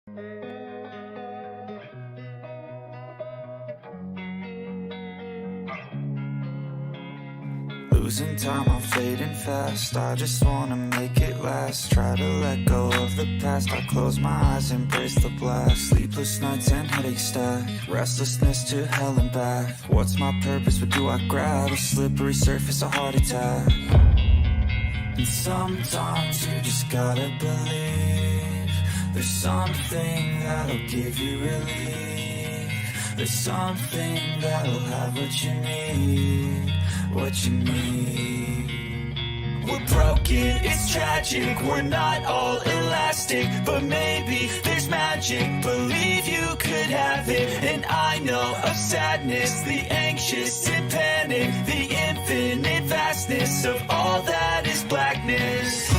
Losing time, I'm fading fast. I just wanna make it last. Try to let go of the past. I close my eyes, embrace the blast. Sleepless nights and headaches stack. Restlessness to hell and back. What's my purpose? What do I grab? A slippery surface, a heart attack. And sometimes you just gotta believe there's something that'll give you relief. There's something that'll have what you need. What you need. We're broken, it's tragic. We're not all elastic, but maybe there's magic. Believe you could have it. And I know of sadness, the anxious and panic, the infinite vastness of all that is blackness.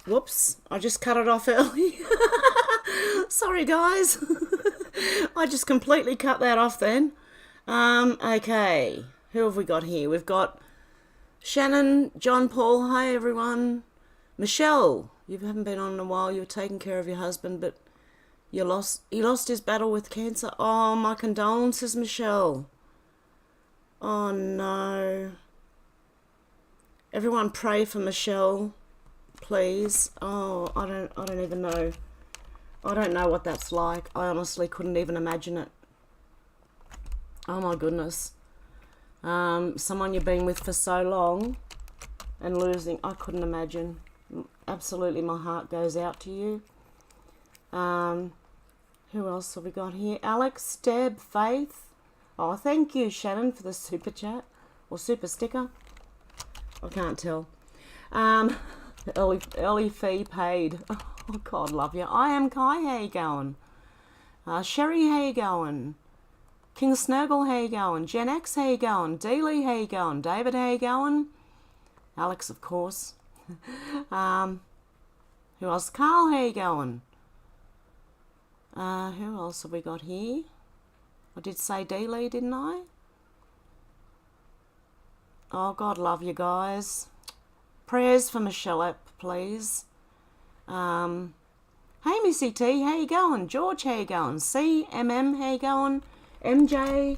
Whoops, I just cut it off early. Sorry guys. I just completely cut that off then. Okay, who have we got here? We've got Shannon, John Paul, hi everyone. Michelle, you haven't been on in a while, you were taking care of your husband, but he lost his battle with cancer. Oh, my condolences, Michelle. Oh no. Everyone pray for Michelle. Please. Oh, I don't even know. I don't know what that's like. I honestly couldn't even imagine it. Oh my goodness. Someone you've been with for so long and losing, I couldn't imagine. Absolutely, my heart goes out to you. Who else have we got here? Alex, Deb, Faith. Oh, thank you, Shannon, for the super chat or super sticker. I can't tell. Early fee paid. Oh, God love you. I am Kai, how you going? Sherry, how you going? King Snurgle, how you going? Gen X, how you going? Dealey, how you going? David, how you going? Alex, of course. Who else? Carl, how you going? Who else have we got here? I did say Dealey, didn't I? Oh, God love you guys. Prayers for Michelle, please. Hey, Missy T, how you going? George, how you going? CMM, how you going? MJ,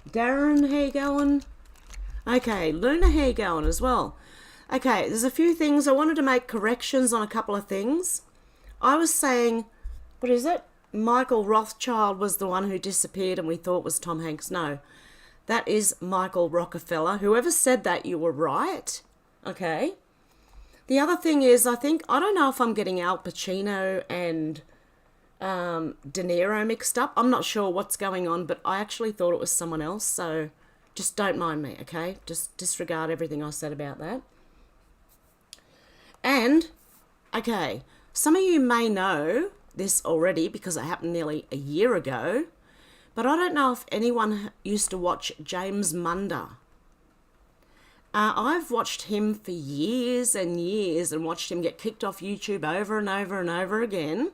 Darren, how you going? Okay, Luna, how you going as well? Okay, there's a few things. I wanted to make corrections on a couple of things. I was saying, what is it? Michael Rothschild was the one who disappeared and we thought was Tom Hanks. No, that is Michael Rockefeller. Whoever said that, you were right. Okay. The other thing is, I don't know if I'm getting Al Pacino and De Niro mixed up. I'm not sure what's going on, but I actually thought it was someone else. So just don't mind me, okay? Just disregard everything I said about that. And, okay, some of you may know this already because it happened nearly a year ago, but I don't know if anyone used to watch James Munda. I've watched him for years and years and watched him get kicked off YouTube over and over and over again.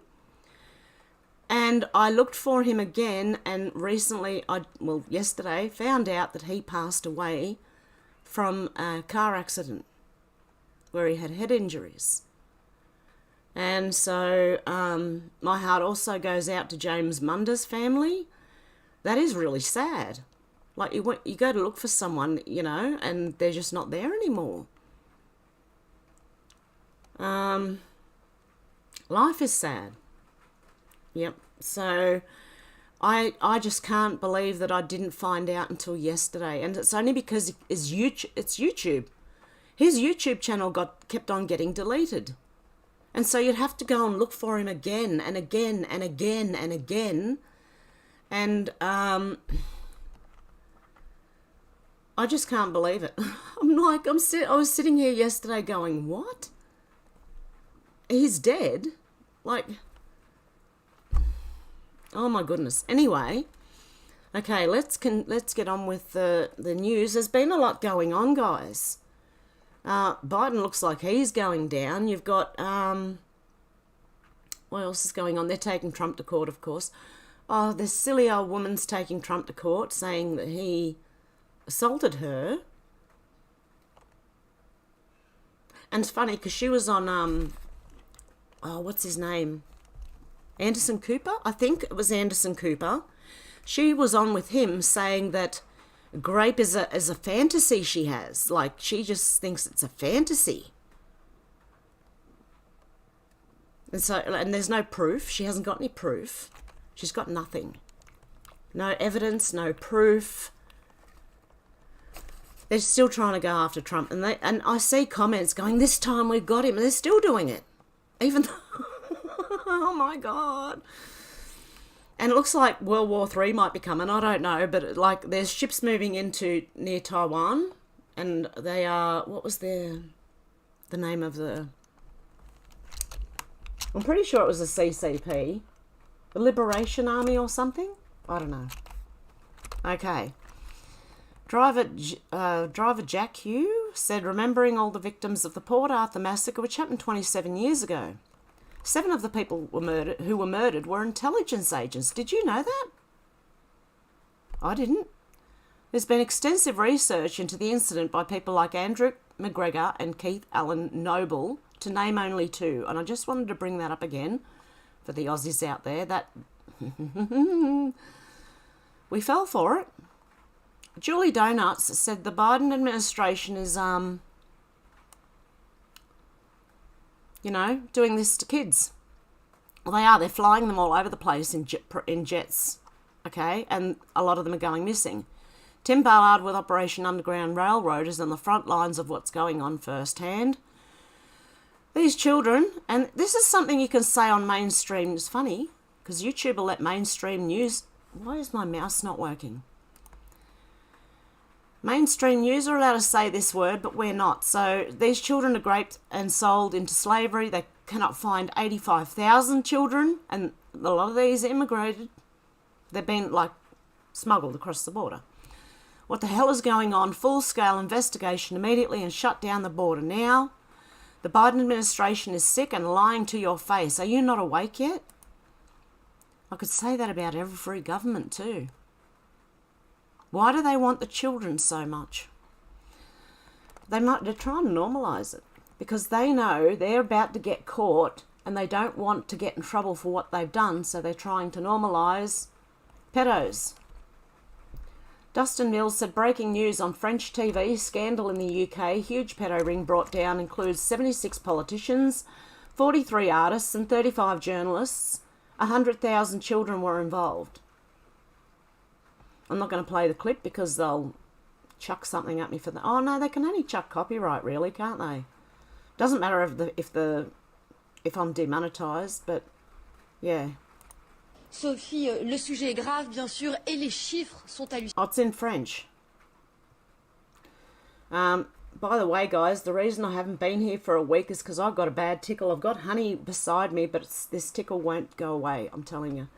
And I looked for him again and recently, yesterday, found out that he passed away from a car accident where he had head injuries. And so my heart also goes out to James Munda's family. that is really sad. Like you go to look for someone, you know, and they're just not there anymore. Life is sad. Yep. So I just can't believe that I didn't find out until yesterday, and it's only because it's YouTube. His YouTube channel kept on getting deleted, and so you'd have to go and look for him again and again and again and again, and I just can't believe it. I was sitting here yesterday going, what? He's dead? Like, oh my goodness. Anyway, okay, let's get on with the news. There's been a lot going on, guys. Biden looks like he's going down. You've got, what else is going on? They're taking Trump to court, of course. Oh, this silly old woman's taking Trump to court, saying that he assaulted her. And it's funny because she was on, what's his name? Anderson Cooper? I think it was Anderson Cooper. She was on with him saying that grape is a fantasy she has. Like, she just thinks it's a fantasy. And there's no proof. She hasn't got any proof. She's got nothing. No evidence, no proof. They're still trying to go after Trump. And I see comments going, this time we've got him. And they're still doing it. Even though, oh my God. And it looks like World War III might be coming. I don't know. But like there's ships moving into near Taiwan. And they are, what was the name of the, I'm pretty sure it was the CCP. The Liberation Army or something? I don't know. Okay. Driver Jack Hugh said, remembering all the victims of the Port Arthur massacre, which happened 27 years ago. 7 of the people who were murdered were intelligence agents. Did you know that? I didn't. There's been extensive research into the incident by people like Andrew McGregor and Keith Allen Noble, to name only 2. And I just wanted to bring that up again for the Aussies out there. That we fell for it. Julie Donuts said the Biden administration is, doing this to kids. Well, they are. They're flying them all over the place in jets, okay? And a lot of them are going missing. Tim Ballard with Operation Underground Railroad is on the front lines of what's going on firsthand. These children, and this is something you can say on mainstream, it's funny, because YouTube will let mainstream news, why is my mouse not working? Mainstream news are allowed to say this word, but we're not. So these children are raped and sold into slavery. They cannot find 85,000 children, and a lot of these immigrated. They've been, smuggled across the border. What the hell is going on? Full-scale investigation immediately and shut down the border now. The Biden administration is sick and lying to your face. Are you not awake yet? I could say that about every government too. Why do they want the children so much? They're trying to normalise it because they know they're about to get caught and they don't want to get in trouble for what they've done, so they're trying to normalise pedos. Dustin Mills said, breaking news on French TV, scandal in the UK, huge pedo ring brought down, includes 76 politicians, 43 artists and 35 journalists. 100,000 children were involved. I'm not going to play the clip because they'll chuck something at me for that. Oh no, they can only chuck copyright, really, can't they? Doesn't matter if I'm demonetized, but yeah. Sophie, le sujet est grave, bien sûr, et les chiffres sont hallucinants. Oh, it's in French. By the way, guys, the reason I haven't been here for a week is because I've got a bad tickle. I've got honey beside me, but this tickle won't go away, I'm telling you.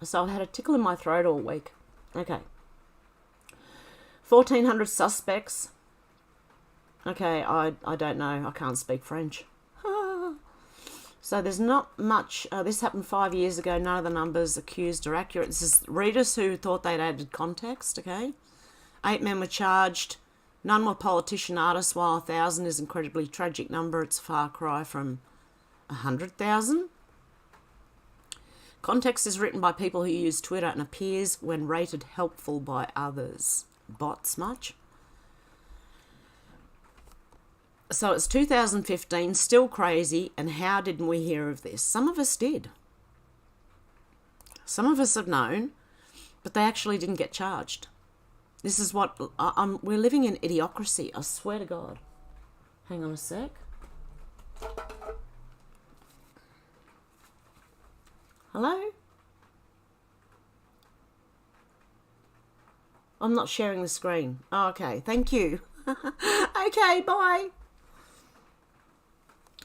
So I've had a tickle in my throat all week. Okay. 1,400 suspects. Okay, I don't know. I can't speak French. So there's not much. This happened 5 years ago. None of the numbers accused are accurate. This is readers who thought they'd added context, okay? 8 men were charged. None were politician artists, while 1,000 is an incredibly tragic number. It's a far cry from 100,000. Context is written by people who use Twitter and appears when rated helpful by others. Bots much? So it's 2015, still crazy, and how didn't we hear of this? Some of us did. Some of us have known, but they actually didn't get charged. This is what... we're living in idiocracy, I swear to God. Hang on a sec. Hello? I'm not sharing the screen. Oh, okay, thank you. Okay, bye.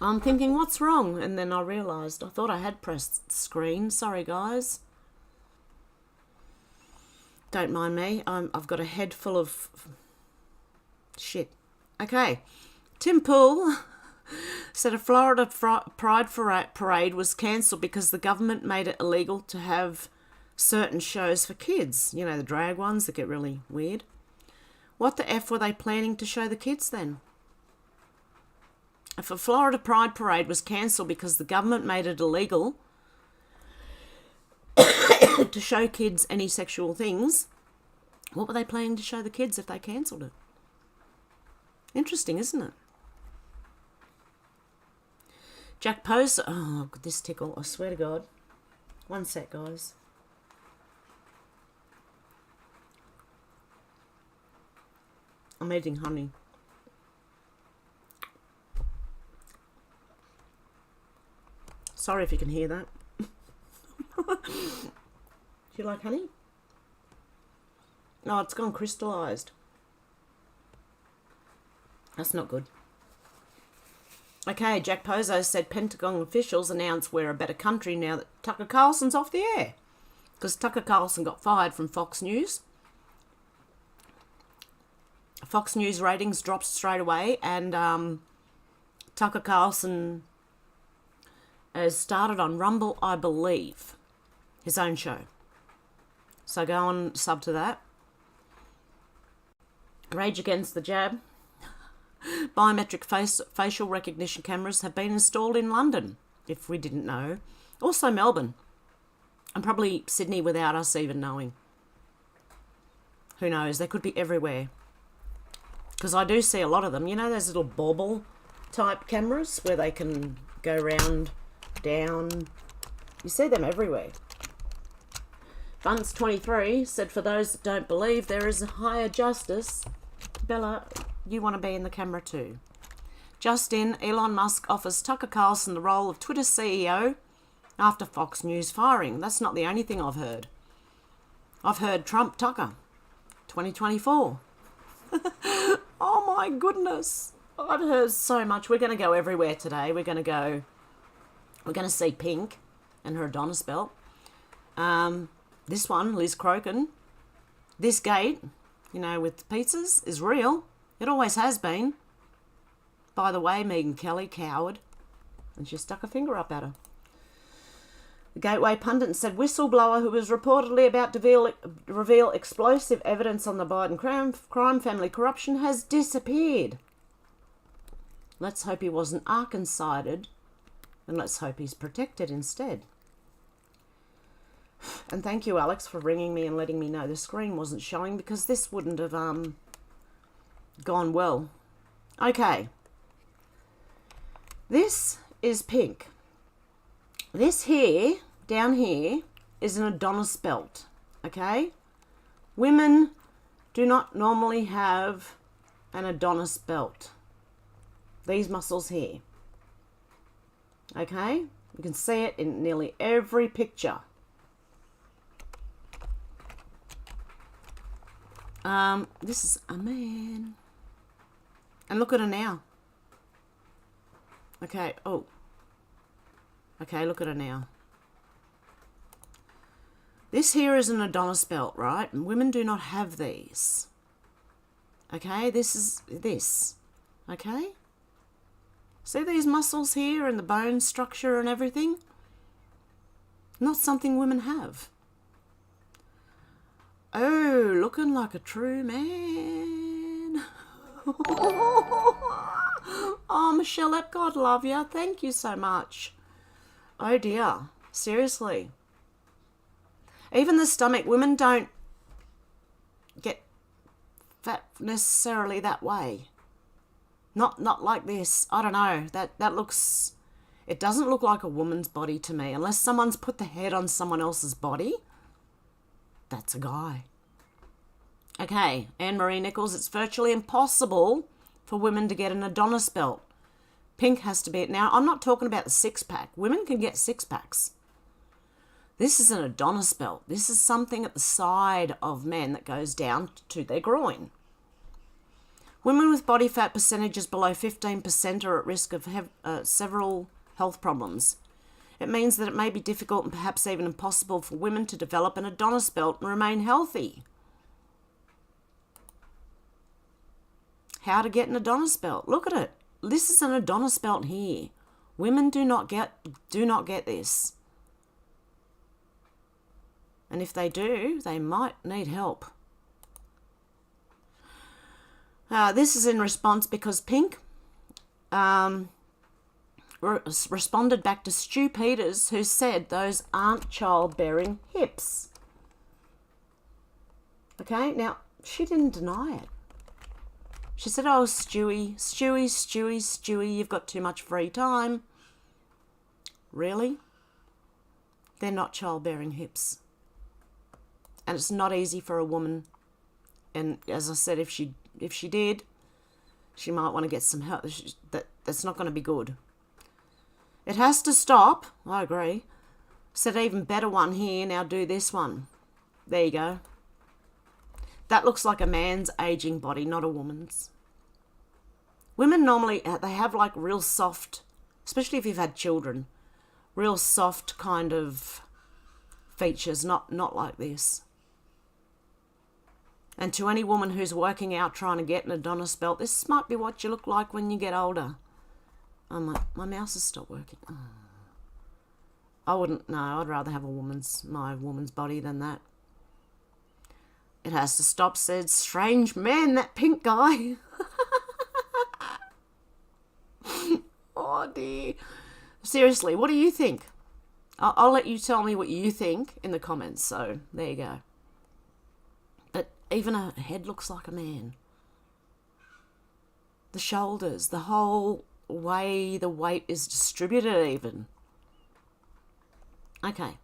I'm thinking, what's wrong? And then I realised, I thought I had pressed screen. Sorry, guys. Don't mind me. I've got a head full of shit. Okay. Tim Pool said a Florida Pride Parade was cancelled because the government made it illegal to have certain shows for kids. You know, the drag ones that get really weird. What the F were they planning to show the kids then? If a Florida Pride Parade was cancelled because the government made it illegal to show kids any sexual things, what were they planning to show the kids if they cancelled it? Interesting, isn't it? Jack Post... Oh, this tickle, I swear to God. One sec, guys. I'm eating honey. Sorry if you can hear that. Do you like honey? No, it's gone crystallised. That's not good. Okay, Jack Pozo said Pentagon officials announced we're a better country now that Tucker Carlson's off the air. Because Tucker Carlson got fired from Fox News. Fox News ratings dropped straight away, and Tucker Carlson has started on Rumble, I believe, his own show. So go on, sub to that. Rage Against the Jab. Biometric facial recognition cameras have been installed in London, if we didn't know. Also Melbourne. And probably Sydney without us even knowing. Who knows? They could be everywhere. Because I do see a lot of them. You know those little bauble type cameras where they can go round, down. You see them everywhere. Bunce23 said, for those that don't believe there is a higher justice. Bella, you want to be in the camera too. Justin, Elon Musk offers Tucker Carlson the role of Twitter CEO after Fox News firing. That's not the only thing I've heard. I've heard Trump Tucker 2024. Oh my goodness. I've heard so much. We're going to go everywhere today. We're going to see Pink and her Adonis belt. This one, Liz Crokin. This gate, you know, with pizzas is real. It always has been. By the way, Megyn Kelly, coward. And she stuck a finger up at her. The Gateway pundit said whistleblower who was reportedly about to reveal explosive evidence on the Biden crime family corruption has disappeared. Let's hope he wasn't Arkansided, and let's hope he's protected instead. And thank you, Alex, for ringing me and letting me know the screen wasn't showing, because this wouldn't have gone well. Okay. This is Pink. This here, down here, is an Adonis belt, okay? Women do not normally have an Adonis belt. These muscles here. Okay? You can see it in nearly every picture. This is a man. And look at her now. Okay, oh. Okay, look at her now. This here is an Adonis belt, right? And women do not have these. Okay, this is this. Okay? See these muscles here and the bone structure and everything? Not something women have. Oh, looking like a true man. Oh, Michelle Epcot, love you. Thank you so much. Oh dear. Seriously. Even the stomach, women don't get fat necessarily that way. Not like this. I don't know. That looks... It doesn't look like a woman's body to me. Unless someone's put the head on someone else's body. That's a guy. Okay, Anne-Marie Nichols. It's virtually impossible for women to get an Adonis belt. Pink has to be it. Now, I'm not talking about the six-pack. Women can get six-packs. This is an Adonis belt. This is something at the side of men that goes down to their groin. Women with body fat percentages below 15% are at risk of several health problems. It means that it may be difficult and perhaps even impossible for women to develop an Adonis belt and remain healthy. How to get an Adonis belt. Look at it. This is an Adonis belt here. Women do not get this. And if they do, they might need help. This is in response because Pink responded back to Stu Peters, who said those aren't childbearing hips. Okay, now, she didn't deny it. She said, oh, Stewie, you've got too much free time. Really? They're not childbearing hips. And it's not easy for a woman. And as I said, if she did, she might want to get some help. That's not going to be good. It has to stop. I agree. Said even better one here. Now do this one. There you go. That looks like a man's aging body, not a woman's. Women normally, they have like real soft, especially if you've had children, real soft kind of features, not like this. And to any woman who's working out trying to get an Adonis belt, this might be what you look like when you get older. Oh, my mouse has stopped working. Oh. I wouldn't, no, I'd rather have my woman's body than that. It has to stop, said strange man, that pink guy. Oh dear. Seriously, what do you think? I'll let you tell me what you think in the comments, so there you go. But even a head looks like a man. The shoulders, the whole way the weight is distributed even. Okay.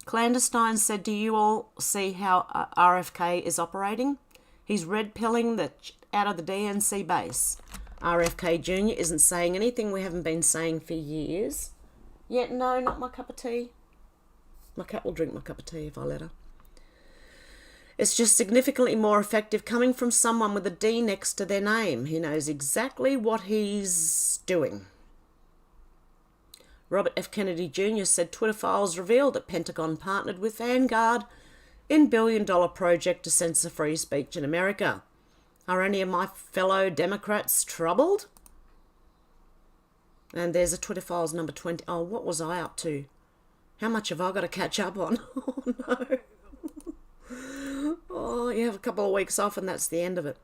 Clandestine said, do you all see how RFK is operating? He's red-pilling the out of the DNC base. RFK Jr. isn't saying anything we haven't been saying for years. Yet, no, not my cup of tea. My cat will drink my cup of tea if I let her. It's just significantly more effective coming from someone with a D next to their name. He knows exactly what he's doing. Robert F. Kennedy Jr. said Twitter files revealed that Pentagon partnered with Vanguard in billion-dollar project to censor free speech in America. Are any of my fellow Democrats troubled? And there's a Twitter files number 20. Oh, what was I up to? How much have I got to catch up on? Oh, no. Oh, you have a couple of weeks off and that's the end of it.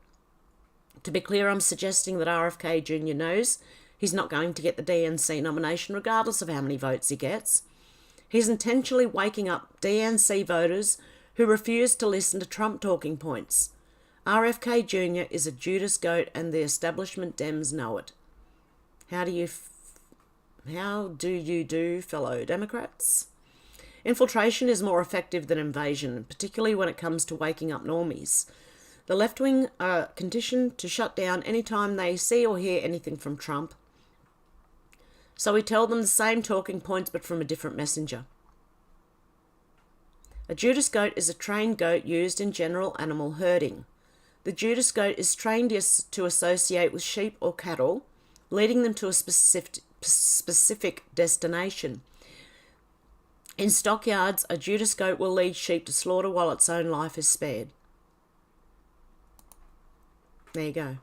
To be clear, I'm suggesting that RFK Jr. knows he's not going to get the DNC nomination regardless of how many votes he gets. He's intentionally waking up DNC voters who refuse to listen to Trump talking points. RFK Jr. is a Judas goat and the establishment Dems know it. How do you do, fellow Democrats? Infiltration is more effective than invasion, particularly when it comes to waking up normies. The left-wing are conditioned to shut down any time they see or hear anything from Trump. So we tell them the same talking points but from a different messenger. A Judas goat is a trained goat used in general animal herding. The Judas goat is trained to associate with sheep or cattle, leading them to a specific destination. In stockyards, a Judas goat will lead sheep to slaughter while its own life is spared. There you go.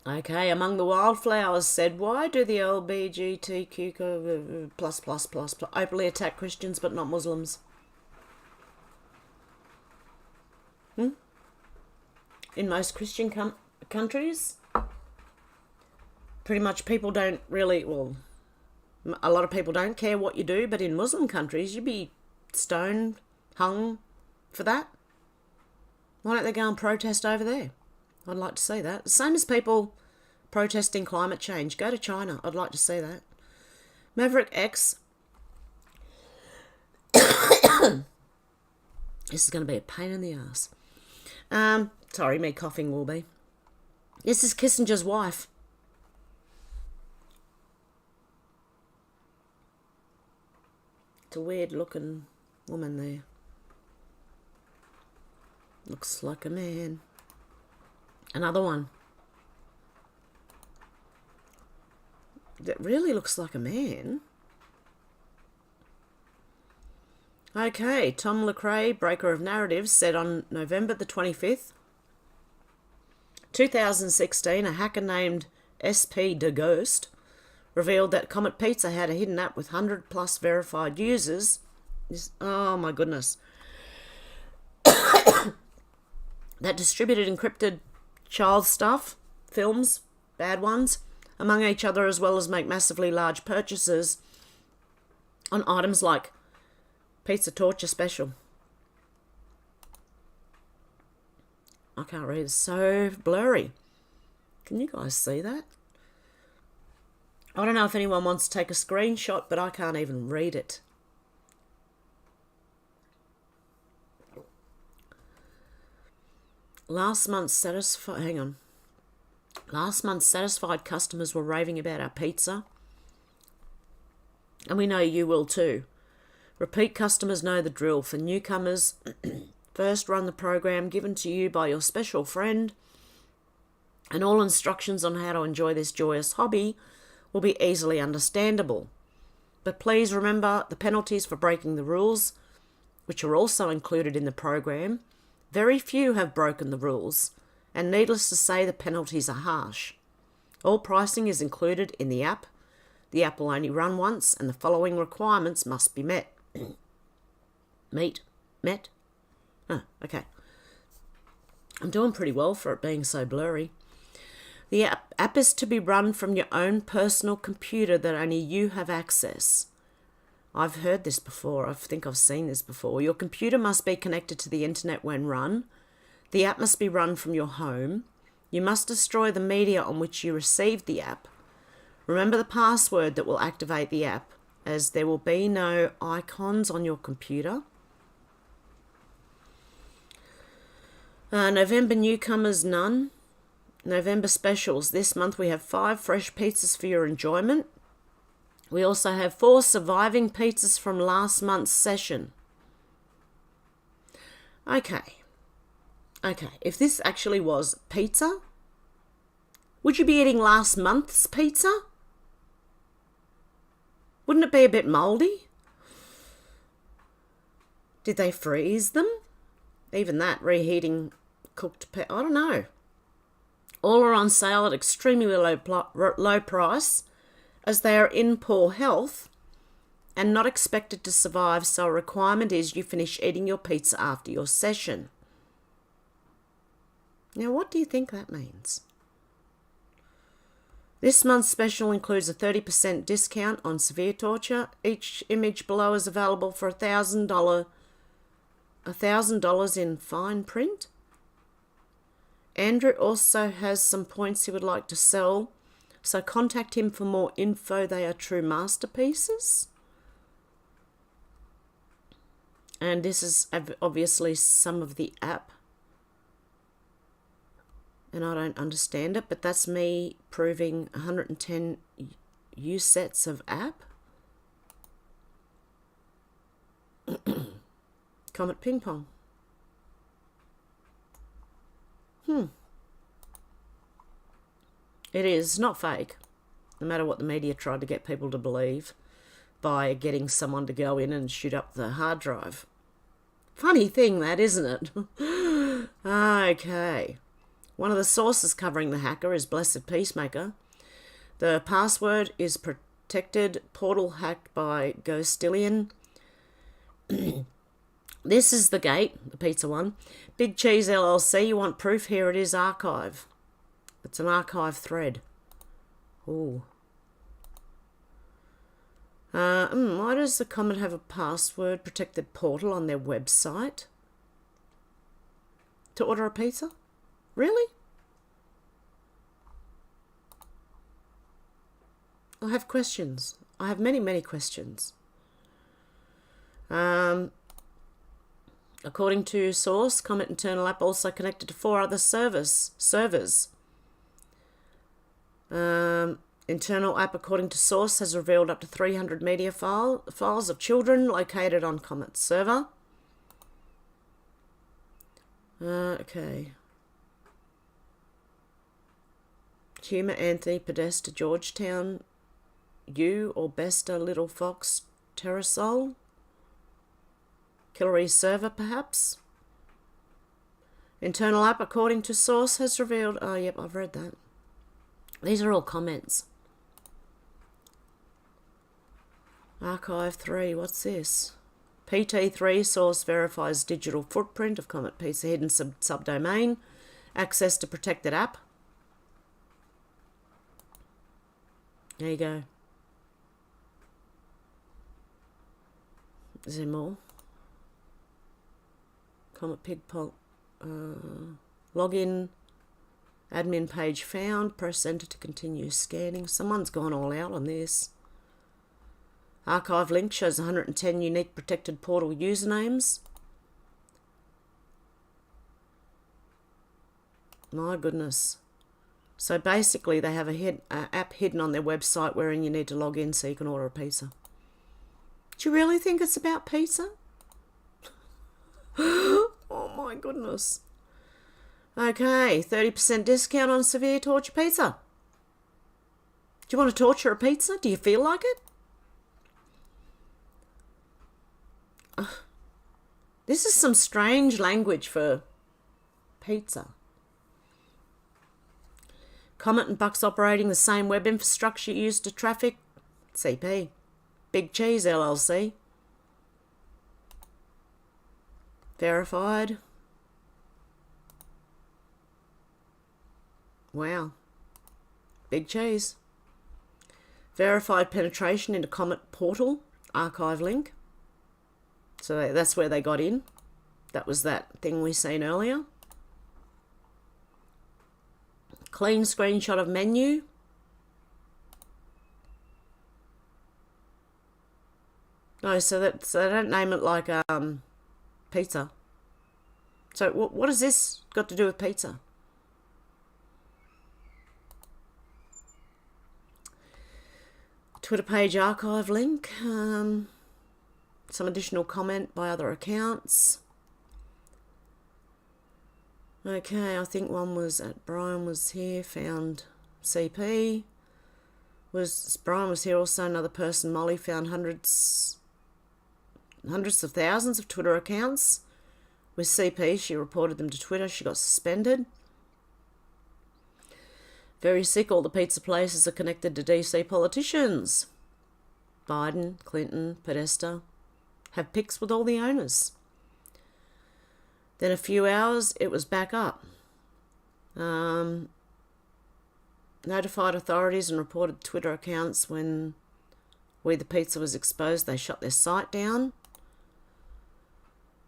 Okay, among the wildflowers said, why do the LBGTQ openly attack Christians but not Muslims? In most Christian countries, pretty much people don't really, well, A lot of people don't care what you do, but in Muslim countries, you'd be stoned, hung for that. Why don't they go and protest over there? I'd like to see that. Same as people protesting climate change. Go to China. I'd like to see that. Maverick X. This is going to be a pain in the ass. Sorry, me coughing will be. This is Kissinger's wife. It's a weird looking woman there. Looks like a man. Another one. That really looks like a man. Okay, Tom Lecrae, breaker of narratives, said on November the 25th, 2016, a hacker named SP De Ghost revealed that Comet Pizza had a hidden app with 100 plus verified users. Oh my goodness. That distributed encrypted child stuff, films, bad ones, among each other, as well as make massively large purchases on items like Pizza Torture Special. I can't read, it's so blurry. Can you guys see that? I don't know if anyone wants to take a screenshot, but I can't even read it. Last month satisfied customers were raving about our pizza. And we know you will too. Repeat customers know the drill. For newcomers, first run the program given to you by your special friend, and all instructions on how to enjoy this joyous hobby will be easily understandable. But please remember the penalties for breaking the rules, which are also included in the program. Very few have broken the rules, and needless to say, the penalties are harsh. All pricing is included in the app. The app will only run once, and the following requirements must be met. Met? Oh, okay. I'm doing pretty well for it being so blurry. The app is to be run from your own personal computer that only you have access. I've heard this before. I think I've seen this before. Your computer must be connected to the internet when run. The app must be run from your home. You must destroy the media on which you received the app. Remember the password that will activate the app, as there will be no icons on your computer. November newcomers, none. November specials. This month we have 5 fresh pizzas for your enjoyment. We also have 4 surviving pizzas from last month's session. Okay, if this actually was pizza, would you be eating last month's pizza? Wouldn't it be a bit mouldy? Did they freeze them? Even that, reheating cooked I don't know. All are on sale at extremely low price, as they are in poor health and not expected to survive, so a requirement is you finish eating your pizza after your session. Now, what do you think that means? This month's special includes a 30% discount on severe torture. Each image below is available for $1,000 in fine print. Andrew also has some points he would like to sell, so contact him for more info. They are true masterpieces. And this is obviously some of the app. And I don't understand it, but that's me proving 110 use sets of app. Comet Ping Pong. It is not fake, no matter what the media tried to get people to believe by getting someone to go in and shoot up the hard drive. Funny thing that, isn't it? Okay. One of the sources covering the hacker is Blessed Peacemaker. The password is protected portal hacked by Ghostillion. This is the gate, the pizza one. Big Cheese LLC, you want proof? Here it is, archive. It's an archive thread. Ooh. Why does the comment have a password protected portal on their website? To order a pizza? Really? I have questions. I have many, many questions. According to source, Comment internal app also connected to 4 other servers. Internal app, according to source, has revealed up to 300 media files of children located on Comet's server. Okay. Humor, Anthony, Podesta, Georgetown, you or Besta, Little Fox, Terrasol. Hillary server, perhaps. Internal app, according to source, has revealed... Oh, yep, I've read that. These are all comments. Archive 3, what's this? PT3 source verifies digital footprint of Comet Pizza hidden subdomain. Access to protected app. There you go. Is there more? Comet Pig login. Admin page found. Press enter to continue scanning. Someone's gone all out on this. Archive link shows 110 unique protected portal usernames. My goodness. So basically they have a app hidden on their website wherein you need to log in so you can order a pizza. Do you really think it's about pizza? Oh my goodness. Okay, 30% discount on severe torture pizza. Do you want to torture a pizza? Do you feel like it? This is some strange language for pizza. Comet and Bucks operating the same web infrastructure used to traffic CP. Big Cheese LLC. Verified. Wow. Big Cheese. Verified penetration into Comet portal. Archive link. So that's where they got in. That was that thing we seen earlier. Clean screenshot of menu. No, so they don't name it like pizza. So what has this got to do with pizza? Twitter page archive link. Some additional comment by other accounts. Okay, I think one was at Brian was here, found CP. Brian was here also, another person, Molly, found hundreds of thousands of Twitter accounts with CP. She reported them to Twitter. She got suspended. Very sick. All the pizza places are connected to DC politicians. Biden, Clinton, Podesta have pics with all the owners. Then a few hours, it was back up. Notified authorities and reported Twitter accounts when We the Pizza was exposed. They shut their site down.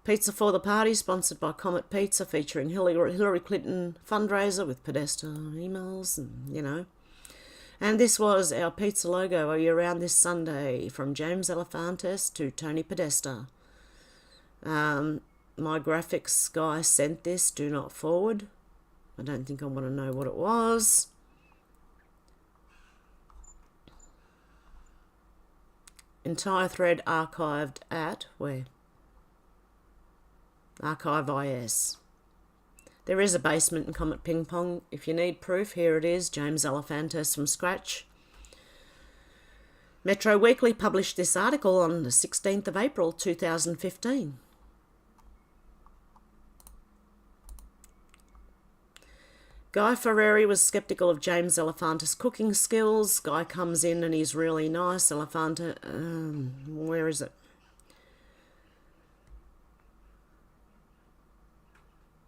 Pizza for the Party, sponsored by Comet Pizza, featuring Hillary Clinton fundraiser with Podesta emails, and, you know. And this was our pizza logo. Are you around this Sunday? From James Elefantis to Tony Podesta. My graphics guy sent this. Do not forward. I don't think I want to know what it was. Entire thread archived at where? Archive IS. There is a basement in Comet Ping Pong. If you need proof, here it is. James Elefantis from scratch. Metro Weekly published this article on the 16th of April 2015. Guy Ferreri was sceptical of James Elefantis' cooking skills. Guy comes in and he's really nice. Elefanta, where is it?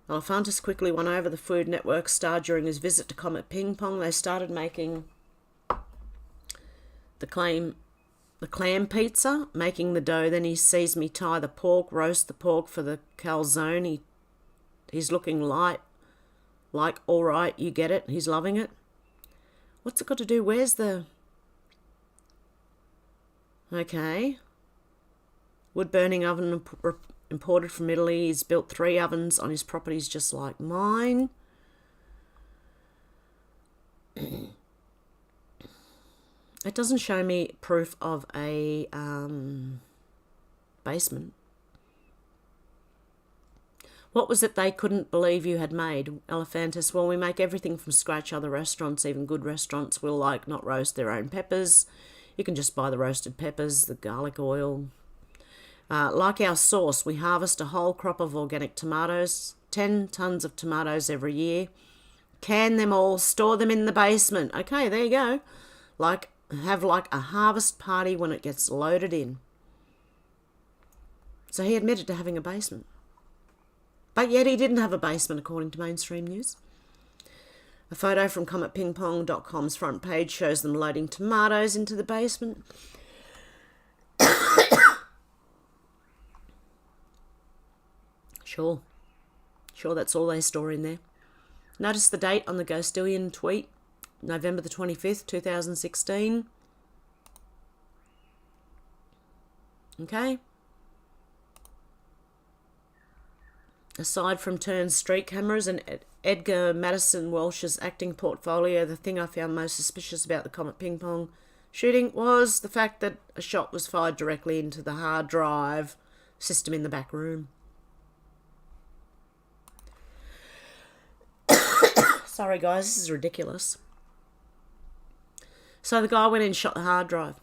Elefantis quickly won over the Food Network star during his visit to Comet Ping Pong. They started making the claim the clam pizza, making the dough. Then he sees me tie the pork, roast the pork for the calzone. He's looking like, all right, you get it. He's loving it. What's it got to do? Where's the... Okay. Wood-burning oven imported from Italy. He's built 3 ovens on his properties just like mine. It doesn't show me proof of a basement. What was it they couldn't believe you had made, Elephantis? Well, we make everything from scratch. Other restaurants, even good restaurants, will not roast their own peppers. You can just buy the roasted peppers, the garlic oil. Like our sauce, we harvest a whole crop of organic tomatoes, 10 tons of tomatoes every year. Can them all, store them in the basement. Okay, there you go. Have a harvest party when it gets loaded in. So he admitted to having a basement. But yet he didn't have a basement, according to mainstream news. A photo from cometpingpong.com's front page shows them loading tomatoes into the basement. Sure, that's all they store in there. Notice the date on the Ghostillion tweet, November the 25th, 2016. Okay. Aside from Turn's street cameras and Edgar Madison Walsh's acting portfolio, the thing I found most suspicious about the Comet Ping Pong shooting was the fact that a shot was fired directly into the hard drive system in the back room. Sorry guys, this is ridiculous. So the guy went in and shot the hard drive.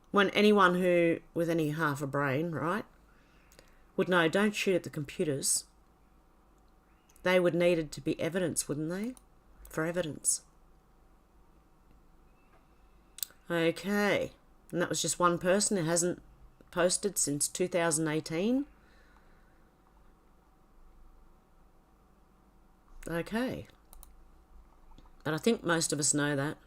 When anyone who, with any half a brain, right, would know, don't shoot at the computers. They would need it to be evidence, wouldn't they? For evidence. Okay. And that was just one person. It hasn't posted since 2018. Okay. But I think most of us know that.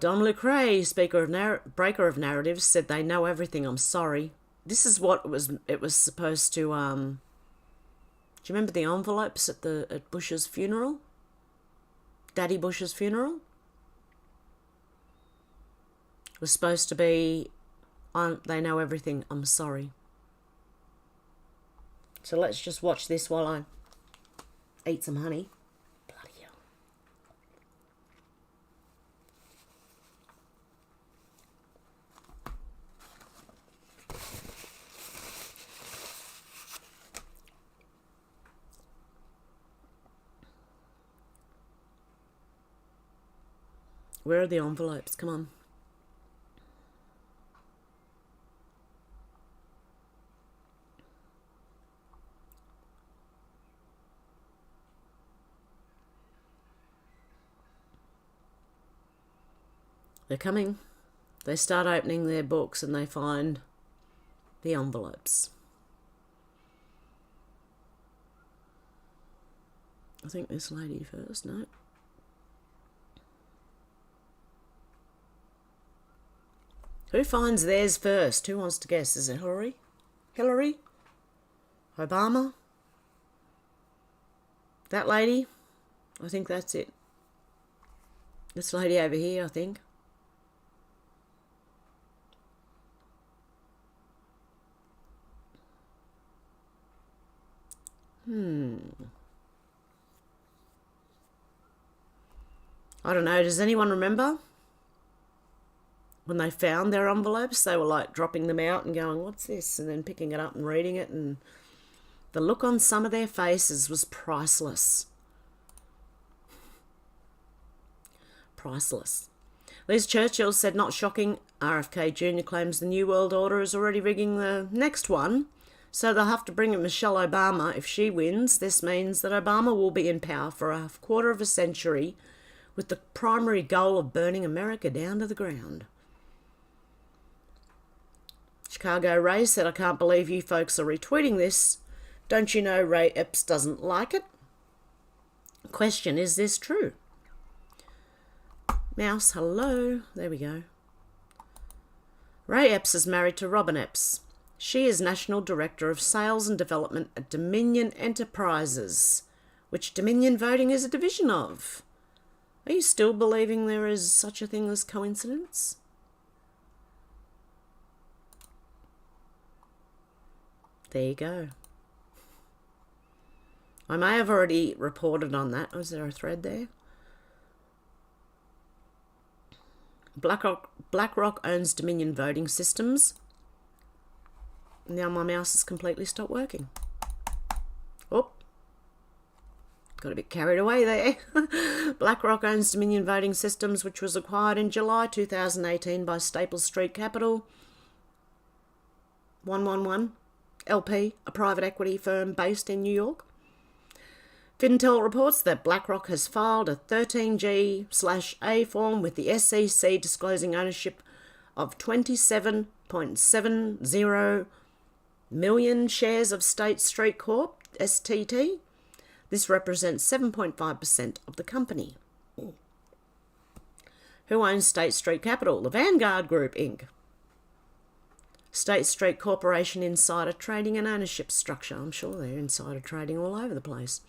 Don Lecrae, breaker of narratives, said they know everything. I'm sorry. This is what it was supposed to. Do you remember the envelopes at Bush's funeral? Daddy Bush's funeral? It was supposed to be, they know everything. I'm sorry. So let's just watch this while I eat some honey. Bloody hell. Where are the envelopes? Come on. They're coming. They start opening their books and they find the envelopes. I think this lady first, no? Who finds theirs first? Who wants to guess? Is it Hillary? Hillary? Obama? That lady? I think that's it. This lady over here, I think. I don't know. Does anyone remember? When they found their envelopes, they were like dropping them out and going, what's this? And then picking it up and reading it. And the look on some of their faces was priceless. Priceless. Liz Churchill said, not shocking, RFK Jr. claims the New World Order is already rigging the next one. So they'll have to bring in Michelle Obama. If she wins, this means that Obama will be in power for a quarter of a century with the primary goal of burning America down to the ground. Chicago Ray said, I can't believe you folks are retweeting this. Don't you know Ray Epps doesn't like it? Question, is this true? Mouse, hello. There we go. Ray Epps is married to Robin Epps. She is National Director of Sales and Development at Dominion Enterprises, which Dominion Voting is a division of. Are you still believing there is such a thing as coincidence? There you go. I may have already reported on that. Was there a thread there? BlackRock owns Dominion Voting Systems. Now my mouse has completely stopped working. Oh, got a bit carried away there. BlackRock owns Dominion Voting Systems, which was acquired in July 2018 by Staple Street Capital 111 LP, a private equity firm based in New York. Fintel reports that BlackRock has filed a 13G/A form with the SEC disclosing ownership of 27.70 million shares of State Street Corp, STT. This represents 7.5% of the company. Who owns State Street Capital? The Vanguard Group, Inc. State Street Corporation insider trading and ownership structure. I'm sure they're insider trading all over the place.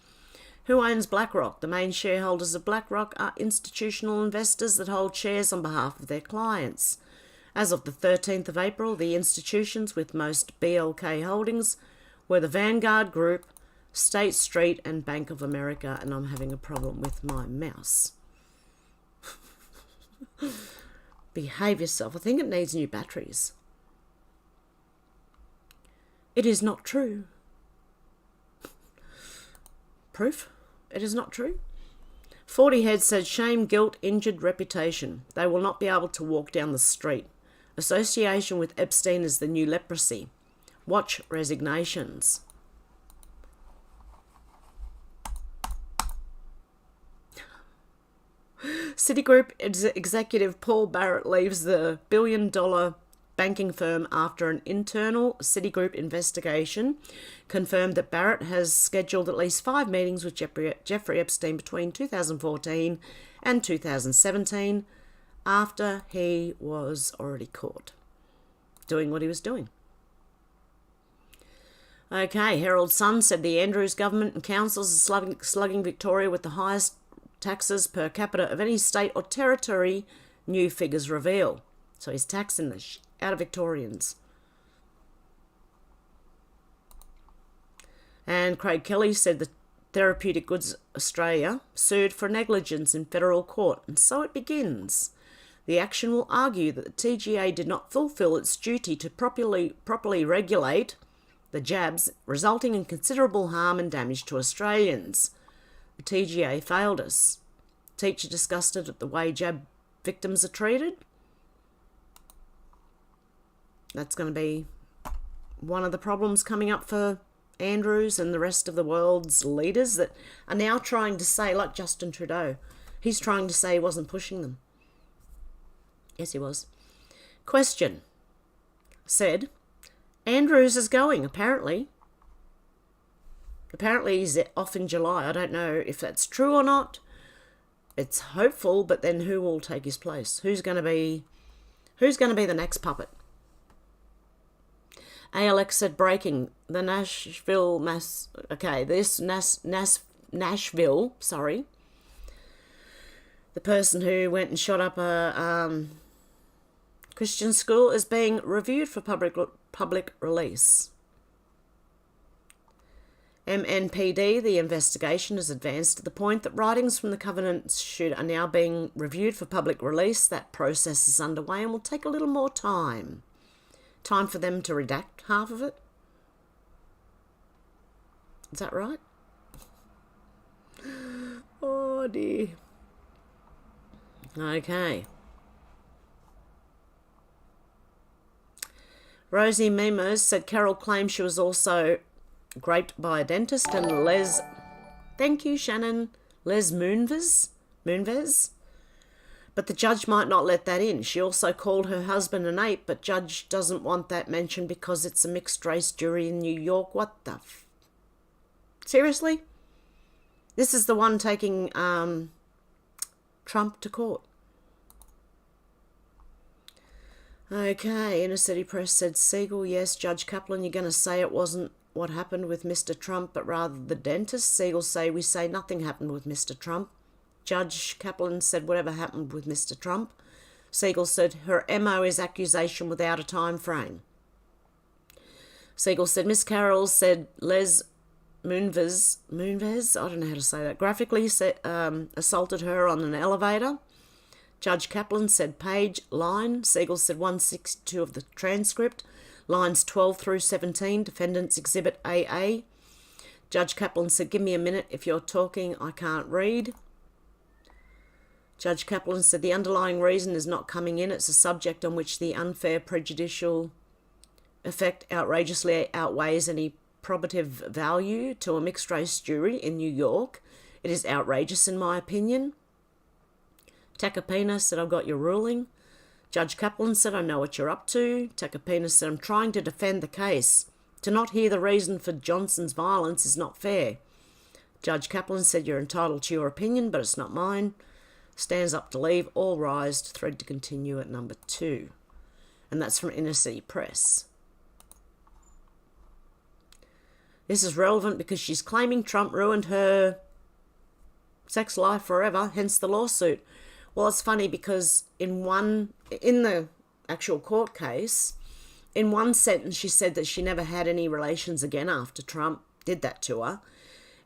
Who owns BlackRock? The main shareholders of BlackRock are institutional investors that hold shares on behalf of their clients. As of the 13th of April, the institutions with most BLK holdings were the Vanguard Group, State Street, and Bank of America, and I'm having a problem with my mouse. Behave yourself. I think it needs new batteries. It is not true. Proof? It is not true. 40 Head said, shame, guilt, injured reputation. They will not be able to walk down the street. Association with Epstein is the new leprosy. Watch resignations. Citigroup executive Paul Barrett leaves the billion-dollar banking firm after an internal Citigroup investigation confirmed that Barrett has scheduled at least 5 meetings with Jeffrey Epstein between 2014 and 2017 after he was already caught doing what he was doing. Okay, Herald Sun said the Andrews government and councils are slugging Victoria with the highest taxes per capita of any state or territory, new figures reveal. So he's taxing the out of Victorians. And Craig Kelly said the Therapeutic Goods Australia sued for negligence in federal court, and so it begins. The action will argue that the TGA did not fulfil its duty to properly regulate the jabs, resulting in considerable harm and damage to Australians. The TGA failed us. Teacher disgusted at the way jab victims are treated. That's going to be one of the problems coming up for Andrews and the rest of the world's leaders that are now trying to say, like Justin Trudeau, he's trying to say he wasn't pushing them. Yes, he was. Question. Said, Andrews is going, apparently. Apparently he's off in July. I don't know if that's true or not. It's hopeful, but then who will take his place? Who's going to be the next puppet? ALX said breaking. The Nashville Nashville, sorry. The person who went and shot up a Christian school is being reviewed for public release. MNPD, the investigation has advanced to the point that writings from the Covenant shoot are now being reviewed for public release. That process is underway and will take a little more time. Time for them to redact half of it. Is that right? Oh dear. Okay. Rosie Mimos said Carol claimed she was also raped by a dentist, and Les, thank you Shannon, Les Moonves, but the judge might not let that in. She also called her husband an ape, but judge doesn't want that mentioned because it's a mixed race jury in New York. What the seriously? This is the one taking Trump to court. Okay, Inner City Press said, Siegel, yes. Judge Kaplan, you're going to say it wasn't what happened with Mr. Trump, but rather the dentist. Siegel say, we say nothing happened with Mr. Trump. Judge Kaplan said, whatever happened with Mr. Trump. Siegel said, her MO is accusation without a time frame. Siegel said, Miss Carroll said Les Moonves, I don't know how to say that, graphically assaulted her on an elevator. Judge Kaplan said page, line. Siegel said 162 of the transcript, lines 12 through 17, defendant's exhibit AA. Judge Kaplan said, give me a minute. If you're talking, I can't read. Judge Kaplan said the underlying reason is not coming in. It's a subject on which the unfair prejudicial effect outrageously outweighs any probative value to a mixed-race jury in New York. It is outrageous in my opinion. Takapina said, I've got your ruling. Judge Kaplan said, I know what you're up to. Takapina said, I'm trying to defend the case. To not hear the reason for Johnson's violence is not fair. Judge Kaplan said, you're entitled to your opinion, but it's not mine. Stands up to leave. All rise. Thread to continue at number 2. And that's from Inner City Press. This is relevant because she's claiming Trump ruined her sex life forever, hence the lawsuit. Well, it's funny because in the actual court case, in one sentence she said that she never had any relations again after Trump did that to her.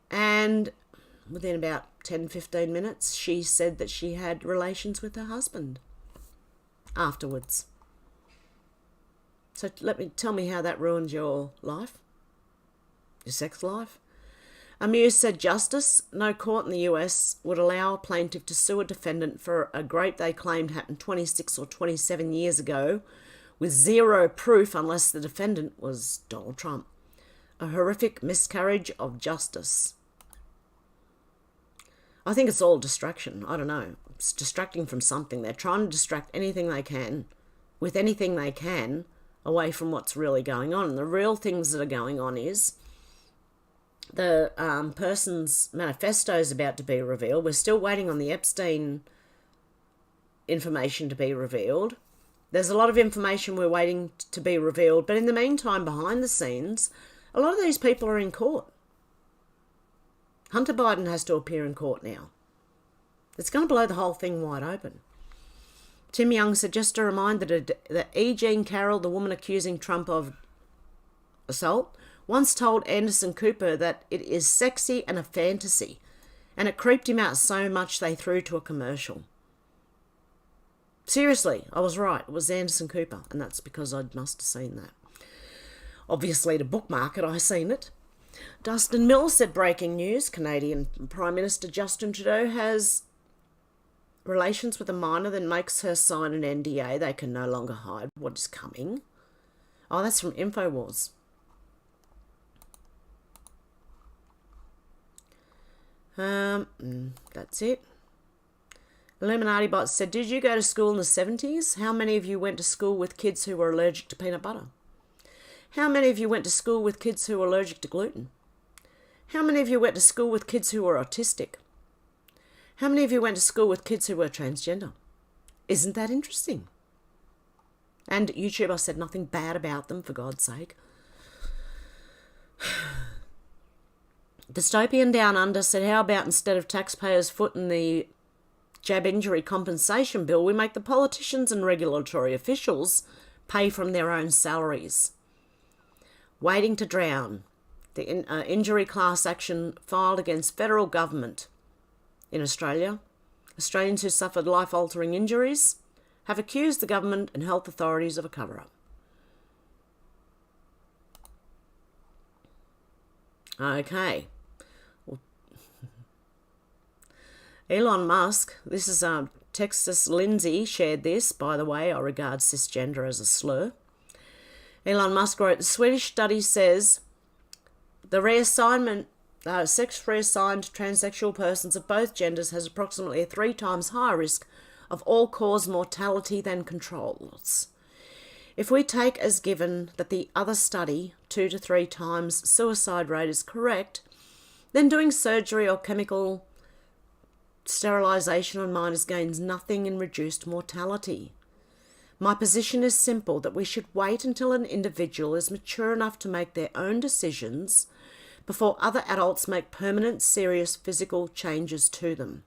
And within about 10-15 minutes, she said that she had relations with her husband afterwards. So tell me how that ruins your life, your sex life. Amuse said justice. No court in the US would allow a plaintiff to sue a defendant for a rape they claimed happened 26 or 27 years ago with zero proof unless the defendant was Donald Trump. A horrific miscarriage of justice. I think it's all distraction. I don't know. It's distracting from something. They're trying to distract anything they can with anything they can away from what's really going on. And the real things that are going on is the person's manifesto is about to be revealed. We're still waiting on the Epstein information to be revealed. There's a lot of information we're waiting to be revealed. But in the meantime, behind the scenes, a lot of these people are in court. Hunter Biden has to appear in court now. It's going to blow the whole thing wide open. Tim Young said, just a reminder that E. Jean Carroll, the woman accusing Trump of assault, once told Anderson Cooper that it is sexy and a fantasy, and it creeped him out so much they threw to a commercial. Seriously, I was right. It was Anderson Cooper, and that's because I must have seen that. Obviously, to bookmark it, I seen it. Dustin Mills said, breaking news, Canadian Prime Minister Justin Trudeau has relations with a minor that makes her sign an NDA. They can no longer hide what is coming. Oh, that's from InfoWars. That's it. Illuminati Bot said, did you go to school in the 70s? How many of you went to school with kids who were allergic to peanut butter? How many of you went to school with kids who were allergic to gluten? How many of you went to school with kids who were autistic? How many of you went to school with kids who were transgender? Isn't that interesting? And YouTube, I said nothing bad about them, for God's sake. Dystopian Down Under said, how about instead of taxpayers footing the jab injury compensation bill, we make the politicians and regulatory officials pay from their own salaries? Waiting to drown. The injury class action filed against federal government in Australia. Australians who suffered life-altering injuries have accused the government and health authorities of a cover-up. Okay. Elon Musk, this is Texas Lindsay shared this, by the way. I regard cisgender as a slur. Elon Musk wrote, the Swedish study says the reassignment, sex reassigned transsexual persons of both genders has approximately a 3 times higher risk of all-cause mortality than controls. If we take as given that the other study, 2 to 3 times suicide rate, is correct, then doing surgery or chemical sterilisation on minors gains nothing in reduced mortality. My position is simple, that we should wait until an individual is mature enough to make their own decisions before other adults make permanent, serious physical changes to them.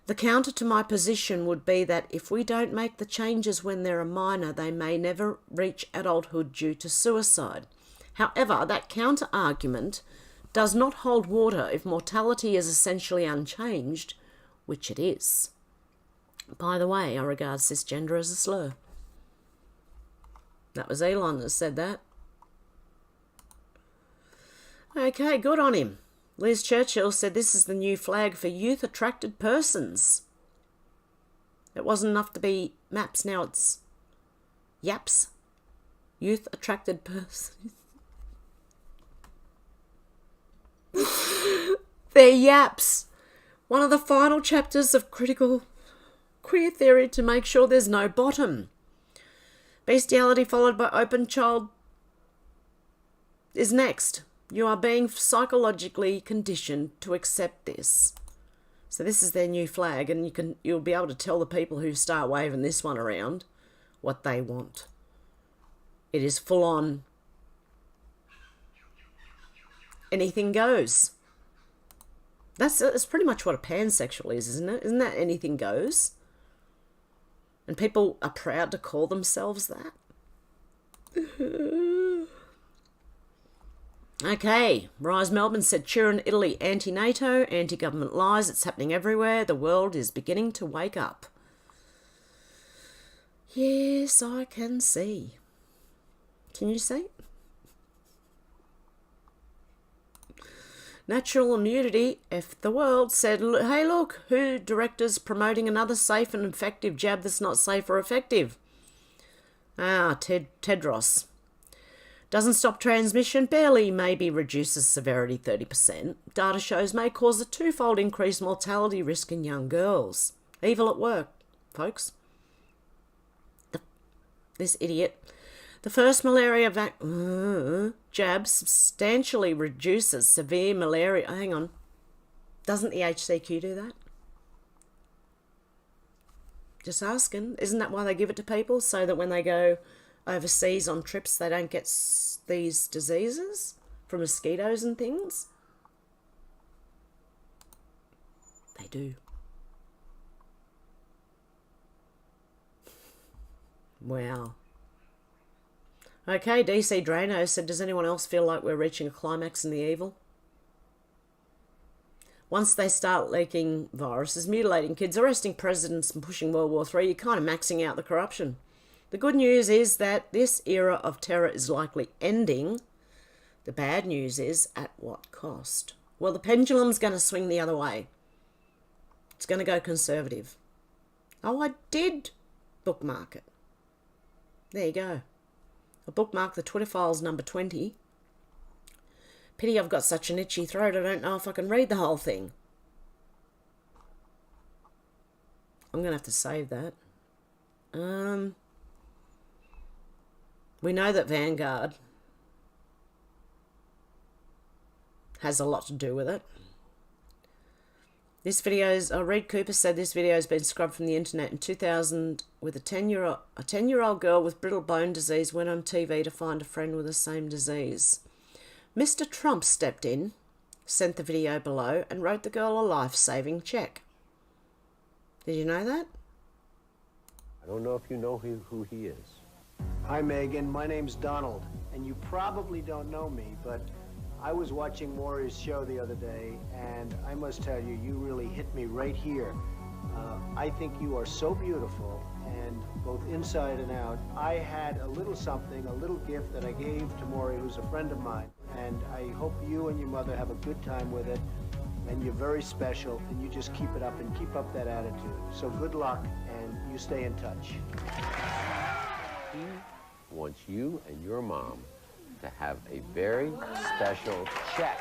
The counter to my position would be that if we don't make the changes when they're a minor, they may never reach adulthood due to suicide. However, that counter-argument does not hold water if mortality is essentially unchanged, which it is. By the way, I regard cisgender as a slur. That was Elon that said that. Okay, good on him. Liz Churchill said this is the new flag for youth-attracted persons. It wasn't enough to be MAPS, now it's YAPS. Youth-attracted persons. They're YAPS. One of the final chapters of critical queer theory to make sure there's no bottom. Bestiality followed by open child is next. You are being psychologically conditioned to accept this. So this is their new flag, and you'll be able to tell the people who start waving this one around what they want. It is full on. Anything goes. That's pretty much what a pansexual is, isn't it? Isn't that anything goes? And people are proud to call themselves that. Okay, Rise Melbourne said, Turin, Italy, anti-NATO, anti-government lies. It's happening everywhere. The world is beginning to wake up. Yes, I can see. Can you see? Natural Immunity, F the world, said, hey look, who directors promoting another safe and effective jab that's not safe or effective? Tedros. Doesn't stop transmission, barely, maybe reduces severity 30%. Data shows may cause a twofold increased mortality risk in young girls. Evil at work, folks. This idiot. The first malaria jab substantially reduces severe malaria. Hang on. Doesn't the HCQ do that? Just asking. Isn't that why they give it to people? So that when they go overseas on trips, they don't get these diseases from mosquitoes and things? They do. Wow. Okay, DC Drano said, does anyone else feel like we're reaching a climax in the evil? Once they start leaking viruses, mutilating kids, arresting presidents and pushing World War III, you're kind of maxing out the corruption. The good news is that this era of terror is likely ending. The bad news is, at what cost? Well, the pendulum's going to swing the other way. It's going to go conservative. Oh, I did bookmark it. There you go. I bookmarked the Twitter files number 20. Pity I've got such an itchy throat, I don't know if I can read the whole thing. I'm going to have to save that. We know that Vanguard has a lot to do with it. This video's, Reed Cooper said this video has been scrubbed from the internet in 2000 with a 10-year-old girl with brittle bone disease went on TV to find a friend with the same disease. Mr. Trump stepped in, sent the video below, and wrote the girl a life-saving check. Did you know that? I don't know if you know who he is. Hi, Megan. My name's Donald, and you probably don't know me, but I was watching Maury's show the other day, and I must tell you, you really hit me right here. I think you are so beautiful, and both inside and out. I had a little something, a little gift that I gave to Maury, who's a friend of mine, and I hope you and your mother have a good time with it, and you're very special, and you just keep it up and keep up that attitude. So good luck, and you stay in touch. He wants you and your mom to have a very special check.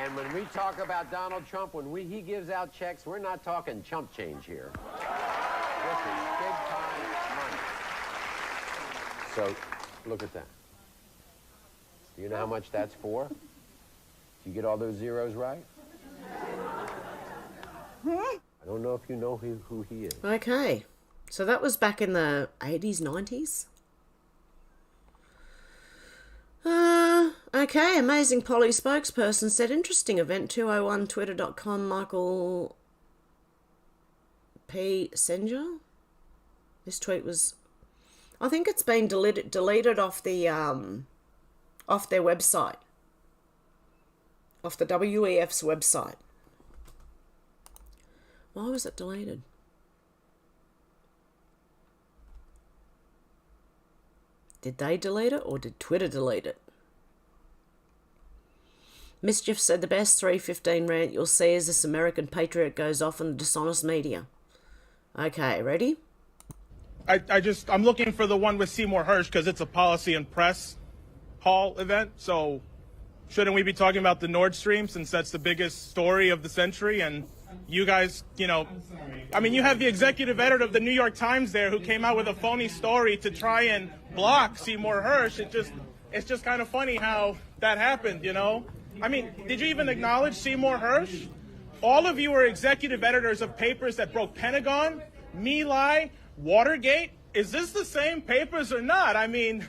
And when we talk about Donald Trump, when he gives out checks, we're not talking chump change here. This is big time money. So, look at that. Do you know how much that's for? Did you get all those zeros right? I don't know if you know who he is. Okay. So that was back in the 80s, 90s. Okay, Amazing Polly spokesperson said, interesting event, 201twitter.com, Michael P. Senja. This tweet was, I think it's been deleted off the, off their website. Off the WEF's website. Why was it deleted? Did they delete it or did Twitter delete it? Mischief said the best 315 rant you'll see as this American patriot goes off on the dishonest media. Okay, ready? I'm looking for the one with Seymour Hersh because it's a policy and press hall event. So shouldn't we be talking about the Nord Stream since that's the biggest story of the century? And you guys, you know, I mean, you have the executive editor of the New York Times there who came out with a phony story to try and block Seymour Hersh. It's just kind of funny how that happened, you know? I mean, did you even acknowledge Seymour Hersh? All of you are executive editors of papers that broke Pentagon, My Lai, Watergate. Is this the same papers or not? I mean,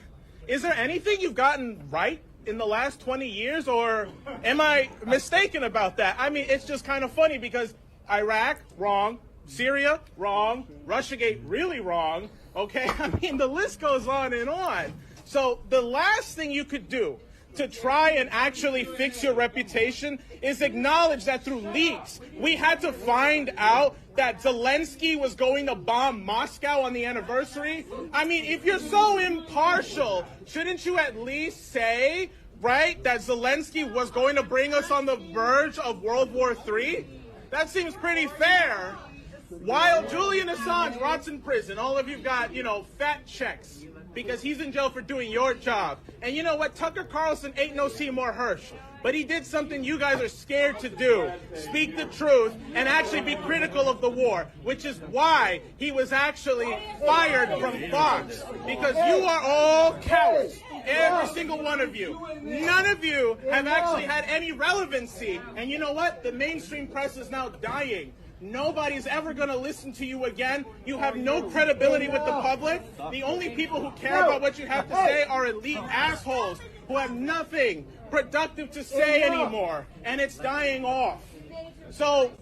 is there anything you've gotten right in the last 20 years, or am I mistaken about that? I mean, it's just kind of funny because Iraq, wrong. Syria, wrong. Russiagate, really wrong. Okay, I mean, the list goes on and on. So the last thing you could do to try and actually fix your reputation is acknowledge that through leaks, we had to find out that Zelensky was going to bomb Moscow on the anniversary. I mean, if you're so impartial, shouldn't you at least say, right, that Zelensky was going to bring us on the verge of World War III? That seems pretty fair. While Julian Assange rots in prison, all of you got, you know, fat checks because he's in jail for doing your job. And you know what? Tucker Carlson ain't no Seymour Hersh. But he did something you guys are scared to do. Speak the truth and actually be critical of the war, which is why he was actually fired from Fox. Because you are all cowards. Every single one of you. None of you have actually had any relevancy. And you know what? The mainstream press is now dying. Nobody's ever going to listen to you again. You have no credibility with the public. The only people who care about what you have to say are elite assholes who have nothing productive to say anymore. And it's dying off. So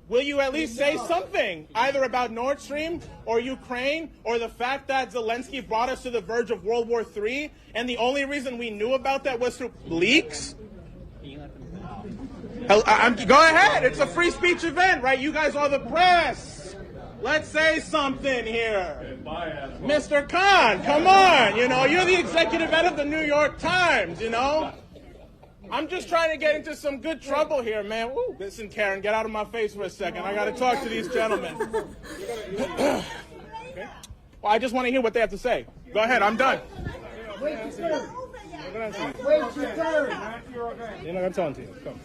will you at least say something, either about Nord Stream or Ukraine or the fact that Zelensky brought us to the verge of World War III and the only reason we knew about that was through leaks? Go ahead. It's a free speech event, right? You guys are the press. Let's say something here. Mr. Khan, come on. You know, you're the executive editor of the New York Times, you know. I'm just trying to get into some good trouble here, man. Woo. Listen, Karen, get out of my face for a second. I got to talk to these gentlemen. Okay. Well, I just want to hear what they have to say. Go ahead. I'm done. Wait your turn. Wait your turn. You're not going to tell them to you. Come.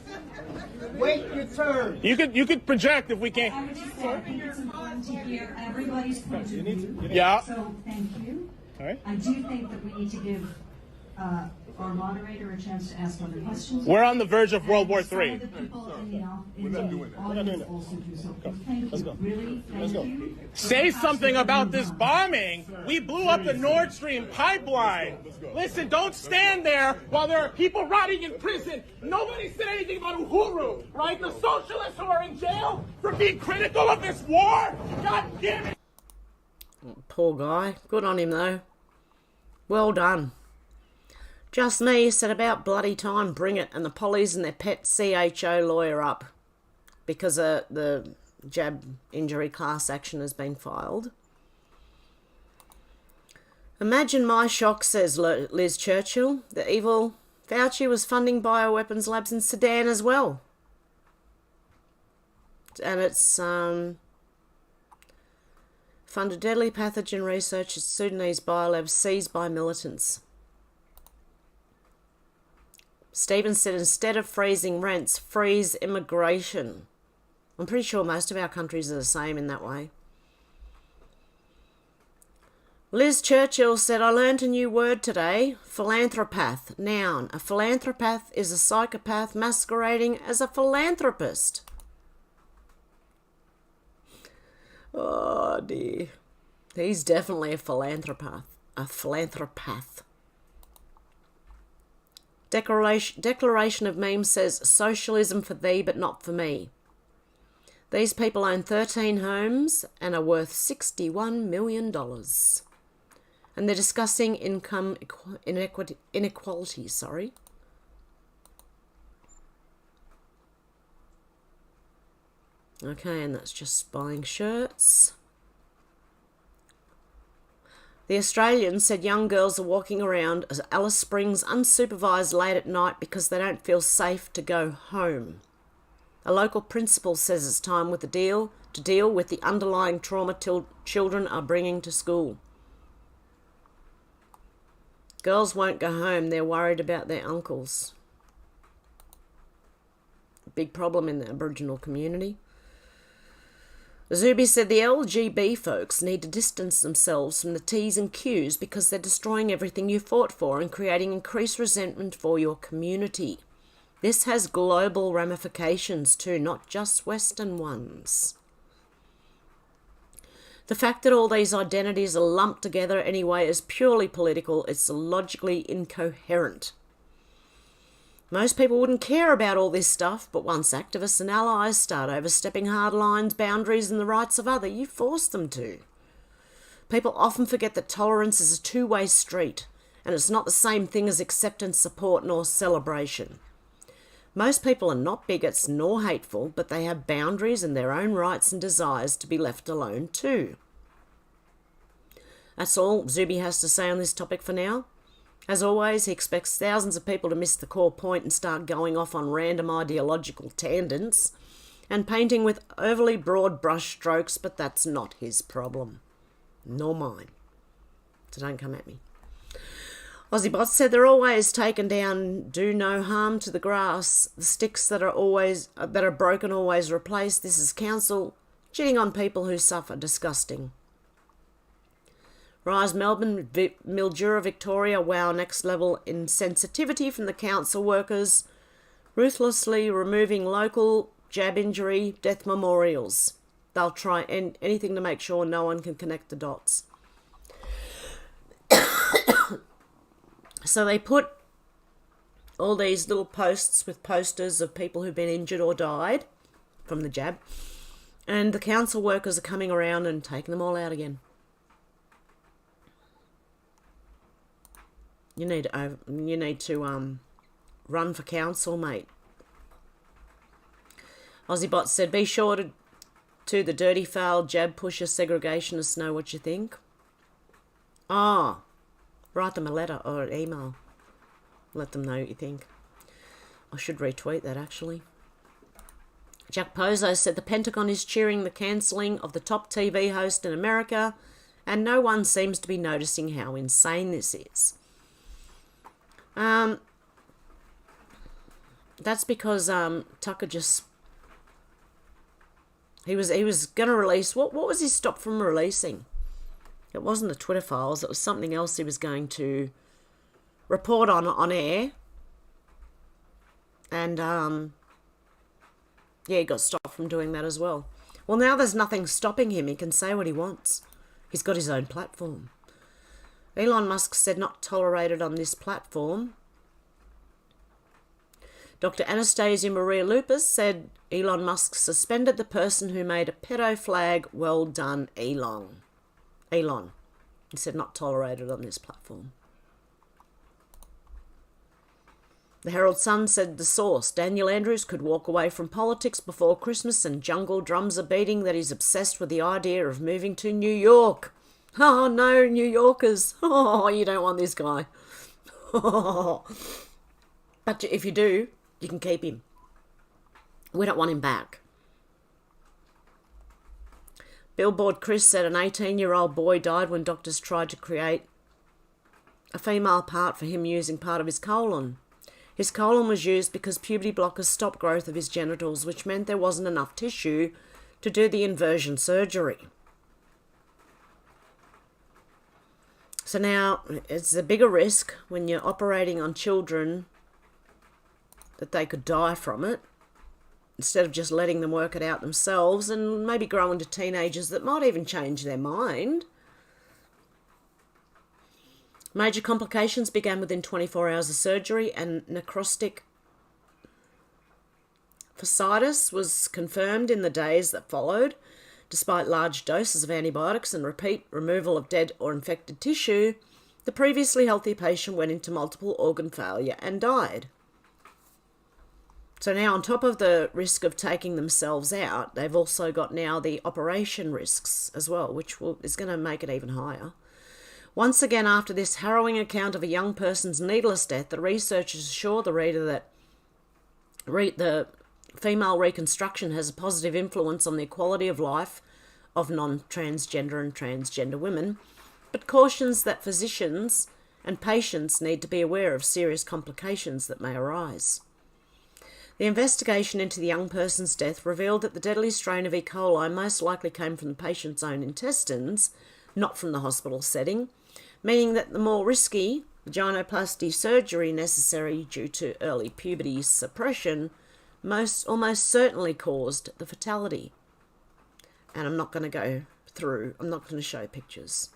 Wait your turn. You could project if we can't. I would just say, I think it's important to hear everybody's point of view. Yeah. So, thank you. All right. I do think that we need to give our moderator a chance to ask other questions. We're on the verge of World War III. Some of the people in the audience also do so. Thank you. Really, thank you. Say something about this bombing. We blew up the Nord Stream pipeline. Listen, don't stand there while there are people rotting in prison. Nobody said anything about Uhuru, right? The socialists who are in jail for being critical of this war. God damn it. Poor guy. Good on him, though. Well done. Just me said about bloody time, bring it, and the pollies and their pet CHO lawyer up because the jab injury class action has been filed. Imagine my shock, says Liz Churchill. The evil Fauci was funding bioweapons labs in Sudan as well. And it's funded deadly pathogen research at Sudanese biolabs seized by militants. Stephen said, instead of freezing rents, freeze immigration. I'm pretty sure most of our countries are the same in that way. Liz Churchill said, I learned a new word today, philanthropath. Noun. A philanthropath is a psychopath masquerading as a philanthropist. Oh dear. He's definitely a philanthropath. A philanthropath. Declaration of Memes says, socialism for thee but not for me. These people own 13 homes and are worth $61 million. And they're discussing income inequality, sorry. Okay, and that's just buying shirts. The Australian said young girls are walking around Alice Springs unsupervised late at night because they don't feel safe to go home. A local principal says it's time to deal with the underlying trauma children are bringing to school. Girls won't go home, they're worried about their uncles. Big problem in the Aboriginal community. Zuby said the LGB folks need to distance themselves from the T's and Q's because they're destroying everything you fought for and creating increased resentment for your community. This has global ramifications too, not just Western ones. The fact that all these identities are lumped together anyway is purely political. It's logically incoherent. Most people wouldn't care about all this stuff, but once activists and allies start overstepping hard lines, boundaries and the rights of others, you force them to. People often forget that tolerance is a two-way street, and it's not the same thing as acceptance, support, nor celebration. Most people are not bigots nor hateful, but they have boundaries and their own rights and desires to be left alone too. That's all Zuby has to say on this topic for now. As always, he expects thousands of people to miss the core point and start going off on random ideological tangents and painting with overly broad brush strokes, but that's not his problem. Nor mine. So don't come at me. Aussiebot said they're always taken down, do no harm to the grass. The sticks that are broken always replaced. This is council cheating on people who suffer. Disgusting. Rise Melbourne, Mildura Victoria, wow, next level insensitivity from the council workers, ruthlessly removing local jab injury death memorials. They'll try anything to make sure no one can connect the dots. So they put all these little posts with posters of people who've been injured or died from the jab, and the council workers are coming around and taking them all out again. You need to run for council, mate. Aussiebot said, be sure to the dirty foul jab pusher segregationists know what you think. Oh, write them a letter or an email. Let them know what you think. I should retweet that, actually. Jack Pozo said the Pentagon is cheering the cancelling of the top TV host in America, and no one seems to be noticing how insane this is. That's because Tucker just he was going to release what was he stopped from releasing? It wasn't the Twitter files. It was something else he was going to report on air, and yeah, he got stopped from doing that as well. Well, now there's nothing stopping him. He can say what he wants. He's got his own platform. Elon Musk said not tolerated on this platform. Dr. Anastasia Maria Lupus said Elon Musk suspended the person who made a pedo flag. Well done, Elon. He said not tolerated on this platform. The Herald Sun said the source, Daniel Andrews, could walk away from politics before Christmas and jungle drums are beating that he's obsessed with the idea of moving to New York. Oh, no, New Yorkers. Oh, you don't want this guy. But if you do, you can keep him. We don't want him back. Billboard Chris said an 18-year-old boy died when doctors tried to create a female part for him using part of his colon. His colon was used because puberty blockers stopped growth of his genitals, which meant there wasn't enough tissue to do the inversion surgery. So now it's a bigger risk when you're operating on children that they could die from it instead of just letting them work it out themselves and maybe grow into teenagers that might even change their mind. Major complications began within 24 hours of surgery, and necrotic fasciitis was confirmed in the days that followed. Despite large doses of antibiotics and repeat removal of dead or infected tissue, the previously healthy patient went into multiple organ failure and died. So now, on top of the risk of taking themselves out, they've also got now the operation risks as well, which is going to make it even higher. Once again, after this harrowing account of a young person's needless death, the researchers assure the reader that the female reconstruction has a positive influence on the quality of life of non-transgender and transgender women, but cautions that physicians and patients need to be aware of serious complications that may arise. The investigation into the young person's death revealed that the deadly strain of E. coli most likely came from the patient's own intestines, not from the hospital setting, meaning that the more risky vaginoplasty surgery necessary due to early puberty suppression almost certainly caused the fatality. And I'm not going to show pictures.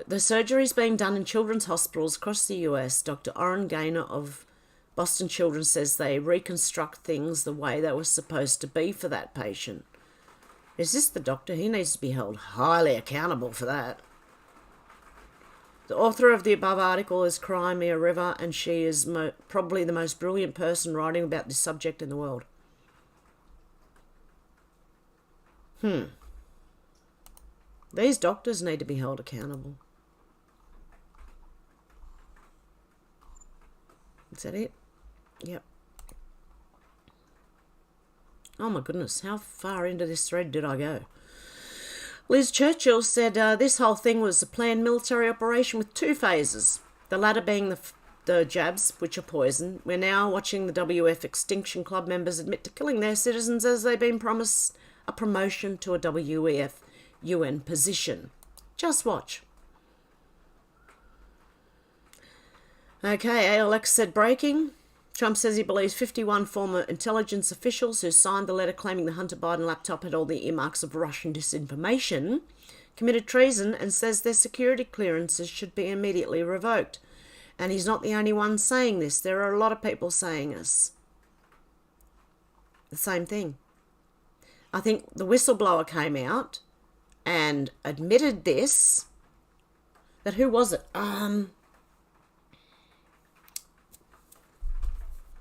The surgery is being done in children's hospitals across the US. Dr. Orrin Gaynor of Boston Children's says they reconstruct things the way they were supposed to be for that patient. Is this the doctor? He needs to be held highly accountable for that. The author of the above article is Crimea River, and she is probably the most brilliant person writing about this subject in the world. These doctors need to be held accountable. Is that it? Yep. Oh my goodness, how far into this thread did I go? Liz Churchill said this whole thing was a planned military operation with 2 phases, the latter being the jabs, which are poison. We're now watching the WF Extinction Club members admit to killing their citizens as they've been promised a promotion to a WEF UN position. Just watch. Okay, ALX said breaking. Trump says he believes 51 former intelligence officials who signed the letter claiming the Hunter Biden laptop had all the earmarks of Russian disinformation committed treason, and says their security clearances should be immediately revoked. And he's not the only one saying this. There are a lot of people saying this. The same thing. I think the whistleblower came out and admitted this. That who was it?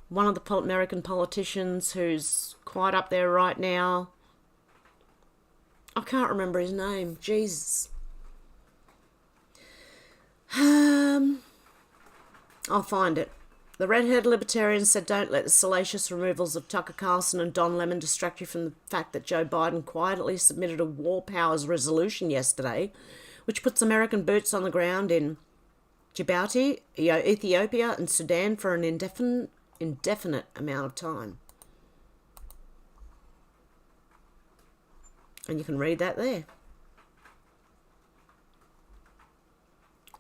One of the American politicians who's quite up there right now. I can't remember his name. Jesus. I'll find it. The redhead libertarian said, don't let the salacious removals of Tucker Carlson and Don Lemon distract you from the fact that Joe Biden quietly submitted a war powers resolution yesterday, which puts American boots on the ground in Djibouti, Ethiopia and Sudan for an indefinite amount of time. And you can read that there.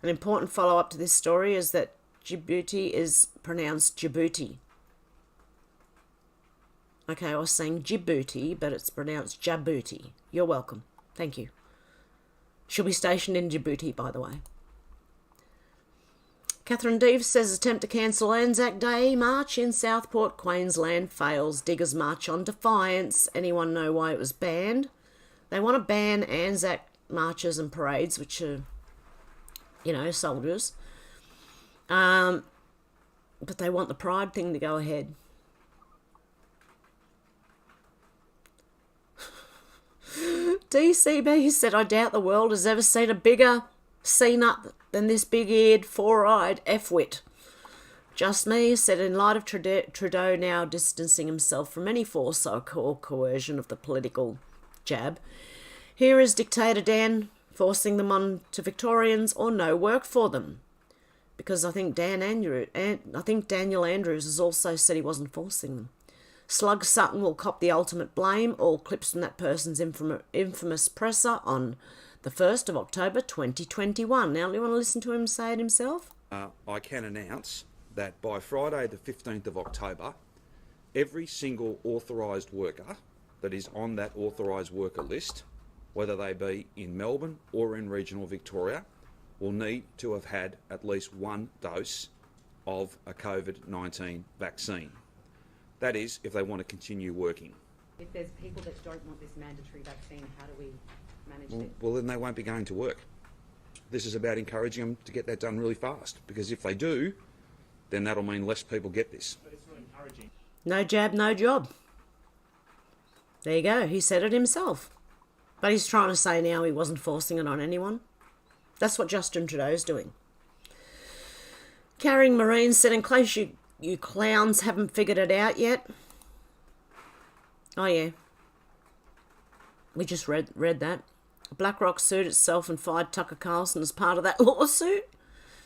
An important follow-up to this story is that Djibouti is pronounced Djibouti. Okay, I was saying Djibouti, but it's pronounced Djibouti. You're welcome. Thank you. She'll be stationed in Djibouti, by the way. Catherine Deves says attempt to cancel Anzac Day march in Southport, Queensland fails. Diggers march on defiance. Anyone know why it was banned? They want to ban Anzac marches and parades, which are, soldiers. But they want the Pride thing to go ahead. DCB said, I doubt the world has ever seen a bigger C-nut than this big-eared, four-eyed F-wit. Just me, said in light of Trudeau now distancing himself from any force or coercion of the political jab. Here is Dictator Dan forcing them on to Victorians or no work for them. Because I think Daniel Andrews has also said he wasn't forcing them. Slug Sutton will cop the ultimate blame. All clips from that person's infamous presser on the 1st of October 2021. Now, do you want to listen to him say it himself? I can announce that by Friday the 15th of October, every single authorised worker that is on that authorised worker list, whether they be in Melbourne or in regional Victoria, will need to have had at least one dose of a COVID-19 vaccine. That is, if they want to continue working. If there's people that don't want this mandatory vaccine, how do we manage this? Well, then they won't be going to work. This is about encouraging them to get that done really fast, because if they do, then that'll mean less people get this. But it's not encouraging. No jab, no job. There you go. He said it himself. But he's trying to say now he wasn't forcing it on anyone. That's what Justin Trudeau's doing. Carrying Marines said, in case you clowns haven't figured it out yet. Oh, yeah. We just read that. BlackRock sued itself and fired Tucker Carlson as part of that lawsuit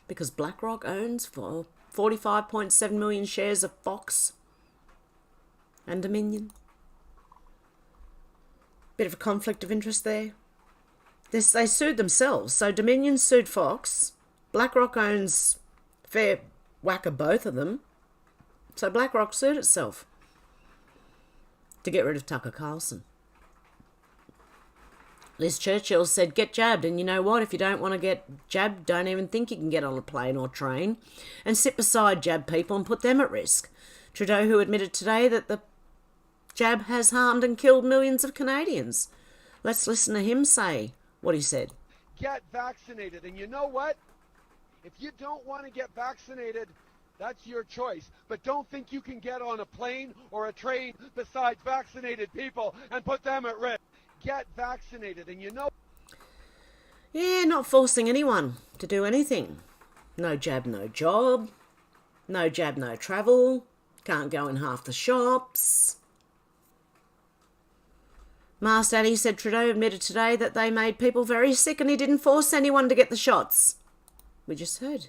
because BlackRock owns 45.7 million shares of Fox and Dominion. Bit of a conflict of interest there. They sued themselves. So Dominion sued Fox. BlackRock owns fair whack of both of them. So BlackRock sued itself to get rid of Tucker Carlson. Liz Churchill said, get jabbed. And you know what? If you don't want to get jabbed, don't even think you can get on a plane or train and sit beside jab people and put them at risk. Trudeau, who admitted today that the jab has harmed and killed millions of Canadians. Let's listen to him say what he said. Get vaccinated. And you know what? If you don't want to get vaccinated, that's your choice. But don't think you can get on a plane or a train beside vaccinated people and put them at risk. Get vaccinated. And you know... Yeah, not forcing anyone to do anything. No jab, no job. No jab, no travel. Can't go in half the shops. Master Annie said Trudeau admitted today that they made people very sick and he didn't force anyone to get the shots. We just heard.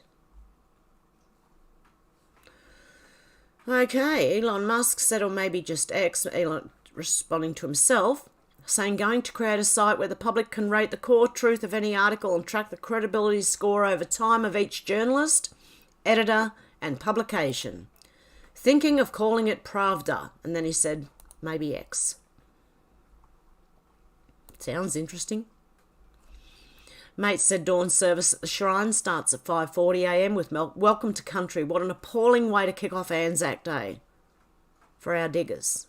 Okay, Elon Musk said, or maybe just X, Elon responding to himself, saying going to create a site where the public can rate the core truth of any article and track the credibility score over time of each journalist, editor and publication. Thinking of calling it Pravda, and then he said maybe X. Sounds interesting. Mate said dawn service at the shrine starts at 5:40 a.m. with welcome to country. What an appalling way to kick off Anzac Day for our diggers.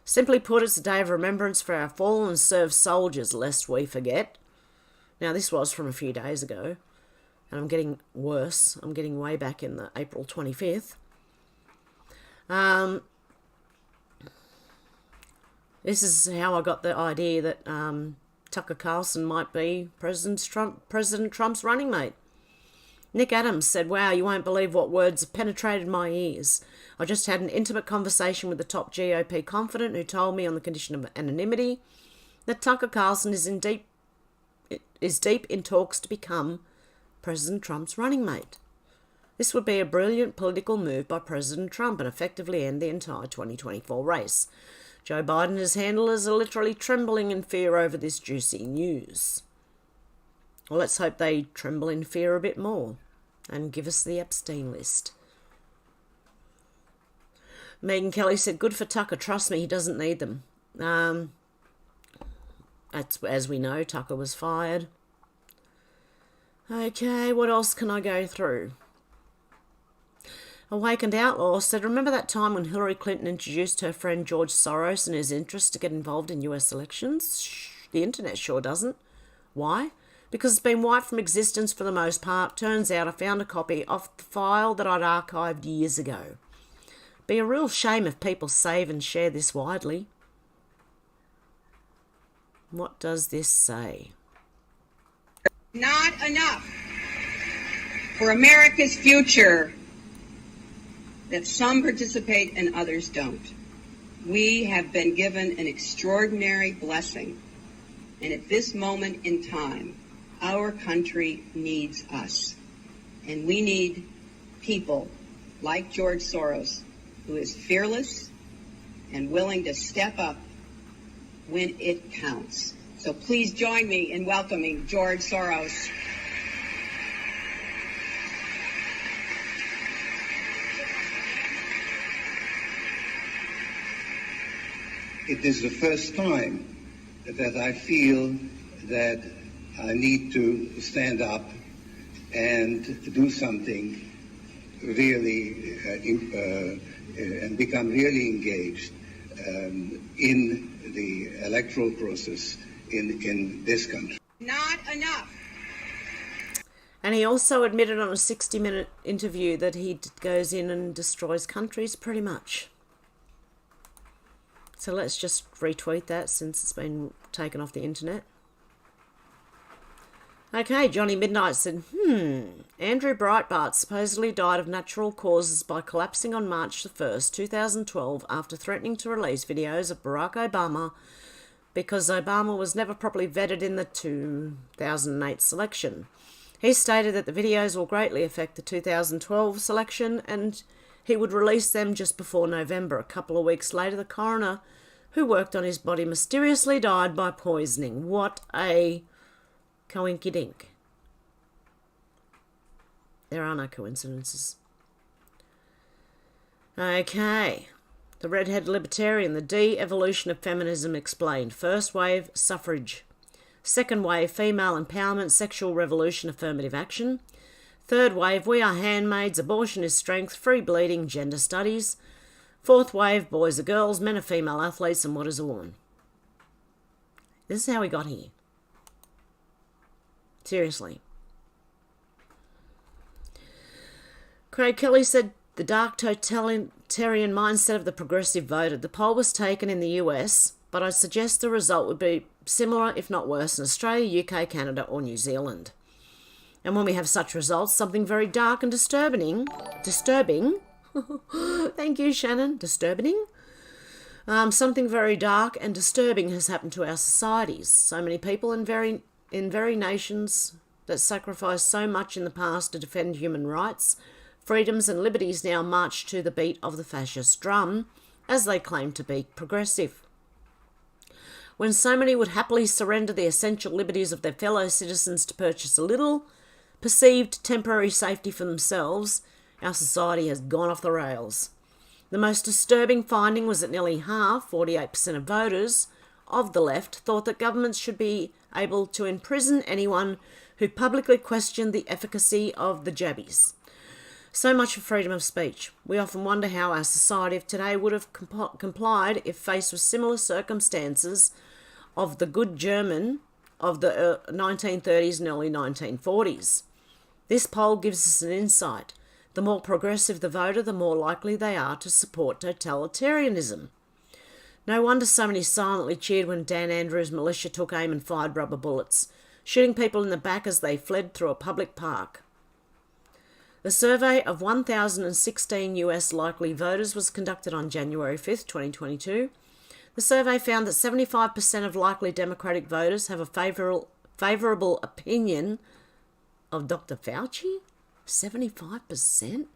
Simply put, it's a day of remembrance for our fallen and served soldiers, lest we forget. Now, this was from a few days ago, and I'm getting worse. I'm getting way back in the April 25th. This is how I got the idea that Tucker Carlson might be President Trump's running mate. Nick Adams said, wow, you won't believe what words have penetrated my ears. I just had an intimate conversation with the top GOP confidant who told me on the condition of anonymity that Tucker Carlson is deep in talks to become President Trump's running mate. This would be a brilliant political move by President Trump and effectively end the entire 2024 race. Joe Biden and his handlers are literally trembling in fear over this juicy news. Well, let's hope they tremble in fear a bit more and give us the Epstein list. Megan Kelly said, good for Tucker. Trust me, he doesn't need them. As we know, Tucker was fired. Okay, what else can I go through? Awakened Outlaw said, remember that time when Hillary Clinton introduced her friend George Soros and his interest to get involved in US elections? The internet sure doesn't. Why? Because it's been wiped from existence for the most part. Turns out I found a copy of the file that I'd archived years ago. Be a real shame if people save and share this widely. What does this say? Not enough for America's future that some participate and others don't. We have been given an extraordinary blessing, and at this moment in time, our country needs us. And we need people like George Soros, who is fearless and willing to step up when it counts. So please join me in welcoming George Soros. it is the first time that I feel that I need to stand up and do something really and become really engaged in the electoral process in this country. Not enough. And he also admitted on a 60-minute interview that he goes in and destroys countries pretty much. So let's just retweet that since it's been taken off the internet. Okay, Johnny Midnight said, Andrew Breitbart supposedly died of natural causes by collapsing on March the 1st, 2012, after threatening to release videos of Barack Obama because Obama was never properly vetted in the 2008 selection. He stated that the videos will greatly affect the 2012 selection and he would release them just before November. A couple of weeks later, the coroner who worked on his body mysteriously died by poisoning. What a coinky-dink. There are no coincidences. Okay. The redhead libertarian, the de-evolution of feminism explained. First wave, suffrage. Second wave, female empowerment, sexual revolution, affirmative action. Third wave, we are handmaids, abortion is strength, free bleeding, gender studies. Fourth wave, boys are girls, men are female athletes, and what is a woman? This is how we got here. Seriously. Craig Kelly said the dark totalitarian mindset of the progressive voted. The poll was taken in the US, but I suggest the result would be similar, if not worse, in Australia, UK, Canada, or New Zealand. And when we have such results, something very dark and disturbing, thank you, Shannon, disturbing, something very dark and disturbing has happened to our societies. So many people in very nations that sacrificed so much in the past to defend human rights, freedoms and liberties now march to the beat of the fascist drum as they claim to be progressive. When so many would happily surrender the essential liberties of their fellow citizens to purchase a little perceived temporary safety for themselves, our society has gone off the rails. The most disturbing finding was that nearly half, 48% of voters of the left, thought that governments should be able to imprison anyone who publicly questioned the efficacy of the jabbies. So much for freedom of speech. We often wonder how our society of today would have complied if faced with similar circumstances of the good German of the 1930s and early 1940s. This poll gives us an insight. The more progressive the voter, the more likely they are to support totalitarianism. No wonder so many silently cheered when Dan Andrews' militia took aim and fired rubber bullets, shooting people in the back as they fled through a public park. The survey of 1,016 US likely voters was conducted on January 5th, 2022. The survey found that 75% of likely Democratic voters have a favourable opinion of Dr. Fauci? 75%?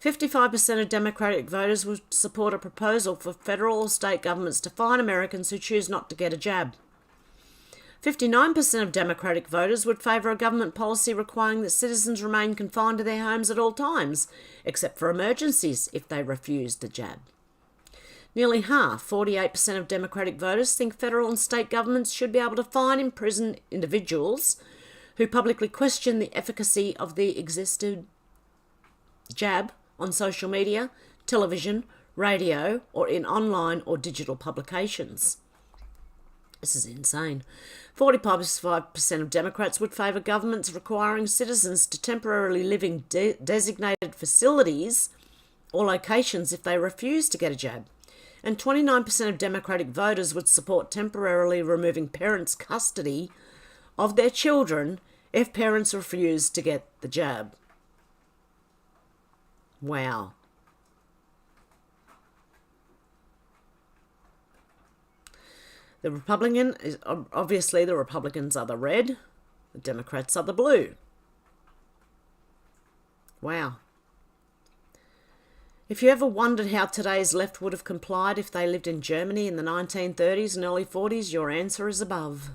55% of Democratic voters would support a proposal for federal or state governments to fine Americans who choose not to get a jab. 59% of Democratic voters would favour a government policy requiring that citizens remain confined to their homes at all times, except for emergencies if they refuse the jab. Nearly half, 48% of Democratic voters, think federal and state governments should be able to fine and imprison individuals who publicly question the efficacy of the existing jab on social media, television, radio, or in online or digital publications. This is insane. 45% of Democrats would favour governments requiring citizens to temporarily live in designated facilities or locations if they refuse to get a jab. And 29% of Democratic voters would support temporarily removing parents' custody of their children if parents refuse to get the jab. Wow. The Republican is obviously the Republicans are the red, the Democrats are the blue. Wow. If you ever wondered how today's left would have complied if they lived in Germany in the 1930s and early 40s, your answer is above.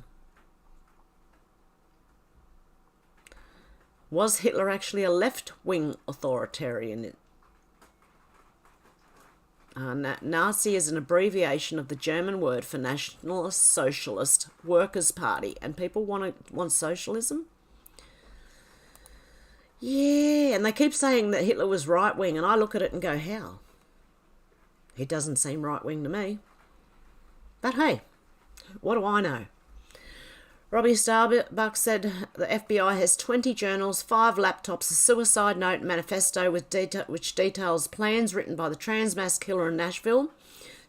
Was Hitler actually a left-wing authoritarian? Nazi is an abbreviation of the German word for Nationalist Socialist Workers' Party. And people want socialism? Yeah, and they keep saying that Hitler was right-wing, and I look at it and go, how? He doesn't seem right-wing to me. But hey, what do I know? Robbie Starbuck said the FBI has 20 journals, 5 laptops, a suicide note manifesto which details plans written by the trans-mass killer in Nashville.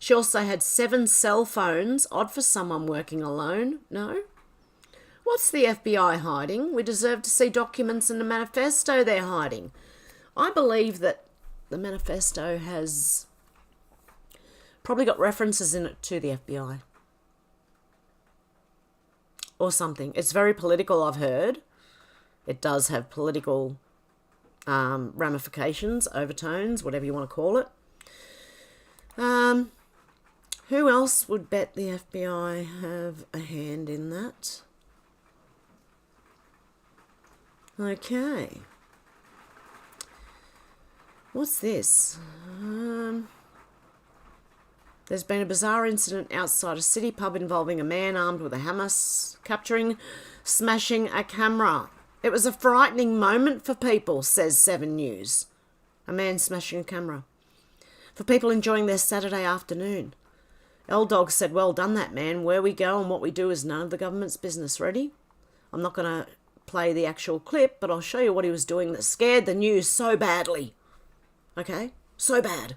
She also had 7 cell phones, odd for someone working alone. No? What's the FBI hiding? We deserve to see documents in the manifesto they're hiding. I believe that the manifesto has probably got references in it to the FBI. Or something. It's very political, I've heard. It does have political ramifications, overtones, whatever you want to call it. Who else would bet the FBI have a hand in that? Okay. What's this? There's been a bizarre incident outside a city pub involving a man armed with a hammer smashing a camera. It was a frightening moment for people, says 7 News. A man smashing a camera. For people enjoying their Saturday afternoon. L-Dog said, well done that man. Where we go and what we do is none of the government's business. Ready? I'm not going to play the actual clip, but I'll show you what he was doing that scared the news so badly. Okay? So bad.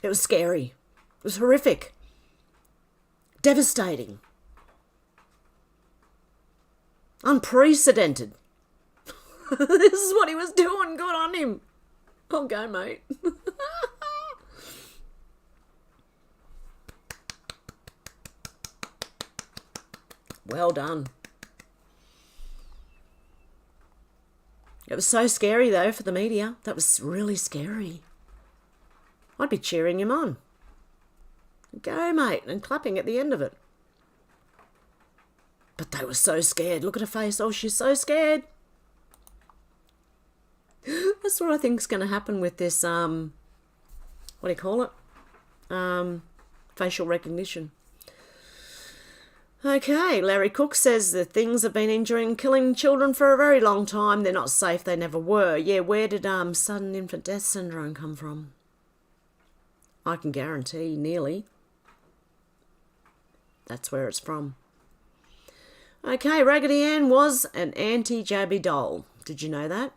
It was scary. It was horrific. Devastating. Unprecedented. This is what he was doing. Good on him. Okay, mate. Well done. It was so scary, though, for the media. That was really scary. I'd be cheering him on. Go, mate, and clapping at the end of it. But they were so scared. Look at her face. Oh, she's so scared. That's what I think is going to happen with this, what do you call it? Facial recognition. Okay, Larry Cook says the things have been injuring and killing children for a very long time. They're not safe. They never were. Yeah, where did sudden infant death syndrome come from? I can guarantee, nearly. That's where it's from. Okay, Raggedy Ann was an anti-jabby doll. Did you know that?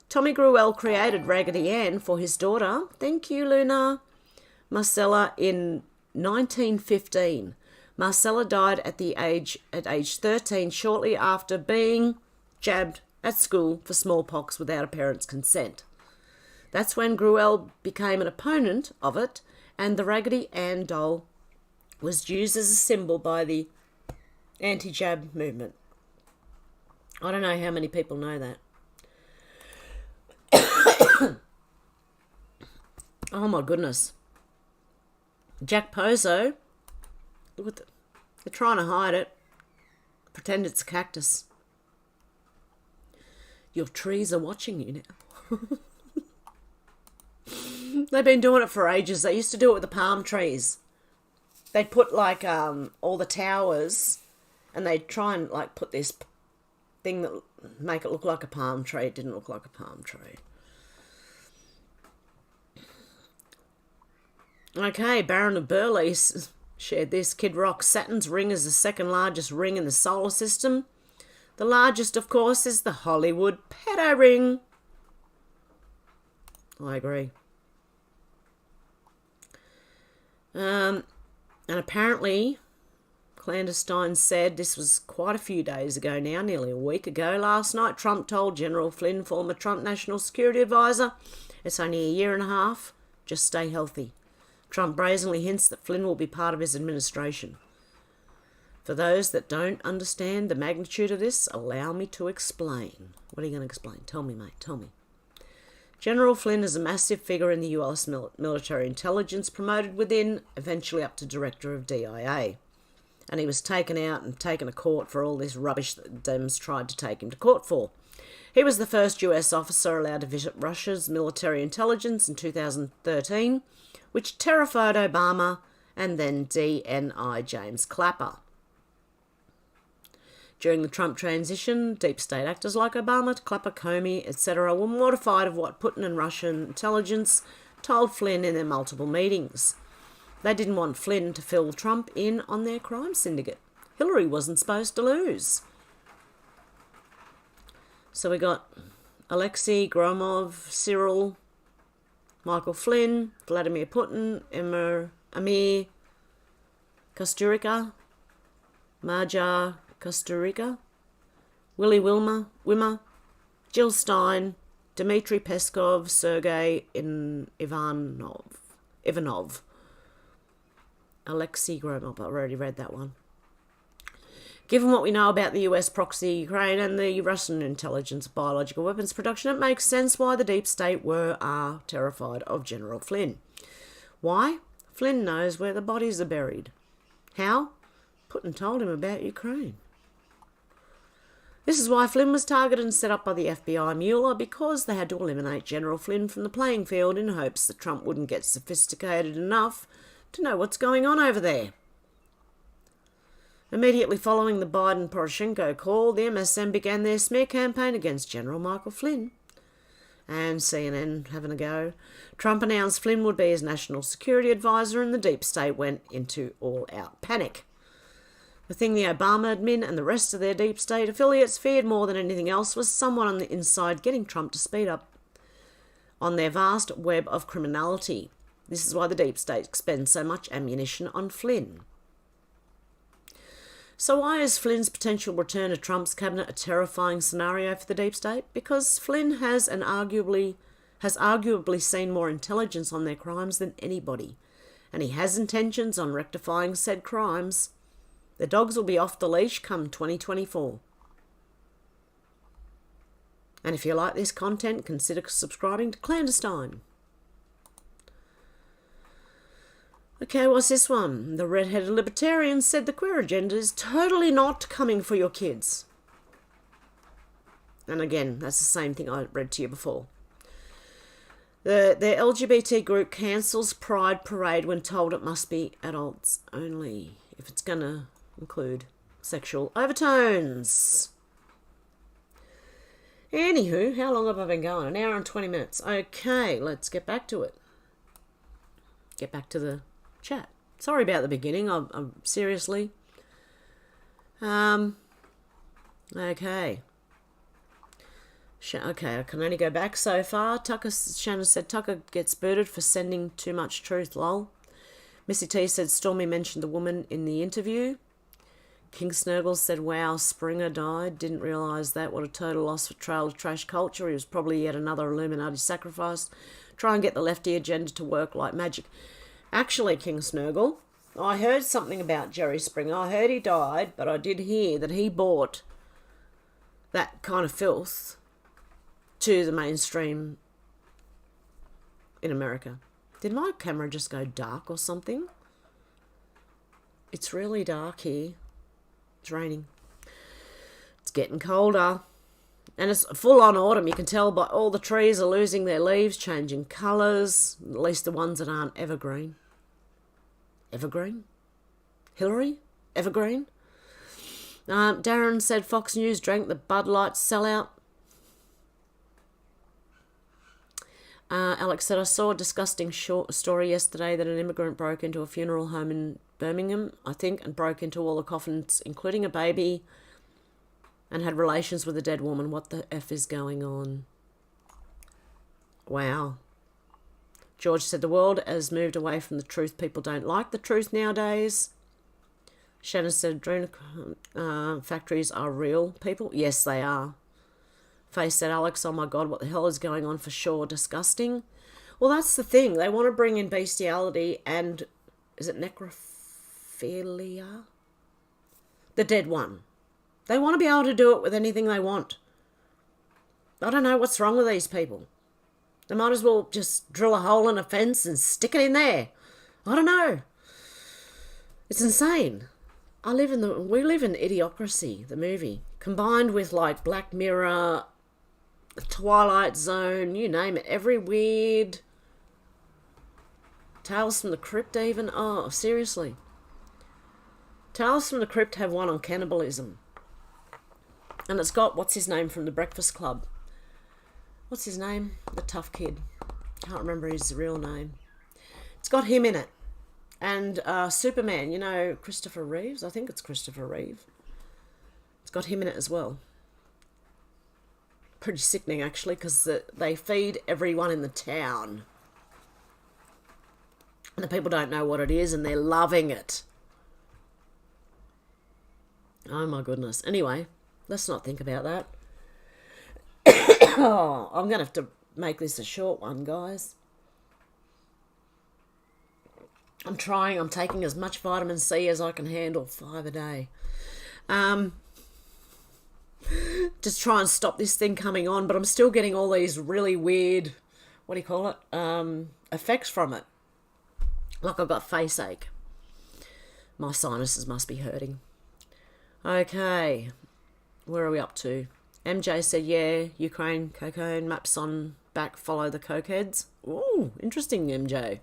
Tommy Gruelle created Raggedy Ann for his daughter, thank you, Luna, Marcella, in 1915. Marcella died at age 13 shortly after being jabbed at school for smallpox without a parent's consent. That's when Gruelle became an opponent of it, and the Raggedy Ann doll was used as a symbol by the anti-jab movement. I don't know how many people know that. Oh my goodness. Jack Pozo, look at they're trying to hide it. Pretend it's a cactus. Your trees are watching you now. They've been doing it for ages. They used to do it with the palm trees. They'd put like all the towers, and they'd try and like put this thing that make it look like a palm tree. It didn't look like a palm tree. Okay, Baron of Burleigh shared this. Kid Rock, Saturn's ring is the second largest ring in the solar system. The largest, of course, is the Hollywood pedo ring. I agree. And apparently, Clandestine said, this was quite a few days ago now, nearly a week ago, last night, Trump told General Flynn, former Trump National Security Advisor, it's only a year and a half, just stay healthy. Trump brazenly hints that Flynn will be part of his administration. For those that don't understand the magnitude of this, allow me to explain. What are you going to explain? Tell me, mate, tell me. General Flynn is a massive figure in the US military intelligence, promoted within, eventually up to director of DIA. And he was taken out and taken to court for all this rubbish that Dems tried to take him to court for. He was the first US officer allowed to visit Russia's military intelligence in 2013, which terrified Obama and then DNI James Clapper. During the Trump transition, deep state actors like Obama, Clapper, Comey, etc. were mortified of what Putin and Russian intelligence told Flynn in their multiple meetings. They didn't want Flynn to fill Trump in on their crime syndicate. Hillary wasn't supposed to lose. So we got Alexei Gromov, Cyril, Michael Flynn, Vladimir Putin, Amir Kusturica, Marja Kusturica, Willie Wimmer, Jill Stein, Dmitry Peskov, Sergei Ivanov. Alexei Gromov, I already read that one. Given what we know about the US proxy Ukraine and the Russian intelligence of biological weapons production, it makes sense why the deep state are terrified of General Flynn. Why? Flynn knows where the bodies are buried. How? Putin told him about Ukraine. This is why Flynn was targeted and set up by the FBI Mueller, because they had to eliminate General Flynn from the playing field in hopes that Trump wouldn't get sophisticated enough to know what's going on over there. Immediately following the Biden-Poroshenko call, the MSM began their smear campaign against General Michael Flynn. And CNN having a go. Trump announced Flynn would be his national security advisor, and the deep state went into all-out panic. The thing the Obama admin and the rest of their deep state affiliates feared more than anything else was someone on the inside getting Trump to speed up on their vast web of criminality. This is why the deep state spends so much ammunition on Flynn. So why is Flynn's potential return to Trump's cabinet a terrifying scenario for the deep state? Because Flynn has arguably seen more intelligence on their crimes than anybody, and he has intentions on rectifying said crimes. The dogs will be off the leash come 2024. And if you like this content, consider subscribing to Clandestine. Okay, what's this one? The red-headed libertarian said the queer agenda is totally not coming for your kids. And again, that's the same thing I read to you before. The LGBT group cancels Pride Parade when told it must be adults only, if it's going to include sexual overtones. Anywho, how long have I been going? 1 hour and 20 minutes. Okay, let's get back to it. Get back to the chat. Sorry about the beginning. I'm seriously. Okay. Okay, I can only go back so far. Shannon said Tucker gets booted for sending too much truth, lol. Missy T said Stormy mentioned the woman in the interview. King Snurgle said, wow, Springer died. Didn't realise that. What a total loss for trailer trash culture. He was probably yet another Illuminati sacrifice. Try and get the lefty agenda to work like magic. Actually, King Snurgle, I heard something about Jerry Springer. I heard he died, but I did hear that he bought that kind of filth to the mainstream in America. Did my camera just go dark or something? It's really dark here. It's raining. It's getting colder. And it's full-on autumn. You can tell by all the trees are losing their leaves, changing colours, at least the ones that aren't evergreen. Evergreen? Hillary? Evergreen? Darren said Fox News drank the Bud Light sellout. Alex said, I saw a disgusting short story yesterday that an immigrant broke into a funeral home in Birmingham, I think, and broke into all the coffins, including a baby, and had relations with a dead woman. What the F is going on? Wow. George said, the world has moved away from the truth. People don't like the truth nowadays. Shannon said, drone factories are real people. Yes, they are. Faye said, Alex, oh my God, what the hell is going on for sure? Disgusting. Well, that's the thing. They want to bring in bestiality and, is it necrophilia? The dead one. They want to be able to do it with anything they want. I don't know what's wrong with these people. They might as well just drill a hole in a fence and stick it in there. I don't know. It's insane. We live in Idiocracy, the movie, combined with like Black Mirror, The Twilight Zone, you name it. Every weird Tales from the Crypt even? Oh, seriously. Tales from the Crypt have one on cannibalism. And it's got, what's his name from the Breakfast Club? What's his name? The tough kid. Can't remember his real name. It's got him in it. And Superman, you know, Christopher Reeves? I think it's Christopher Reeve. It's got him in it as well. Pretty sickening, actually, because they feed everyone in the town. And the people don't know what it is, and they're loving it. Oh, my goodness. Anyway, let's not think about that. Oh, I'm going to have to make this a short one, guys. I'm trying. I'm taking as much vitamin C as I can handle, 5 a day. Just try and stop this thing coming on, but I'm still getting all these really weird, what do you call it, effects from it. Like I've got face ache. My sinuses must be hurting. Okay, where are we up to? MJ said, yeah, Ukraine, cocaine, maps on back, follow the cokeheads. Ooh, interesting, MJ.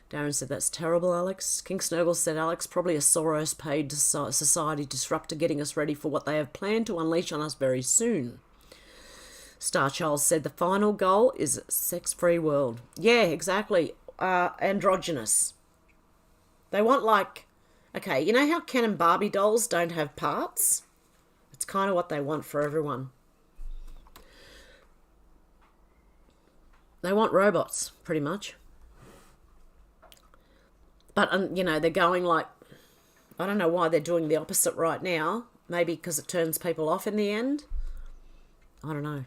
Darren said, that's terrible, Alex. King Snurgle said, Alex, probably a Soros-paid society disruptor getting us ready for what they have planned to unleash on us very soon. Starchild said, the final goal is a sex-free world. Yeah, exactly. Androgynous. They want, like... Okay, you know how Ken and Barbie dolls don't have parts? It's kind of what they want for everyone. They want robots, pretty much. But, you know, they're going like... I don't know why they're doing the opposite right now. Maybe because it turns people off in the end. I don't know.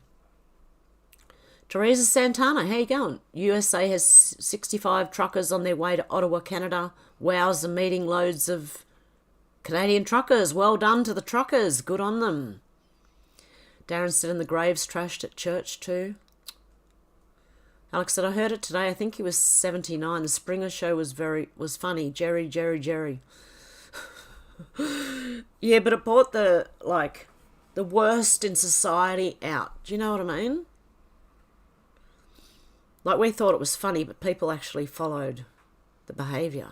Teresa Santana, how you going? USA has 65 truckers on their way to Ottawa, Canada. Wows are meeting loads of Canadian truckers. Well done to the truckers. Good on them. Darren said, in the graves trashed at church too. Alex said, I heard it today. I think he was 79. The Springer show was funny. Jerry. Yeah, but it brought the worst in society out. Do you know what I mean? Like, we thought it was funny, but people actually followed the behaviour.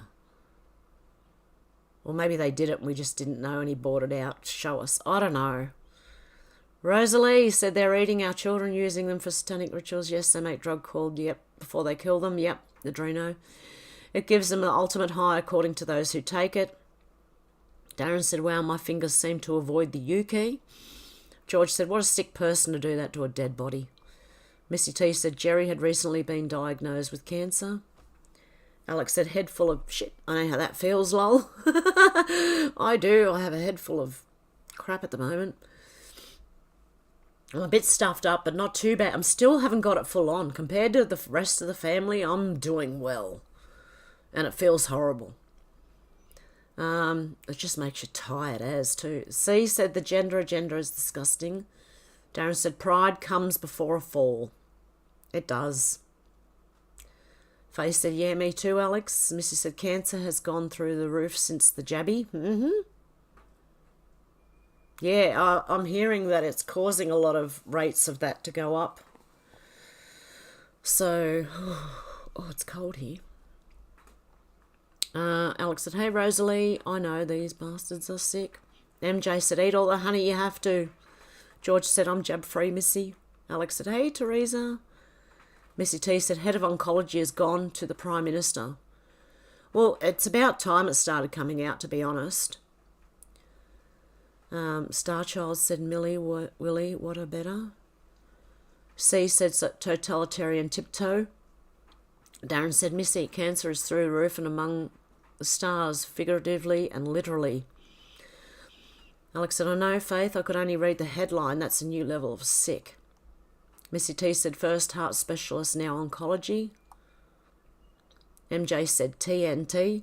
Or maybe they did it and we just didn't know and he bought it out to show us. I don't know. Rosalie said they're eating our children, using them for satanic rituals. Yes, they make drug called, yep, before they kill them. Yep, the Drino. It gives them the ultimate high according to those who take it. Darren said, wow, my fingers seem to avoid the U key. George said, what a sick person to do that to a dead body. Missy T said, Jerry had recently been diagnosed with cancer. Alex said, head full of shit. I know how that feels, lol. I do. I have a head full of crap at the moment. I'm a bit stuffed up, but not too bad. I still haven't got it full on. Compared to the rest of the family, I'm doing well. And it feels horrible. It just makes you tired as too. C said, the gender agenda is disgusting. Darren said, pride comes before a fall. It does. Faye said, yeah, me too, Alex. Missy said, cancer has gone through the roof since the jabby. Yeah, I'm hearing that it's causing a lot of rates of that to go up. So, oh, it's cold here. Alex said, hey, Rosalie, I know these bastards are sick. MJ said, eat all the honey you have to. George said, I'm jab-free, Missy. Alex said, hey, Teresa. Missy T said, head of oncology has gone to the Prime Minister. Well, it's about time it started coming out, to be honest. Starchild said, Willie, what a better. C said, totalitarian tiptoe. Darren said, Missy, cancer is through the roof and among the stars, figuratively and literally. Alex said, I know, Faith, I could only read the headline. That's a new level of sick. Missy T said, first heart specialist, now oncology. MJ said, TNT.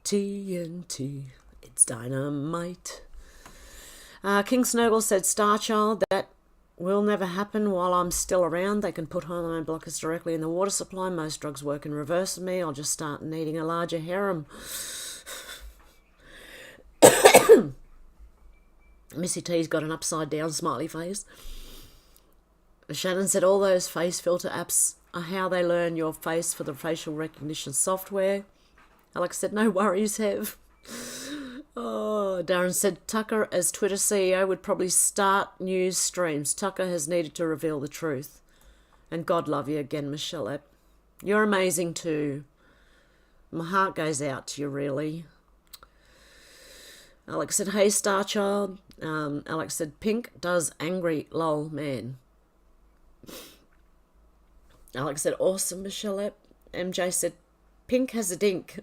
TNT. It's dynamite. King Snurgle said, Starchild, that will never happen while I'm still around. They can put hormone blockers directly in the water supply. Most drugs work in reverse of me. I'll just start needing a larger harem. Missy T's got an upside down smiley face. Shannon said all those face filter apps how they learn your face for the facial recognition software. Alex said, no worries, Hev. Oh, Darren said, Tucker as Twitter CEO would probably start news streams. Tucker has needed to reveal the truth. And God love you again, Michelle Epp. You're amazing too. My heart goes out to you, really. Alex said, hey, Starchild. Alex said, Pink does angry, lol, man. Alex said, awesome, Michelle Epp. MJ said, Pink has a dink.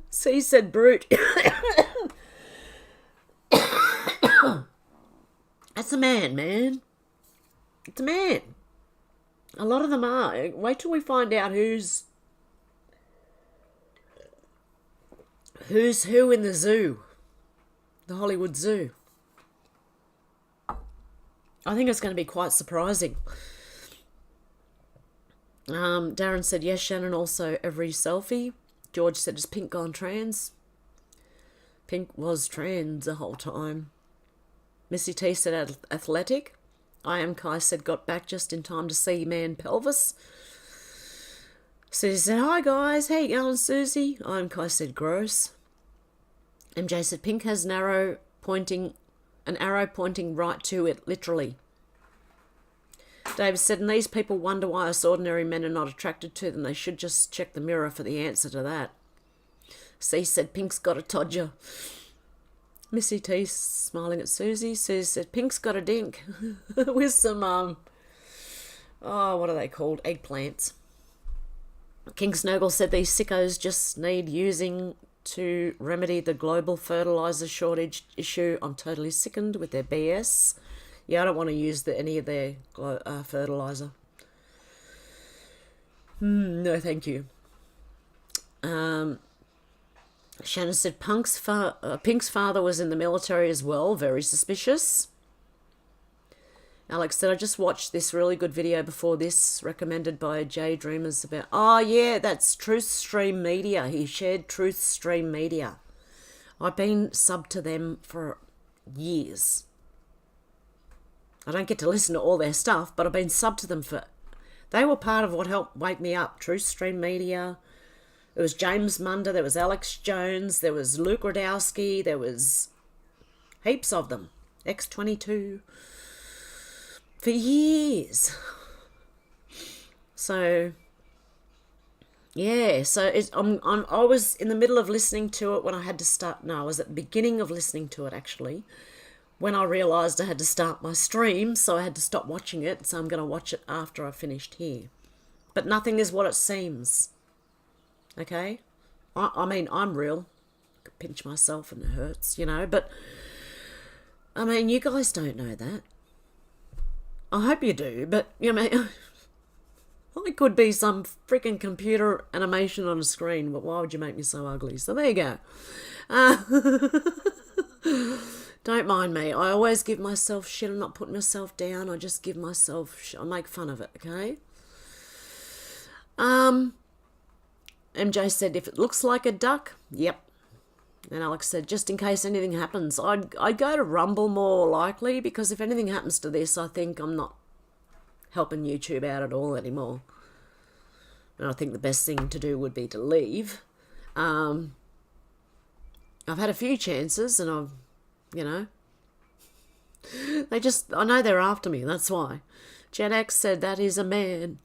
C said, brute. That's a man, man. It's a man. A lot of them are. Wait till we find out who's who in the zoo. The Hollywood Zoo. I think it's going to be quite surprising. Darren said, yes, Shannon, also every selfie. George said, is Pink gone trans? Pink was trans the whole time. Missy T said, athletic. I am Kai said, got back just in time to see man pelvis. Susie said, hi guys, how you going, Susie? I am Kai said, gross. MJ said, Pink has an arrow pointing right to it, literally. David said, and these people wonder why us ordinary men are not attracted to them. They should just check the mirror for the answer to that. C said, Pink's got a todger. Missy T smiling at Susie. Susie said, Pink's got a dink. With some, what are they called? Eggplants. King Snuggle said, these sickos just need using to remedy the global fertilizer shortage issue. I'm totally sickened with their BS. Yeah, I don't want to use any of their fertilizer. No, thank you. Shannon said, Pink's father was in the military as well. Very suspicious. Alex said, I just watched this really good video before this, recommended by Jay Dreamers about... Oh, yeah, that's Truthstream Media. He shared Truthstream Media. I've been subbed to them for years. I don't get to listen to all their stuff, but I've been subbed to them for... They were part of what helped wake me up. Truthstream Media. There was James Munder. There was Alex Jones. There was Luke Radowski. There was heaps of them. X22. For years. So, yeah. So I was in the middle of listening to it when I had to start... No, I was at the beginning of listening to it, actually. When I realised I had to start my stream, so I had to stop watching it. So I'm going to watch it after I finished here. But nothing is what it seems. Okay? I mean, I'm real. I could pinch myself and it hurts, you know. But, I mean, you guys don't know that. I hope you do, but, you know, it could be some freaking computer animation on a screen, but why would you make me so ugly? So there you go. Don't mind me. I always give myself shit. I'm not putting myself down. I just give myself shit. I make fun of it, okay? MJ said, if it looks like a duck, yep. And Alex said, just in case anything happens, I'd go to Rumble more likely, because if anything happens to this, I think I'm not helping YouTube out at all anymore. And I think the best thing to do would be to leave. I've had a few chances, and I've, you know, I know they're after me, that's why. Jen X said, that is a man.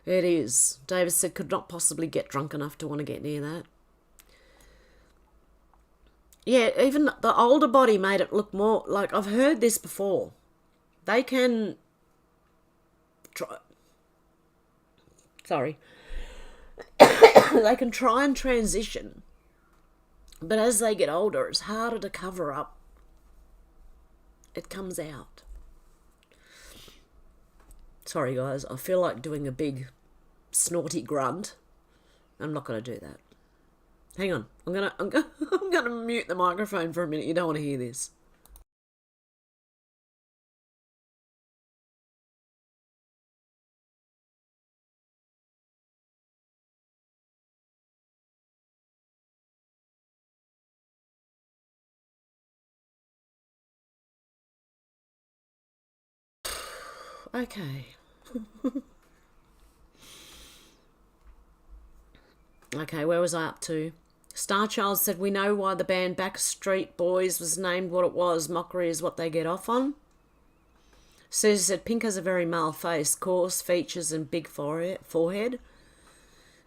It is. David said, could not possibly get drunk enough to want to get near that. Yeah, even the older body made it look more like, I've heard this before. They can try. Sorry. They can try and transition. But as they get older, it's harder to cover up. It comes out. Sorry, guys. I feel like doing a big snorty grunt. I'm not going to do that. Hang on. I'm gonna mute the microphone for a minute. You don't want to hear this. Okay. Okay, where was I up to? Starchild said, we know why the band Backstreet Boys was named what it was. Mockery is what they get off on. Susie said, Pink has a very male face, coarse features and big forehead.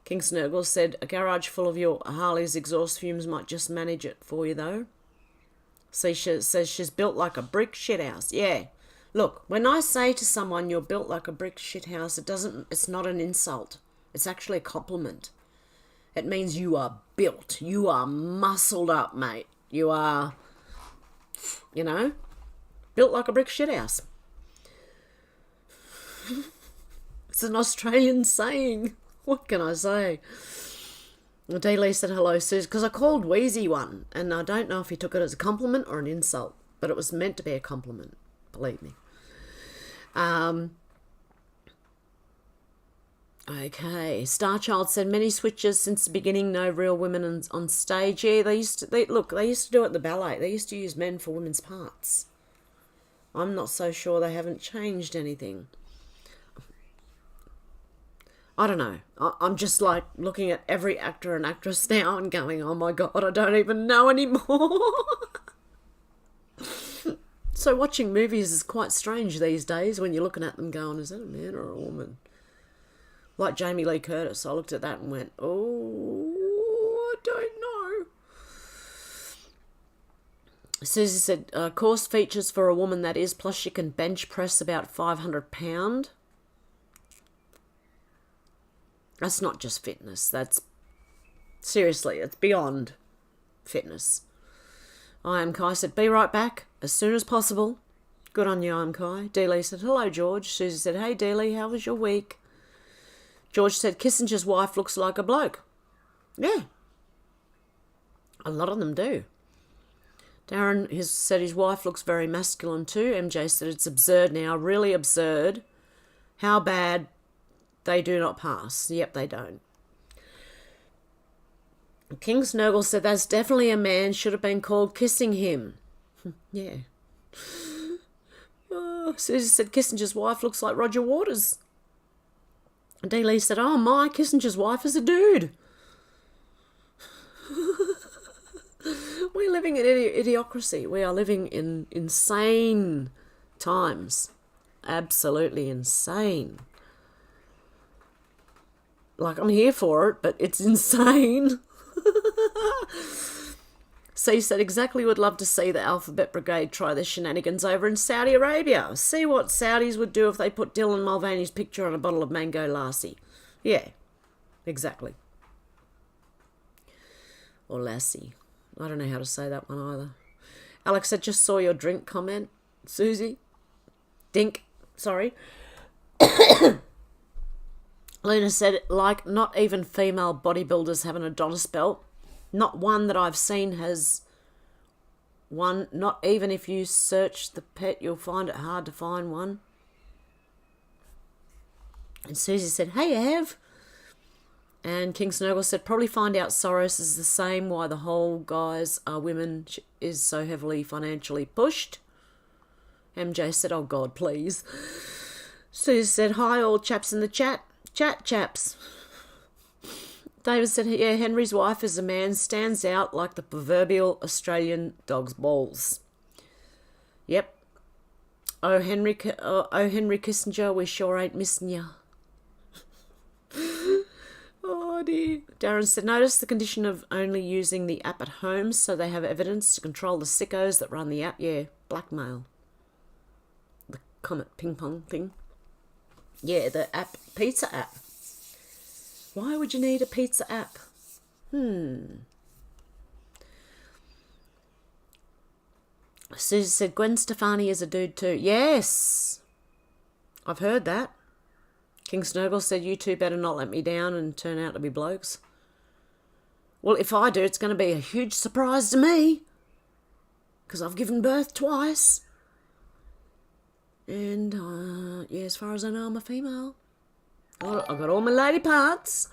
King Snurgle said, a garage full of your Harley's exhaust fumes might just manage it for you, though. Sisha says she's built like a brick shithouse. Yeah. Look, when I say to someone you're built like a brick shithouse, it's not an insult. It's actually a compliment. It means you are built. You are muscled up, mate. You are, you know, built like a brick shithouse. It's an Australian saying. What can I say? D-Lee said hello, Suze, because I called Wheezy one, and I don't know if he took it as a compliment or an insult, but it was meant to be a compliment, believe me. Okay, Starchild said many switches since the beginning, no real women on stage. Yeah, they used to do it at the ballet. They used to use men for women's parts. I'm not so sure they haven't changed anything. I don't know. I'm just like looking at every actor and actress now and going, oh my God, I don't even know anymore. So watching movies is quite strange these days when you're looking at them going, is that a man or a woman? Like Jamie Lee Curtis, I looked at that and went, oh, I don't know. Susie said, course features for a woman that is, plus she can bench press about 500 pound. That's not just fitness. That's, seriously, it's beyond fitness. I am Kai said, be right back as soon as possible. Good on you, I am Kai. D-Lee said, hello, George. Susie said, hey, D-Lee, how was your week? George said, Kissinger's wife looks like a bloke. Yeah. A lot of them do. Darren said his wife looks very masculine too. MJ said, it's absurd now, really absurd. How bad they do not pass. Yep, they don't. King Snurgle said, that's definitely a man, should have been called Kissing Him. Yeah. Susie said, Kissinger's wife looks like Roger Waters. D-Lee said, oh my, Kissinger's wife is a dude. We're living in idiocracy. We are living in insane times. Absolutely insane. Like, I'm here for it, but it's insane. C said, exactly would love to see the Alphabet Brigade try their shenanigans over in Saudi Arabia. See what Saudis would do if they put Dylan Mulvaney's picture on a bottle of Mango Lassie. Yeah, exactly. Or Lassie. I don't know how to say that one either. Alex, I just saw your drink comment. Susie. Dink. Sorry. Luna said, like, not even female bodybuilders have an Adonis belt. Not one that I've seen has one. Not even if you search the pet, you'll find it hard to find one. And Susie said, hey, Hev. And King Snurgle said, probably find out Soros is the same why the whole guys are women is so heavily financially pushed. MJ said, oh, God, please. Susie said, hi, all chaps in the chat. Chat chaps. David said, yeah, Henry's wife is a man, stands out like the proverbial Australian dog's balls. Yep. Oh, Henry Kissinger, we sure ain't missing ya. Oh, dear. Darren said, notice the condition of only using the app at home so they have evidence to control the sickos that run the app. Yeah, blackmail. The Comet ping pong thing. Yeah, the app, pizza app. Why would you need a pizza app? Susie said, Gwen Stefani is a dude too. Yes. I've heard that. King Snurgle said, you two better not let me down and turn out to be blokes. Well, if I do, it's going to be a huge surprise to me. Because I've given birth twice. And, yeah, as far as I know, I'm a female. I've got all my lady parts.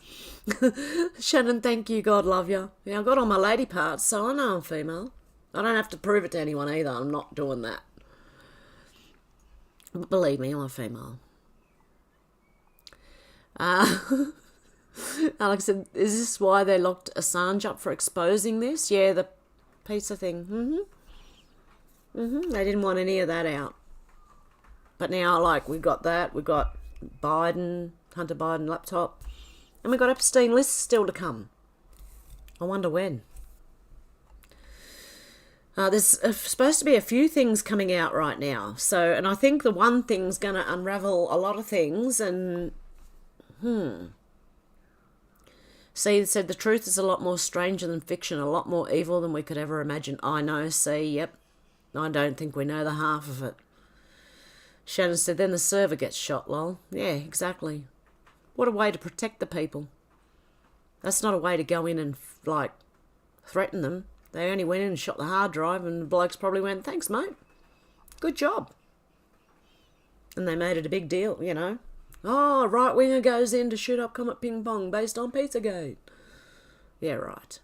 Shannon, thank you. God love you. Yeah, I've got all my lady parts, so I know I'm female. I don't have to prove it to anyone either. I'm not doing that. But believe me, I'm a female. Alex said, is this why they locked Assange up for exposing this? Yeah, the pizza thing. They didn't want any of that out. But now, like, we got that. We got Biden, Hunter Biden laptop. And we got Epstein lists still to come. I wonder when. There's supposed to be a few things coming out right now. So, and I think the one thing's going to unravel a lot of things. And, See, said the truth is a lot more stranger than fiction, a lot more evil than we could ever imagine. I know, see, yep. I don't think we know the half of it. Shannon said, then the server gets shot, lol. Yeah, exactly. What a way to protect the people. That's not a way to go in and, like, threaten them. They only went in and shot the hard drive, and the blokes probably went, thanks, mate. Good job. And they made it a big deal, you know. Oh, right-winger goes in to shoot up Comet Ping Pong based on Pizzagate. Yeah, right.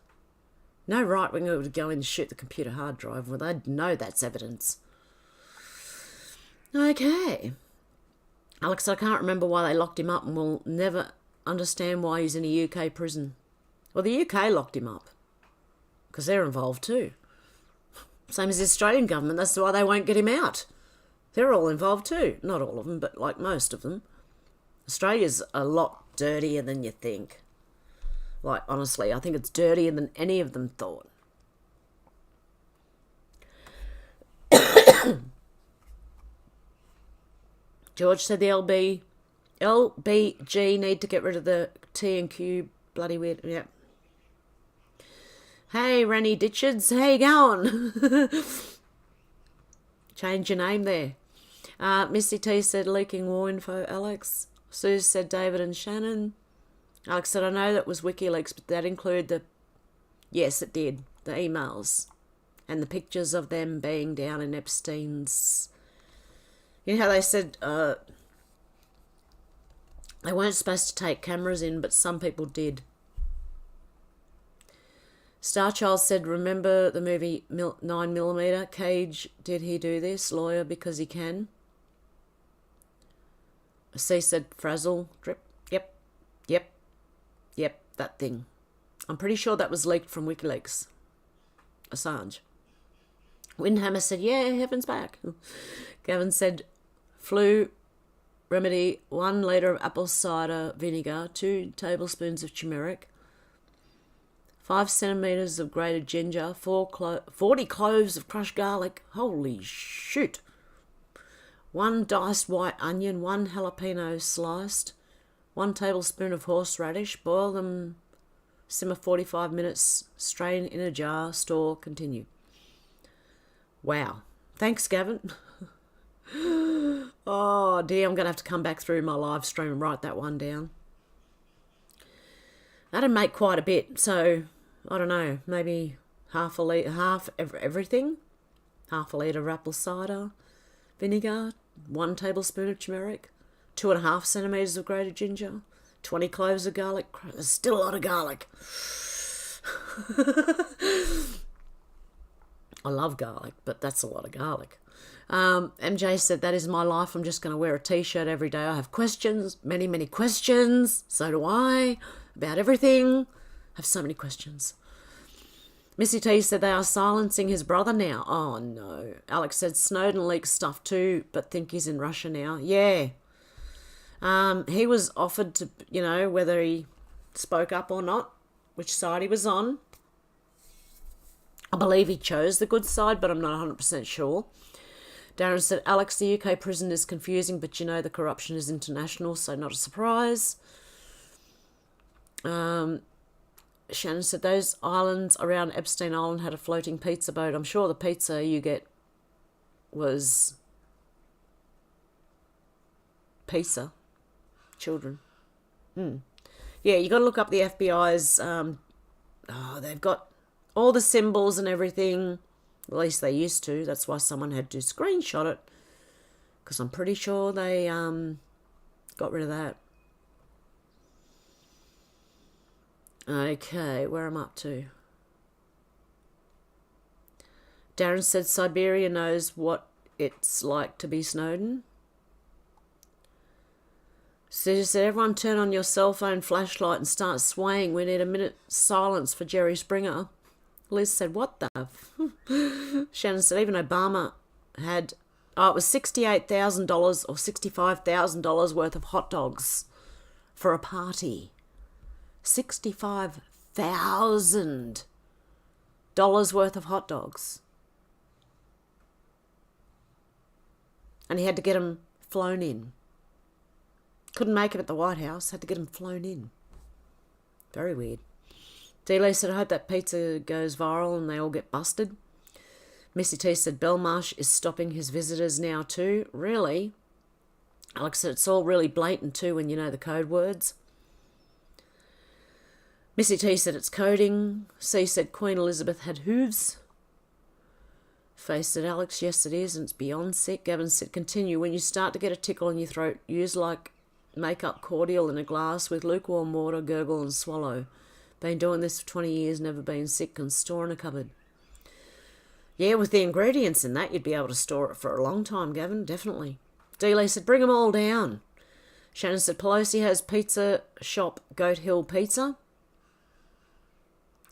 No right-winger would go in and shoot the computer hard drive. Well, they'd know that's evidence. Okay. Alex, I can't remember why they locked him up, and we'll never understand why he's in a UK prison. Well, the UK locked him up. Because they're involved too. Same as the Australian government. That's why they won't get him out. They're all involved too. Not all of them, but like most of them. Australia's a lot dirtier than you think. Like, honestly, I think it's dirtier than any of them thought. George said the LBG need to get rid of the T and Q. Bloody weird. Yeah. Hey, Rennie Ditchards, how you going? Change your name there. Misty T said leaking war info, Alex. Sue said David and Shannon. Alex said, I know that was WikiLeaks, but that included the... Yes, it did. The emails. And the pictures of them being down in Epstein's... You know how they said they weren't supposed to take cameras in, but some people did. Starchild said, remember the movie 9mm? Cage, did he do this? Lawyer, because he can. C said, frazzle, drip. Yep, that thing. I'm pretty sure that was leaked from WikiLeaks. Assange. Windhammer said, yeah, heaven's back. Gavin said, flu remedy, 1 litre of apple cider vinegar, 2 tablespoons of turmeric, 5 centimetres of grated ginger, 40 cloves of crushed garlic. Holy shoot. 1 diced white onion, 1 jalapeno sliced, 1 tablespoon of horseradish. Boil them, simmer 45 minutes, strain in a jar, store, continue. Wow. Thanks, Gavin. Oh, dear, I'm going to have to come back through my live stream and write that one down. That'd make quite a bit, so... I don't know, maybe half a litre, everything. Half a litre of apple cider vinegar, 1 tablespoon of turmeric, 2.5 centimetres of grated ginger, 20 cloves of garlic. There's still a lot of garlic. I love garlic, but that's a lot of garlic. MJ said, that is my life. I'm just going to wear a t-shirt every day. I have questions, many, many questions. So do I, about everything. I have so many questions. Missy T said they are silencing his brother now. Oh, no. Alex said Snowden leaks stuff too, but think he's in Russia now. Yeah. He was offered to, you know, whether he spoke up or not, which side he was on. I believe he chose the good side, but I'm not 100% sure. Darren said, Alex, the UK prison is confusing, but you know the corruption is international, so not a surprise. Shannon said, those islands around Epstein Island had a floating pizza boat. I'm sure the pizza you get was pizza. Children. Yeah, you got to look up the FBI's... they've got all the symbols and everything. At least they used to. That's why someone had to screenshot it. Because I'm pretty sure they got rid of that. Okay, where am I up to? Darren said Siberia knows what it's like to be Snowden. So just said, everyone turn on your cell phone flashlight and start swaying. We need a minute silence for Jerry Springer. Liz said, what the? Shannon said, even Obama had, it was $68,000 or $65,000 worth of hot dogs for a party. $65,000 worth of hot dogs. And he had to get them flown in. Couldn't make it at the White House, had to get them flown in. Very weird. D-Lee said, I hope that pizza goes viral and they all get busted. Missy T said, Belmarsh is stopping his visitors now too. Really? Alex said, it's all really blatant too when you know the code words. Missy T said, it's coding. C said, Queen Elizabeth had hooves. Faye said, Alex, yes it is, and it's beyond sick. Gavin said, continue. When you start to get a tickle in your throat, use like make-up cordial in a glass with lukewarm water, gurgle and swallow. Been doing this for 20 years, never been sick, can store in a cupboard. Yeah, with the ingredients in that, you'd be able to store it for a long time, Gavin, definitely. D-Lee said, bring them all down. Shannon said, Pelosi has pizza shop, Goat Hill Pizza.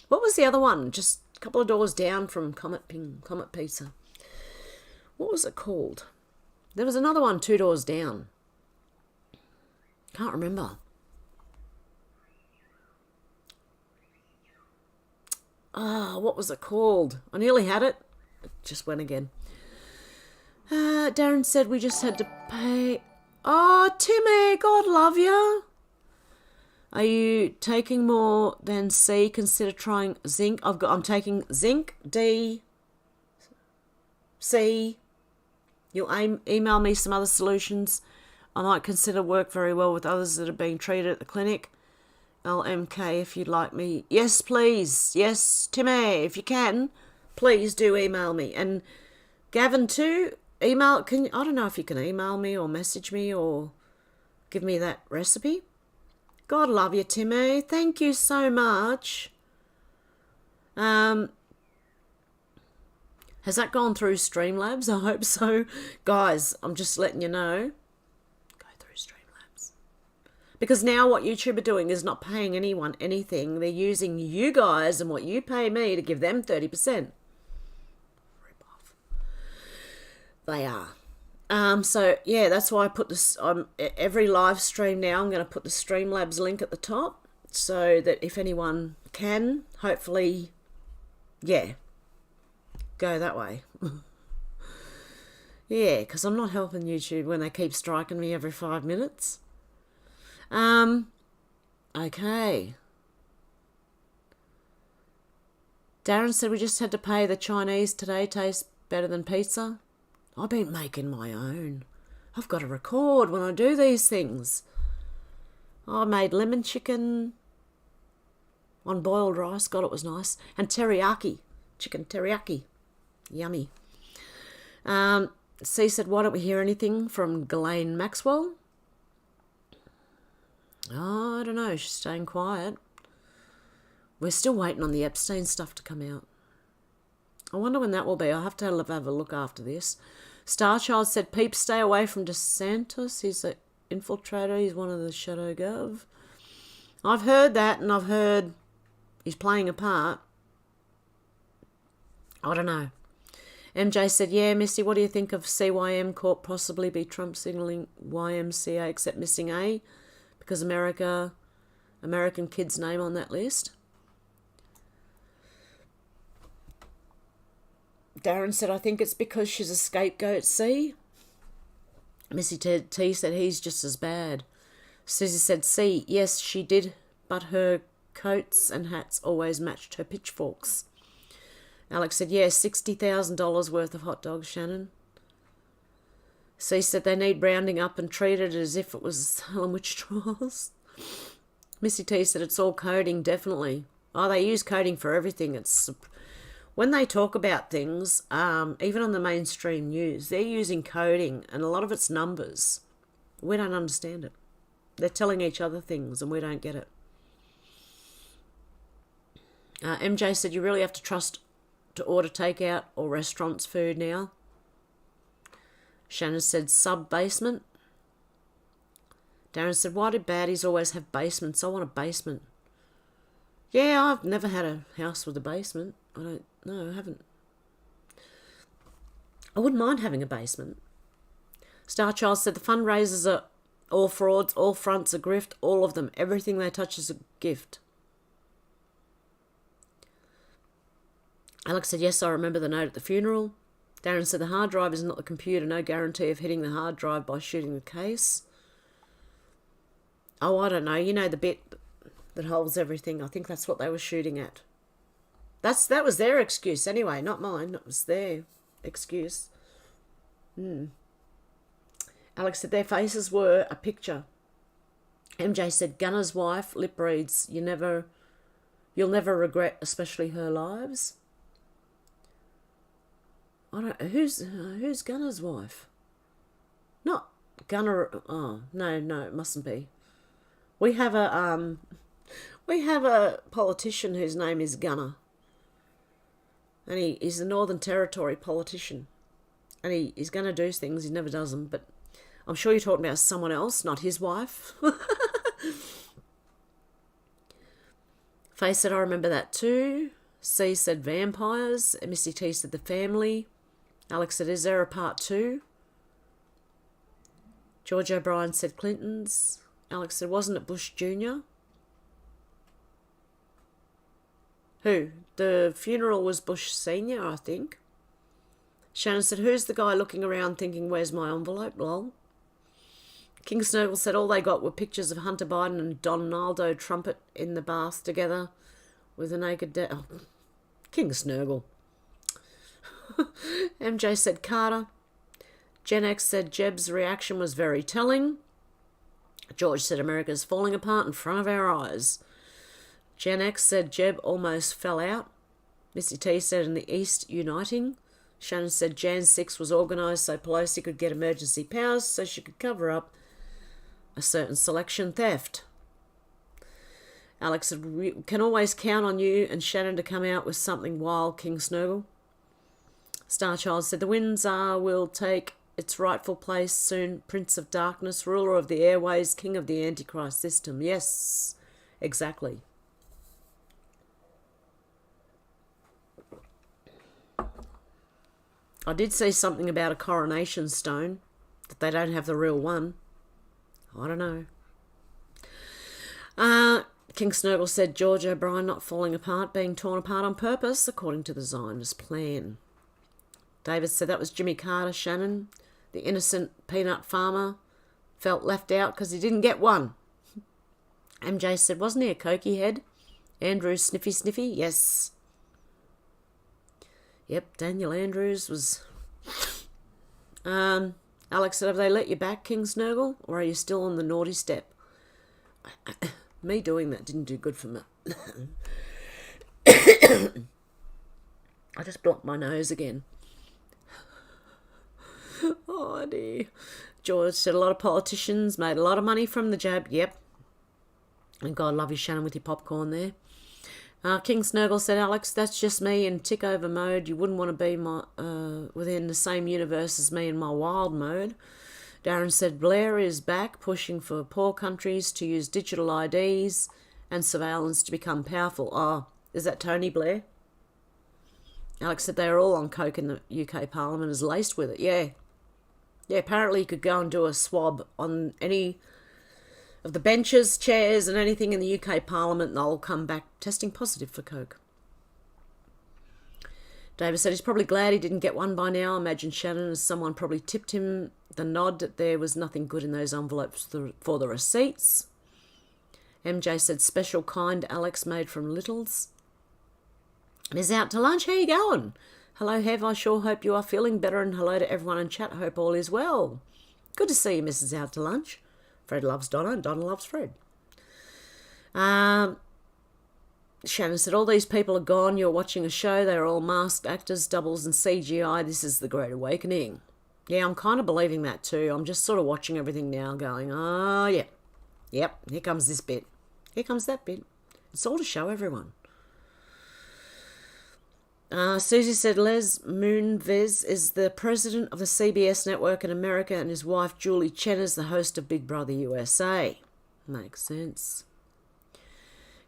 What was the other one? Just a couple of doors down from Comet Pizza. What was it called? There was another one 2 doors down. Can't remember. What was it called? I nearly had it. It just went again. Darren said we just had to pay. Oh, Timmy, God love you. Are you taking more than C? Consider trying zinc. I'm taking zinc, D, C. You'll email me some other solutions. I might consider work very well with others that are being treated at the clinic. LMK, if you'd like me. Yes, please. Yes, Timmy, if you can, please do email me. And Gavin too, email. I don't know if you can email me or message me or give me that recipe. God love you, Timmy. Thank you so much. Has that gone through Streamlabs? I hope so. Guys, I'm just letting you know. Go through Streamlabs. Because now what YouTube are doing is not paying anyone anything. They're using you guys and what you pay me to give them 30%. Rip off. They are. So, yeah, that's why I put this on every live stream now. I'm going to put the Streamlabs link at the top so that if anyone can, hopefully, yeah, go that way. Yeah, because I'm not helping YouTube when they keep striking me every 5 minutes. Okay. Darren said we just had to pay the Chinese today. Tastes better than pizza. I've been making my own. I've got to record when I do these things. I made lemon chicken on boiled rice. God, it was nice. And teriyaki. Chicken teriyaki. Yummy. C said, why don't we hear anything from Ghislaine Maxwell? Oh, I don't know. She's staying quiet. We're still waiting on the Epstein stuff to come out. I wonder when that will be. I'll have to have a look after this. Starchild said, Peeps, stay away from DeSantis. He's an infiltrator. He's one of the Shadow Gov. I've heard that, and I've heard he's playing a part. I don't know. MJ said, yeah, Missy, what do you think of CYM Corp possibly be Trump signaling YMCA except missing A? Because American kid's name on that list. Darren said, I think it's because she's a scapegoat, C. Missy T said, he's just as bad. Susie said, C, yes, she did, but her coats and hats always matched her pitchforks. Alex said, yeah, $60,000 worth of hot dogs, Shannon. C said, they need rounding up and treat it as if it was Salem witch trials. Missy T said, it's all coding, definitely. Oh, they use coding for everything. It's when they talk about things, even on the mainstream news, they're using coding, and a lot of it's numbers. We don't understand it. They're telling each other things, and we don't get it. MJ said, you really have to trust to order takeout or restaurants food now. Shannon said, sub-basement. Darren said, why do baddies always have basements? I want a basement. Yeah, I've never had a house with a basement. I haven't. I wouldn't mind having a basement. Starchild said the fundraisers are all frauds, all fronts are grift, all of them. Everything they touch is a gift. Alex said, yes, I remember the note at the funeral. Darren said the hard drive is not the computer, no guarantee of hitting the hard drive by shooting the case. Oh, I don't know. You know the bit that holds everything. I think that's what they were shooting at. That was their excuse anyway, not mine. That was their excuse. Alex said their faces were a picture. MJ said Gunner's wife lip reads, you'll never regret, especially her lives. I don't. Who's Gunner's wife? Not Gunner. Oh no, it mustn't be. We have a politician whose name is Gunner, and he's a Northern Territory politician, and he's going to do things, he never does them, but I'm sure you're talking about someone else, not his wife. Faye said, I remember that too. C said vampires. Missy T said the family. Alex said, is there a part 2? George O'Brien said Clinton's. Alex said, wasn't it Bush Jr.? Who? The funeral was Bush Sr., I think. Shannon said, who's the guy looking around thinking, where's my envelope, lol? King Snurgle said all they got were pictures of Hunter Biden and Donaldo Trumpet in the bath together with a naked... King Snurgle. MJ said Carter. Gen X said Jeb's reaction was very telling. George said America's falling apart in front of our eyes. Gen X said Jeb almost fell out. Missy T said in the East uniting. Shannon said Jan 6 was organised so Pelosi could get emergency powers so she could cover up a certain selection theft. Alex said, we can always count on you and Shannon to come out with something wild, King Snurgle. Starchild said the Windsor will take its rightful place soon. Prince of Darkness, ruler of the airways, king of the Antichrist system. Yes, exactly. I did see something about a coronation stone, that they don't have the real one. I don't know. King Snurgle said George O'Brien not falling apart, being torn apart on purpose, according to the Zionist plan. David said that was Jimmy Carter, Shannon. The innocent peanut farmer felt left out because he didn't get one. MJ said, wasn't he a cokey head? Andrew Sniffy Sniffy? Yes. Yep, Daniel Andrews was... Alex said, have they let you back, King Snurgle? Or are you still on the naughty step? Me doing that didn't do good for me. I just blocked my nose again. Oh, dear. George said a lot of politicians made a lot of money from the jab. Yep. And God love you, Shannon, with your popcorn there. King Snurgle said, Alex, that's just me in tick over mode. You wouldn't want to be within the same universe as me in my wild mode. Darren said, Blair is back, pushing for poor countries to use digital IDs and surveillance to become powerful. Oh, is that Tony Blair? Alex said they are all on coke in the UK Parliament, is laced with it. Yeah. Yeah, apparently you could go and do a swab on any of the benches, chairs and anything in the UK Parliament and they'll come back testing positive for coke. David said he's probably glad he didn't get one by now. Imagine Shannon as someone probably tipped him the nod that there was nothing good in those envelopes for the receipts. MJ said special kind Alex made from Littles. And is out to lunch. How you going? Hello, Hev. I sure hope you are feeling better, and hello to everyone in chat. Hope all is well. Good to see you, Mrs. Out to Lunch. Fred loves Donna, and Donna loves Fred. Shannon said, all these people are gone. You're watching a show. They're all masked actors, doubles, and CGI. This is the Great Awakening. Yeah, I'm kind of believing that too. I'm just sort of watching everything now going, oh, yeah. Yep, here comes this bit. Here comes that bit. It's all to show everyone. Susie said Les Moonves is the president of the CBS network in America and his wife Julie Chen is the host of Big Brother USA. Makes sense.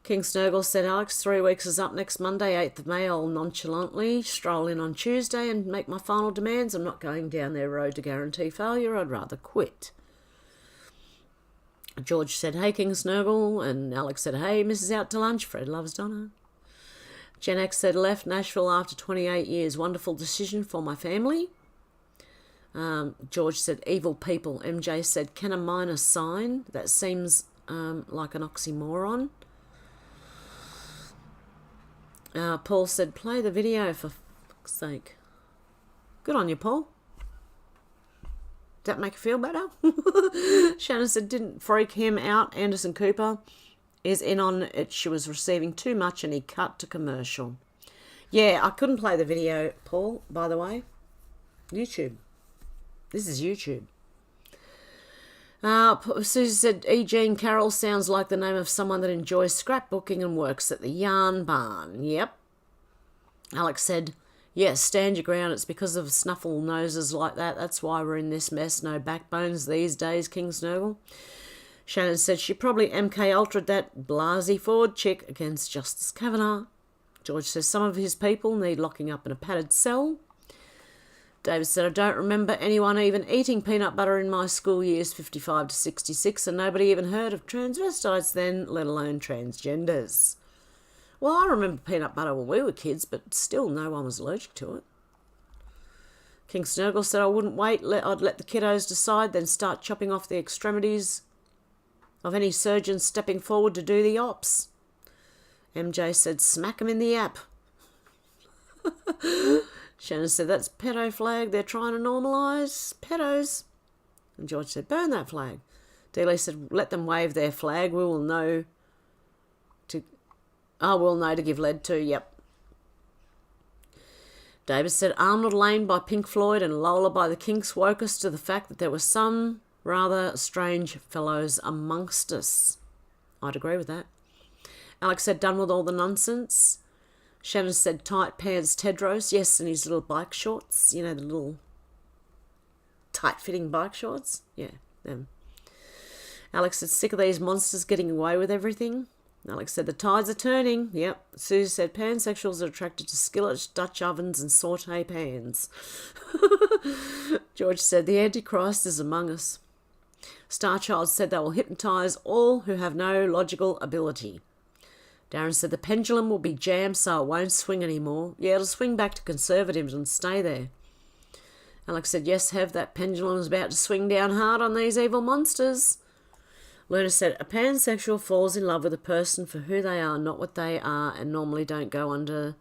King Snurgle said, Alex, 3 weeks is up next Monday, 8th of May. I'll nonchalantly stroll in on Tuesday and make my final demands. I'm not going down their road to guarantee failure. I'd rather quit. George said, hey, King Snurgle. And Alex said, hey, Mrs. Out to Lunch. Fred loves Donna. Gen X said, left Nashville after 28 years. Wonderful decision for my family. George said, evil people. MJ said, can a minor sign? That seems like an oxymoron. Paul said, play the video for fuck's sake. Good on you, Paul. Did that make you feel better? Shannon said, didn't freak him out. Anderson Cooper is in on it. She was receiving too much and he cut to commercial. Yeah, I couldn't play the video, Paul, by the way. YouTube. This is YouTube. Susie said, E. Jean Carroll sounds like the name of someone that enjoys scrapbooking and works at the yarn barn. Yep. Alex said, yes, stand your ground. It's because of snuffle noses like that. That's why we're in this mess. No backbones these days, King Snurgle. Shannon said she probably MK Ultra'd that Blasey Ford chick against Justice Kavanaugh. George says some of his people need locking up in a padded cell. David said, I don't remember anyone even eating peanut butter in my school years 55 to 66 and nobody even heard of transvestites then, let alone transgenders. Well, I remember peanut butter when we were kids, but still no one was allergic to it. King Snurgle said, I wouldn't wait. I'd let the kiddos decide, then start chopping off the extremities of any surgeon stepping forward to do the ops. MJ said, smack 'em in the app. Shannon said, that's pedo flag they're trying to normalise. Pedos. And George said, burn that flag. Dealey said, let them wave their flag. We'll know to give lead to. Yep. David said, Arnold Lane by Pink Floyd and Lola by the Kinks woke us to the fact that there were some rather strange fellows amongst us. I'd agree with that. Alex said, done with all the nonsense. Shannon said, tight pants Tedros. Yes, and his little bike shorts. You know, the little tight-fitting bike shorts. Yeah, them. Alex said, sick of these monsters getting away with everything. Alex said, the tides are turning. Yep. Susie said, pansexuals are attracted to skillets, Dutch ovens, and saute pans. George said, the Antichrist is among us. Starchild said they will hypnotise all who have no logical ability. Darren said the pendulum will be jammed so it won't swing anymore. Yeah, it'll swing back to conservatives and stay there. Alex said, yes, Hev, that pendulum is about to swing down hard on these evil monsters. Luna said, a pansexual falls in love with a person for who they are, not what they are, and normally don't go near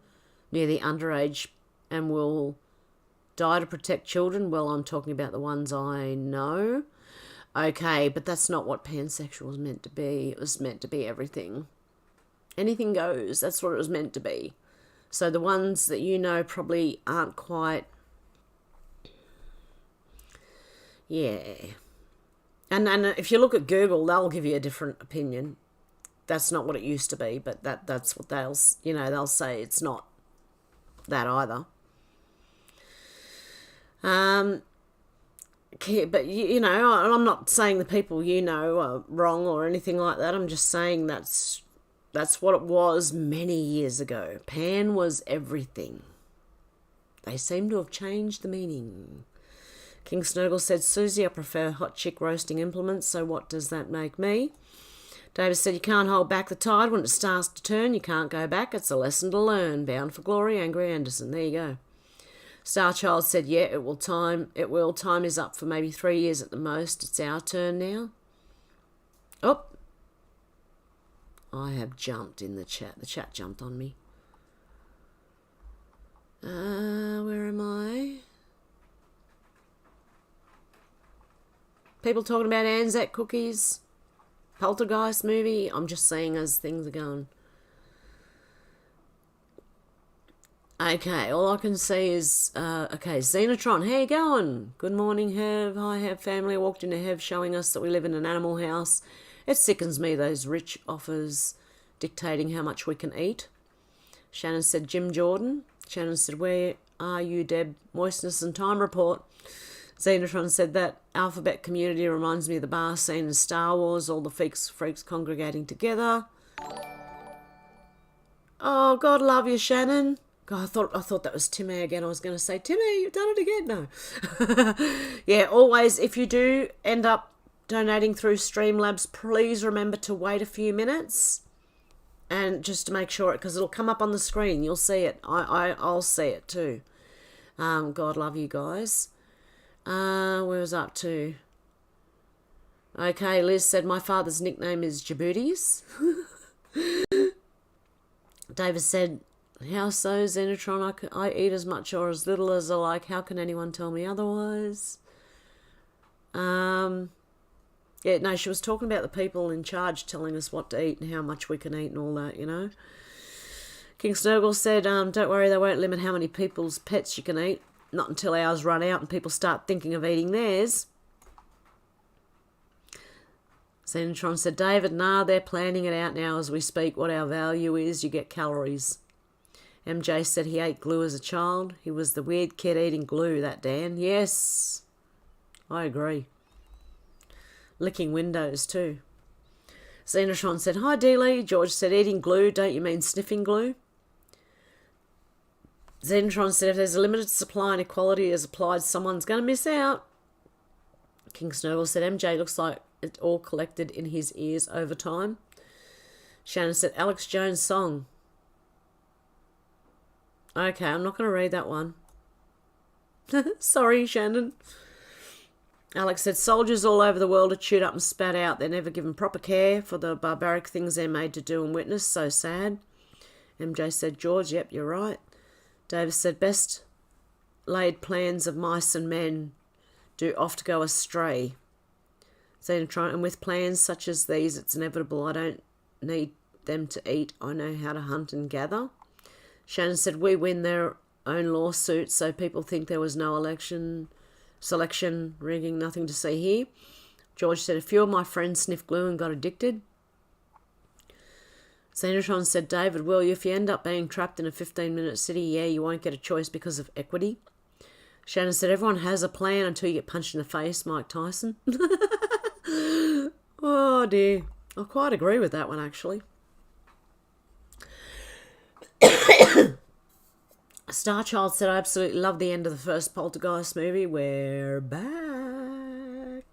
the underage and will die to protect children. Well, I'm talking about the ones I know. Okay, but that's not what pansexual was meant to be. It was meant to be everything. Anything goes. That's what it was meant to be. So the ones that you know probably aren't quite... Yeah. And if you look at Google, they'll give you a different opinion. That's not what it used to be, but that's what they'll say it's not that either. But, you know, I'm not saying the people you know are wrong or anything like that. I'm just saying that's what it was many years ago. Pan was everything. They seem to have changed the meaning. King Snurgle said, Susie, I prefer hot chick roasting implements, so what does that make me? David said, you can't hold back the tide. When it starts to turn, you can't go back. It's a lesson to learn. Bound for glory, Angry Anderson. There you go. Starchild said, yeah, it will. Time is up for maybe 3 years at the most. It's our turn now. Oh. I have jumped in the chat. The chat jumped on me. Where am I? People talking about Anzac cookies. Poltergeist movie. I'm just saying as things are going. Okay, all I can see is, okay, Xenotron, how you going? Good morning, Hev. Hi, Hev family. I walked into Hev showing us that we live in an animal house. It sickens me, those rich offers dictating how much we can eat. Shannon said, Jim Jordan. Shannon said, where are you, Deb? Moistness and time report. Xenotron said that alphabet community reminds me of the bar scene in Star Wars, all the freaks congregating together. Oh, God love you, Shannon. God, I thought that was Timmy again. I was going to say, Timmy, you've done it again. No. Yeah, always, if you do end up donating through Streamlabs, please remember to wait a few minutes and just to make sure, because it'll come up on the screen. You'll see it. I'll see it too. God love you guys. Where was I up to? Okay, Liz said, my father's nickname is Djiboutis. David said, how so, Xenotron? I eat as much or as little as I like. How can anyone tell me otherwise? Yeah, no, she was talking about the people in charge telling us what to eat and how much we can eat and all that, you know. King Snurgle said, don't worry, they won't limit how many people's pets you can eat. Not until ours run out and people start thinking of eating theirs. Xenotron said, David, nah, they're planning it out now as we speak. What our value is, you get calories. MJ said he ate glue as a child. He was the weird kid eating glue, that Dan. Yes, I agree. Licking windows too. Xenotron said, hi, Dealey. George said, eating glue, don't you mean sniffing glue? Xenotron said, if there's a limited supply and equality is applied, someone's going to miss out. King Snowball said, MJ looks like it all collected in his ears over time. Shannon said, Alex Jones' song. Okay, I'm not going to read that one. Sorry, Shannon. Alex said, soldiers all over the world are chewed up and spat out. They're never given proper care for the barbaric things they're made to do and witness. So sad. MJ said, George, yep, you're right. Davis said, best laid plans of mice and men do oft go astray. Xenotron, and with plans such as these, it's inevitable. I don't need them to eat. I know how to hunt and gather. Shannon said, we win their own lawsuit, so people think there was no selection, rigging, nothing to see here. George said, a few of my friends sniffed glue and got addicted. Xenotron said, David, well, if you end up being trapped in a 15-minute city, yeah, you won't get a choice because of equity. Shannon said, everyone has a plan until you get punched in the face, Mike Tyson. Oh, dear. I quite agree with that one, actually. Starchild said, I absolutely love the end of the first Poltergeist movie. We're back.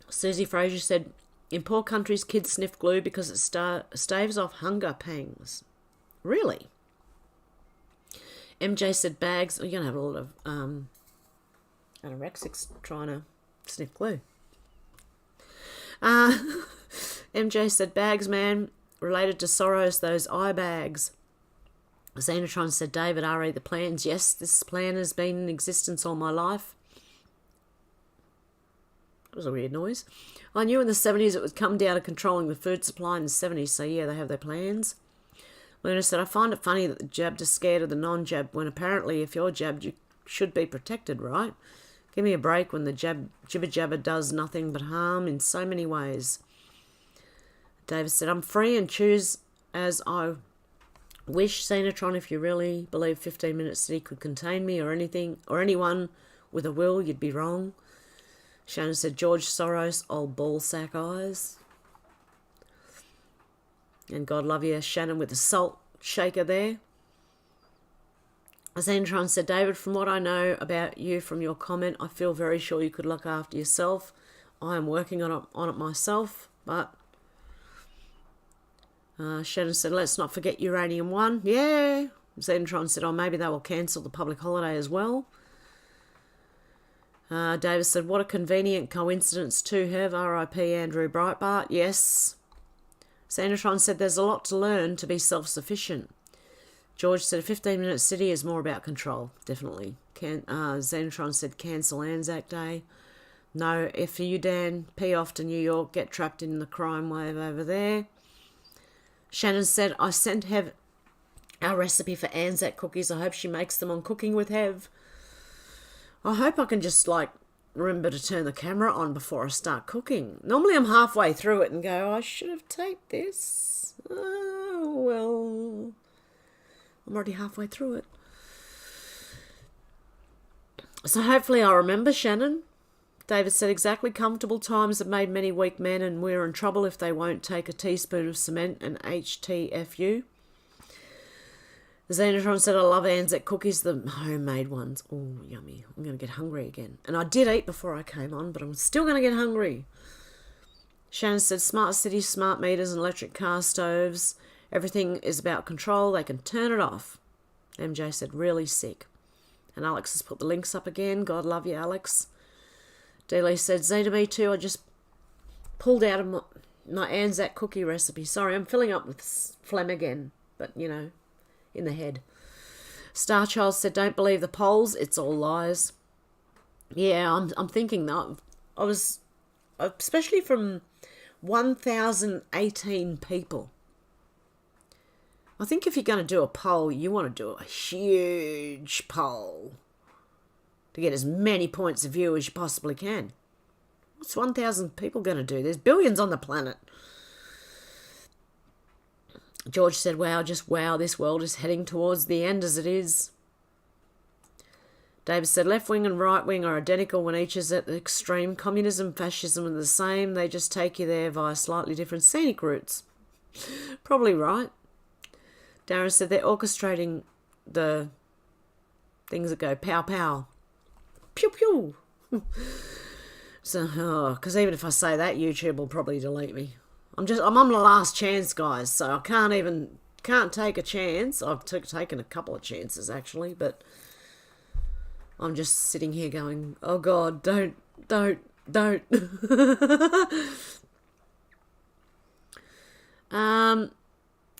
Susie Fraser said, in poor countries, kids sniff glue because it staves off hunger pangs. Really? MJ said, bags. You're going to have a lot of anorexics trying to sniff glue. MJ said, bags, man. Related to Soros, those eye bags. Xenotron said, David, RE the plans. Yes, this plan has been in existence all my life. That was a weird noise. I knew in the 70s it would come down to controlling the food supply in the 70s, so yeah, they have their plans. Luna said, I find it funny that the jabbed are scared of the non-jabbed when apparently if you're jabbed, you should be protected, right? Give me a break when the jibber-jabber does nothing but harm in so many ways. David said, I'm free and choose as I wish. Xenotron, if you really believe 15-minute city could contain me or anything or anyone with a will, you'd be wrong. Shannon said, George Soros, old ballsack eyes. And God love you, Shannon, with the salt shaker there. Xenotron said, David, from what I know about you from your comment, I feel very sure you could look after yourself. I am working on it myself, but... Shannon said, let's not forget Uranium 1. Yeah. Xenotron said, oh, maybe they will cancel the public holiday as well. Davis said, what a convenient coincidence to have R.I.P. Andrew Breitbart. Yes. Xenotron said, there's a lot to learn to be self-sufficient. George said, a 15-minute city is more about control. Definitely. Xenotron said, cancel Anzac Day. No, F for you, Dan. Pee off to New York. Get trapped in the crime wave over there. Shannon said, I sent Hev our recipe for Anzac cookies. I hope she makes them on Cooking with Hev. I hope I can just, remember to turn the camera on before I start cooking. Normally I'm halfway through it and go, I should have taped this. Oh, well, I'm already halfway through it. So hopefully I'll remember, Shannon. David said, exactly, comfortable times have made many weak men, and we're in trouble if they won't take a teaspoon of cement and HTFU. Xenotron said, I love Anzac cookies, the homemade ones. Oh, yummy. I'm going to get hungry again. And I did eat before I came on, but I'm still going to get hungry. Shannon said, smart cities, smart meters and electric car stoves. Everything is about control. They can turn it off. MJ said, really sick. And Alex has put the links up again. God love you, Alex. Dealey said, Zeta, me too. I just pulled out of my Anzac cookie recipe. Sorry, I'm filling up with phlegm again. But, you know, in the head. Starchild said, don't believe the polls. It's all lies. Yeah, I'm thinking that. I was, especially from 1,018 people. I think if you're going to do a poll, you want to do a huge poll to get as many points of view as you possibly can. What's 1,000 people going to do? There's billions on the planet. George said, wow, just wow, this world is heading towards the end as it is. David said, left wing and right wing are identical when each is at the extreme. Communism, fascism are the same. They just take you there via slightly different scenic routes. Probably right. Darren said they're orchestrating the things that go pow pow. Pew pew. So, because even if I say that, YouTube will probably delete me. I'm on the last chance, guys, so I can't take a chance. I've taken a couple of chances, actually, but I'm just sitting here going, oh, God, don't.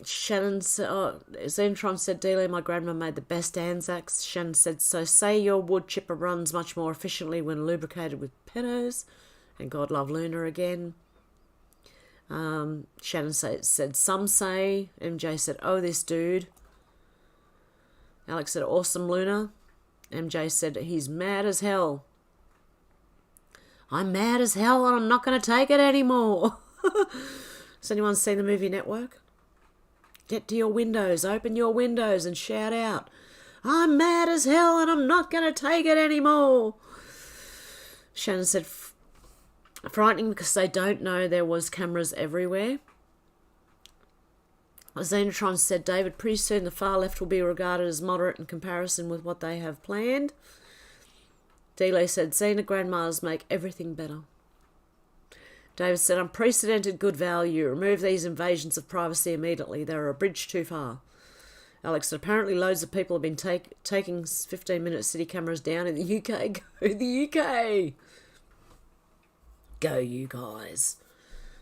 Shannon said, Zentron said, Dealey, my grandma made the best Anzacs. Shannon said, so say your wood chipper runs much more efficiently when lubricated with pedos. And God love Luna again. Shannon said, some say. MJ said, oh, this dude. Alex said, awesome, Luna. MJ said, he's mad as hell. I'm mad as hell and I'm not going to take it anymore. Has anyone seen the movie Network? Get to your windows, open your windows and shout out, I'm mad as hell and I'm not going to take it anymore. Shannon said, frightening because they don't know there was cameras everywhere. Xenotron said, David, pretty soon the far left will be regarded as moderate in comparison with what they have planned. Delay said, Xena grandmas make everything better. David said, unprecedented good value. Remove these invasions of privacy immediately. They're a bridge too far. Alex said, apparently loads of people have been taking 15-minute city cameras down in the UK. Go the UK. Go, you guys.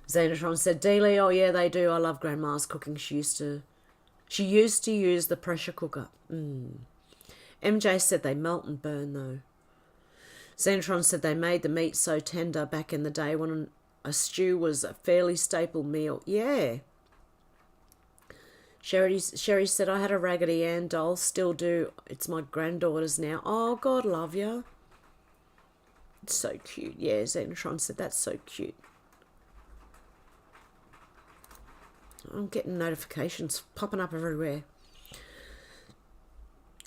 Xenotron said, Dealey, oh yeah, they do. I love grandma's cooking. She used to use the pressure cooker. MJ said they melt and burn, though. Xenotron said they made the meat so tender back in the day when a stew was a fairly staple meal. Yeah. Sherry said, I had a Raggedy Ann doll. Still do. It's my granddaughter's now. Oh, God love you. It's so cute. Yeah, Xenotron said, that's so cute. I'm getting notifications popping up everywhere.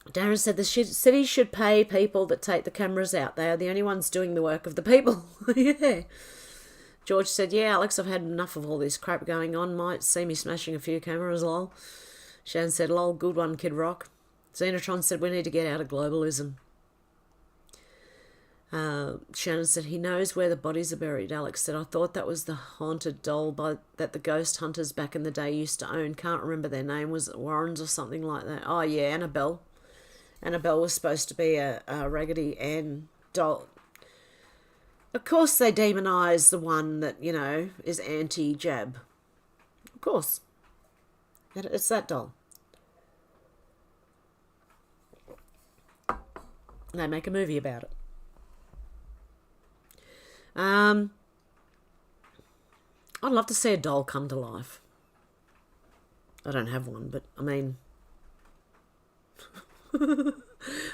Darren said the city should pay people that take the cameras out. They are the only ones doing the work of the people. Yeah. George said, yeah, Alex, I've had enough of all this crap going on. Might see me smashing a few cameras, lol. Shannon said, lol, good one, Kid Rock. Xenotron said, we need to get out of globalism. Shannon said, he knows where the bodies are buried. Alex said, I thought that was the haunted doll that the ghost hunters back in the day used to own. Can't remember their name. Was it Warrens or something like that? Oh, yeah, Annabelle. Annabelle was supposed to be a Raggedy Ann doll. Of course they demonise the one that, you know, is anti-jab. Of course. It's that doll. They make a movie about it. I'd love to see a doll come to life. I don't have one, but I mean...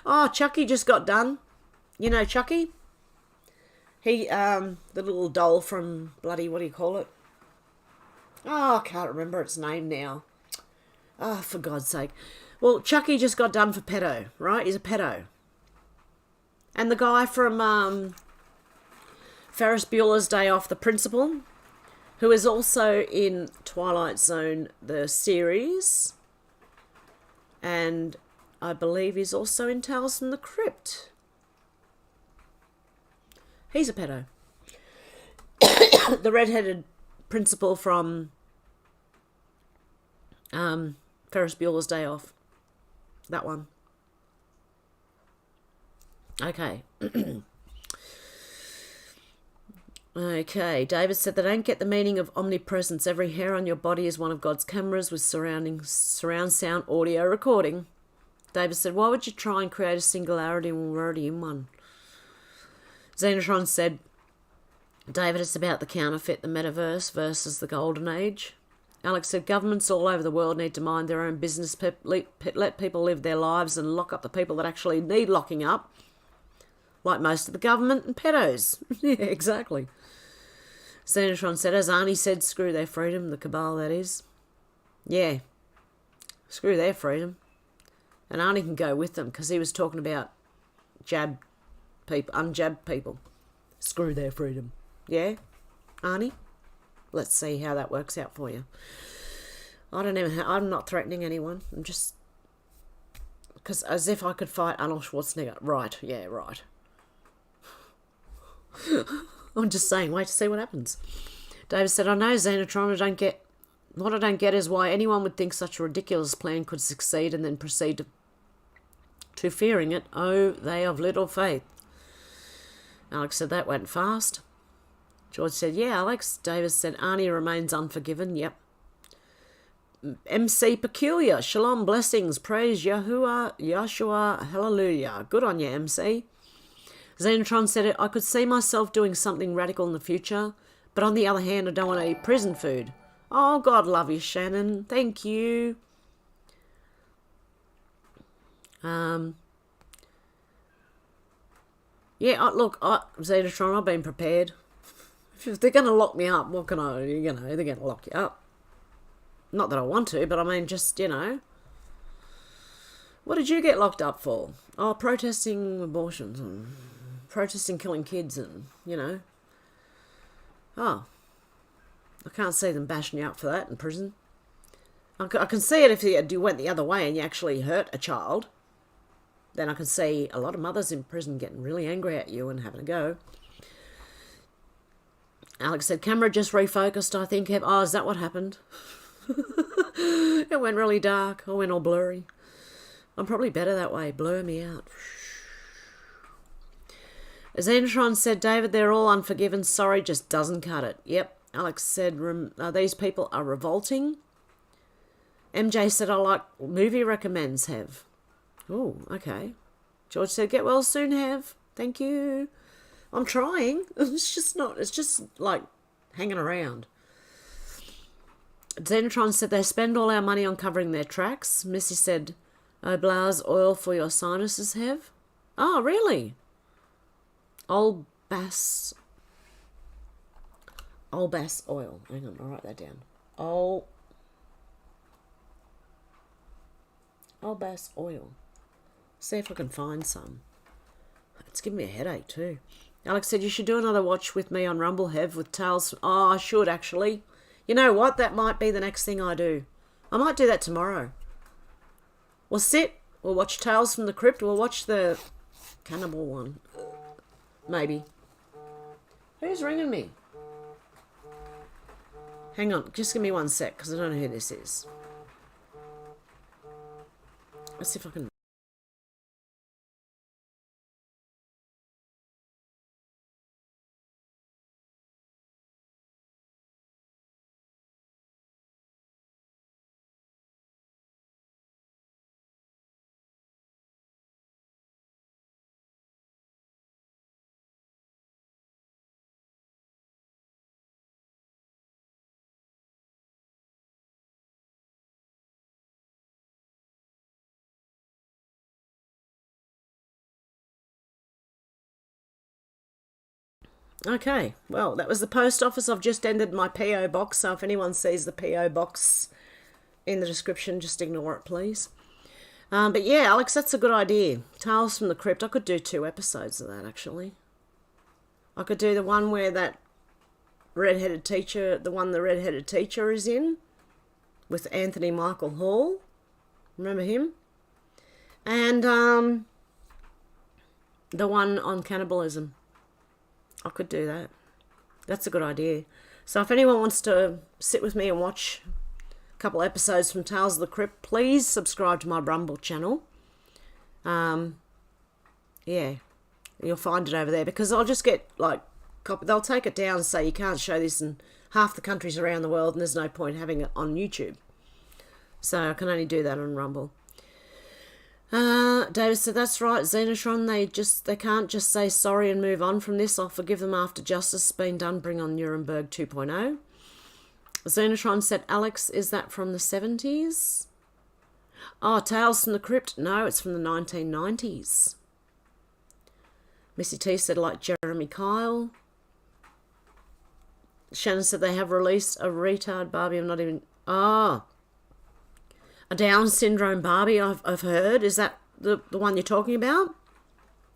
Oh, Chucky just got done. You know Chucky? He, the little doll from bloody, what do you call it? Oh, I can't remember its name now. Oh, for God's sake. Well, Chucky just got done for pedo, right? He's a pedo. And the guy from Ferris Bueller's Day Off, the principal, who is also in Twilight Zone, the series. And I believe he's also in Tales from the Crypt. He's a pedo. The red-headed principal from Ferris Bueller's Day Off. That one. Okay. Okay, David said they don't get the meaning of omnipresence. Every hair on your body is one of God's cameras with surround sound audio recording. David said, why would you try and create a singularity when we're already in one? Xenotron said, David, it's about the counterfeit, the metaverse versus the golden age. Alex said, governments all over the world need to mind their own business, let people live their lives and lock up the people that actually need locking up. Like most of the government and pedos. Yeah, exactly. Xenotron said, as Arnie said, screw their freedom, the cabal that is. Yeah, screw their freedom. And Arnie can go with them because he was talking about unjabbed people. Screw their freedom. Yeah, Arnie? Let's see how that works out for you. I'm not threatening anyone. I'm just... Because as if I could fight Arnold Schwarzenegger. Right, yeah, right. I'm just saying, wait to see what happens. David said, I know, Xenotron, what I don't get is why anyone would think such a ridiculous plan could succeed and then proceed to fearing it. Oh, they have little faith. Alex said, that went fast. George said, yeah, Alex. David said, Arnie remains unforgiven. Yep. MC Peculiar. Shalom, blessings. Praise Yahuwah, Yahshua, hallelujah. Good on you, MC. Xenotron said, I could see myself doing something radical in the future, but on the other hand, I don't want to eat prison food. Oh, God love you, Shannon. Thank you. Yeah, look, Xenotron, I've been prepared. If they're going to lock me up, what can I do? You know, they're going to lock you up. Not that I want to, but I mean, just, you know. What did you get locked up for? Oh, protesting abortions and protesting killing kids and, you know. Oh, I can't see them bashing you up for that in prison. I can see it if you went the other way and you actually hurt a child. Then I can see a lot of mothers in prison getting really angry at you and having a go. Alex said, camera just refocused, I think. Oh, is that what happened? It went really dark. I went all blurry. I'm probably better that way. Blur me out. As Xenotron said, David, they're all unforgiven. Sorry, just doesn't cut it. Yep. Alex said, these people are revolting. MJ said, I like movie recommends, Hev. Oh, okay. George said, get well soon, Hev. Thank you. I'm trying. It's just like hanging around. Xenotron said, they spend all our money on covering their tracks. Missy said, Oblar's oil for your sinuses, Hev. Oh, really? Old Bass oil. Hang on, I'll write that down. Old Bass oil. See if I can find some. It's giving me a headache too. Alex said, you should do another watch with me on Rumble, Hev, with Tales. Oh, I should actually. You know what? That might be the next thing I do. I might do that tomorrow. We'll sit. We'll watch Tales from the Crypt. We'll watch the cannibal one. Maybe. Who's ringing me? Hang on. Just give me 1 sec, because I don't know who this is. Let's see if I can... Okay, well, that was the post office. I've just ended my P.O. box, so if anyone sees the P.O. box in the description, just ignore it, please. But yeah, Alex, that's a good idea. Tales from the Crypt. I could do 2 episodes of that, actually. I could do the one where that redheaded teacher, the one the redheaded teacher is in, with Anthony Michael Hall. Remember him? And the one on cannibalism. I could do that. That's a good idea. So if anyone wants to sit with me and watch a couple episodes from Tales of the Crypt, please subscribe to my Rumble channel. Yeah, you'll find it over there, because I'll just get, like, they'll take it down and say you can't show this in half the countries around the world, and there's no point having it on YouTube. So I can only do that on Rumble. David said, that's right, Xenotron, they can't just say sorry and move on from this. I'll forgive them after justice has been done. Bring on Nuremberg 2.0. Xenotron said, Alex, is that from the 70s? Oh, Tales from the Crypt? No, it's from the 1990s. Missy T said, like Jeremy Kyle. Shannon said they have released a retard Barbie. I'm not even... Oh, a Down syndrome Barbie, I've heard. Is that the one you're talking about?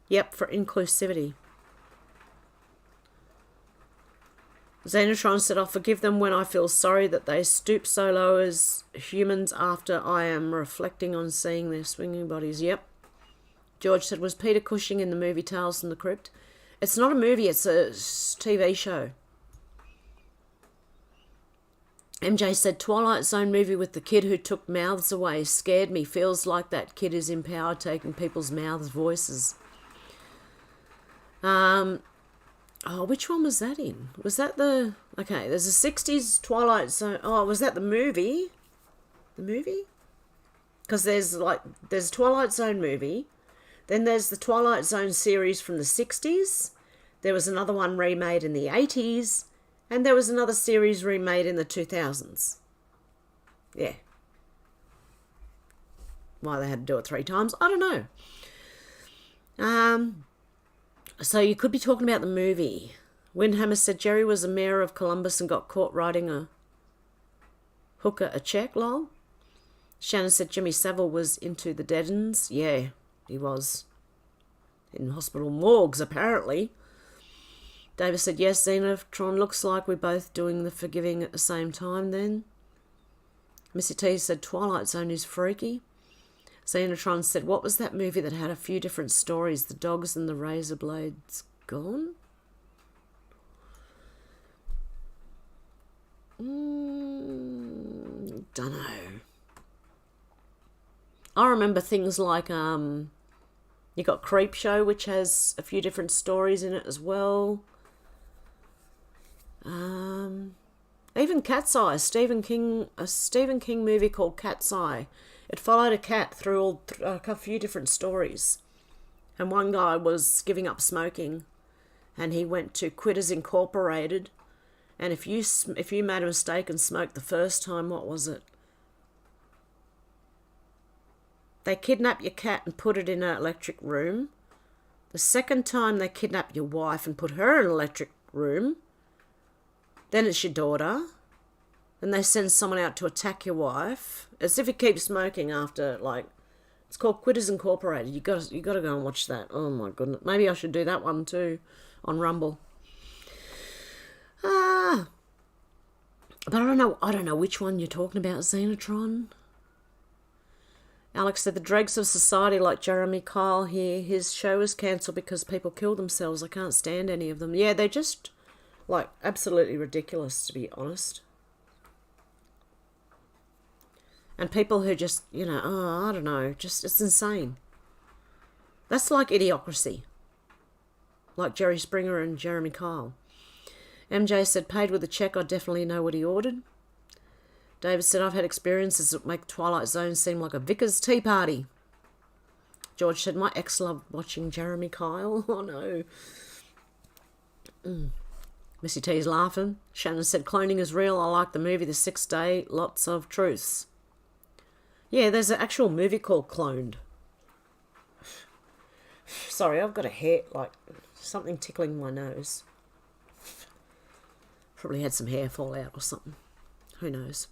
Yep, for inclusivity. Xenotron said, I'll forgive them when I feel sorry that they stoop so low as humans after I am reflecting on seeing their swinging bodies. Yep. George said, was Peter Cushing in the movie Tales from the Crypt? It's not a movie, it's a TV show. MJ said, Twilight Zone movie with the kid who took mouths away scared me. Feels like that kid is in power, taking people's mouths' voices. Oh, which one was that in? Was that the... Okay, there's a 60s Twilight Zone... Oh, was that the movie? The movie? Because there's a Twilight Zone movie. Then there's the Twilight Zone series from the 60s. There was another one remade in the 80s. And there was another series remade in the 2000s. Yeah. Why they had to do it 3 times, I don't know. So you could be talking about the movie. Windhammer said Jerry was a mayor of Columbus and got caught writing a hooker a check, lol. Shannon said Jimmy Savile was into the dead ends. Yeah, he was. In hospital morgues, apparently. David said, yes, Xenotron, looks like we're both doing the forgiving at the same time then. Missy T said, Twilight Zone is freaky. Xenotron said, what was that movie that had a few different stories? The dogs and the razor blades gone? Dunno. I remember things like, you got Creepshow, which has a few different stories in it as well. Even Cat's Eye, a Stephen King movie called Cat's Eye. It followed a cat through a few different stories. And one guy was giving up smoking, and he went to Quitters Incorporated. And if you made a mistake and smoked the first time, what was it? They kidnap your cat and put it in an electric room. The second time they kidnap your wife and put her in an electric room. Then it's your daughter. Then they send someone out to attack your wife. As if you keep smoking after, like... It's called Quitters Incorporated. You got to go and watch that. Oh my goodness. Maybe I should do that one too on Rumble. But I don't know which one you're talking about, Xenotron. Alex said, the dregs of society like Jeremy Kyle here, his show is cancelled because people kill themselves. I can't stand any of them. Yeah, they're just, like, absolutely ridiculous, to be honest. And people who just, I don't know, just, it's insane. That's like Idiocracy. Like Jerry Springer and Jeremy Kyle. MJ said, paid with a check, I definitely know what he ordered. David said, I've had experiences that make Twilight Zone seem like a vicar's tea party. George said, my ex loved watching Jeremy Kyle. Oh, no. Missy T's laughing. Shannon said, cloning is real. I like the movie The Sixth Day. Lots of truths. Yeah, there's an actual movie called Cloned. Sorry, I've got a hair, like, something tickling my nose. Probably had some hair fall out or something. Who knows?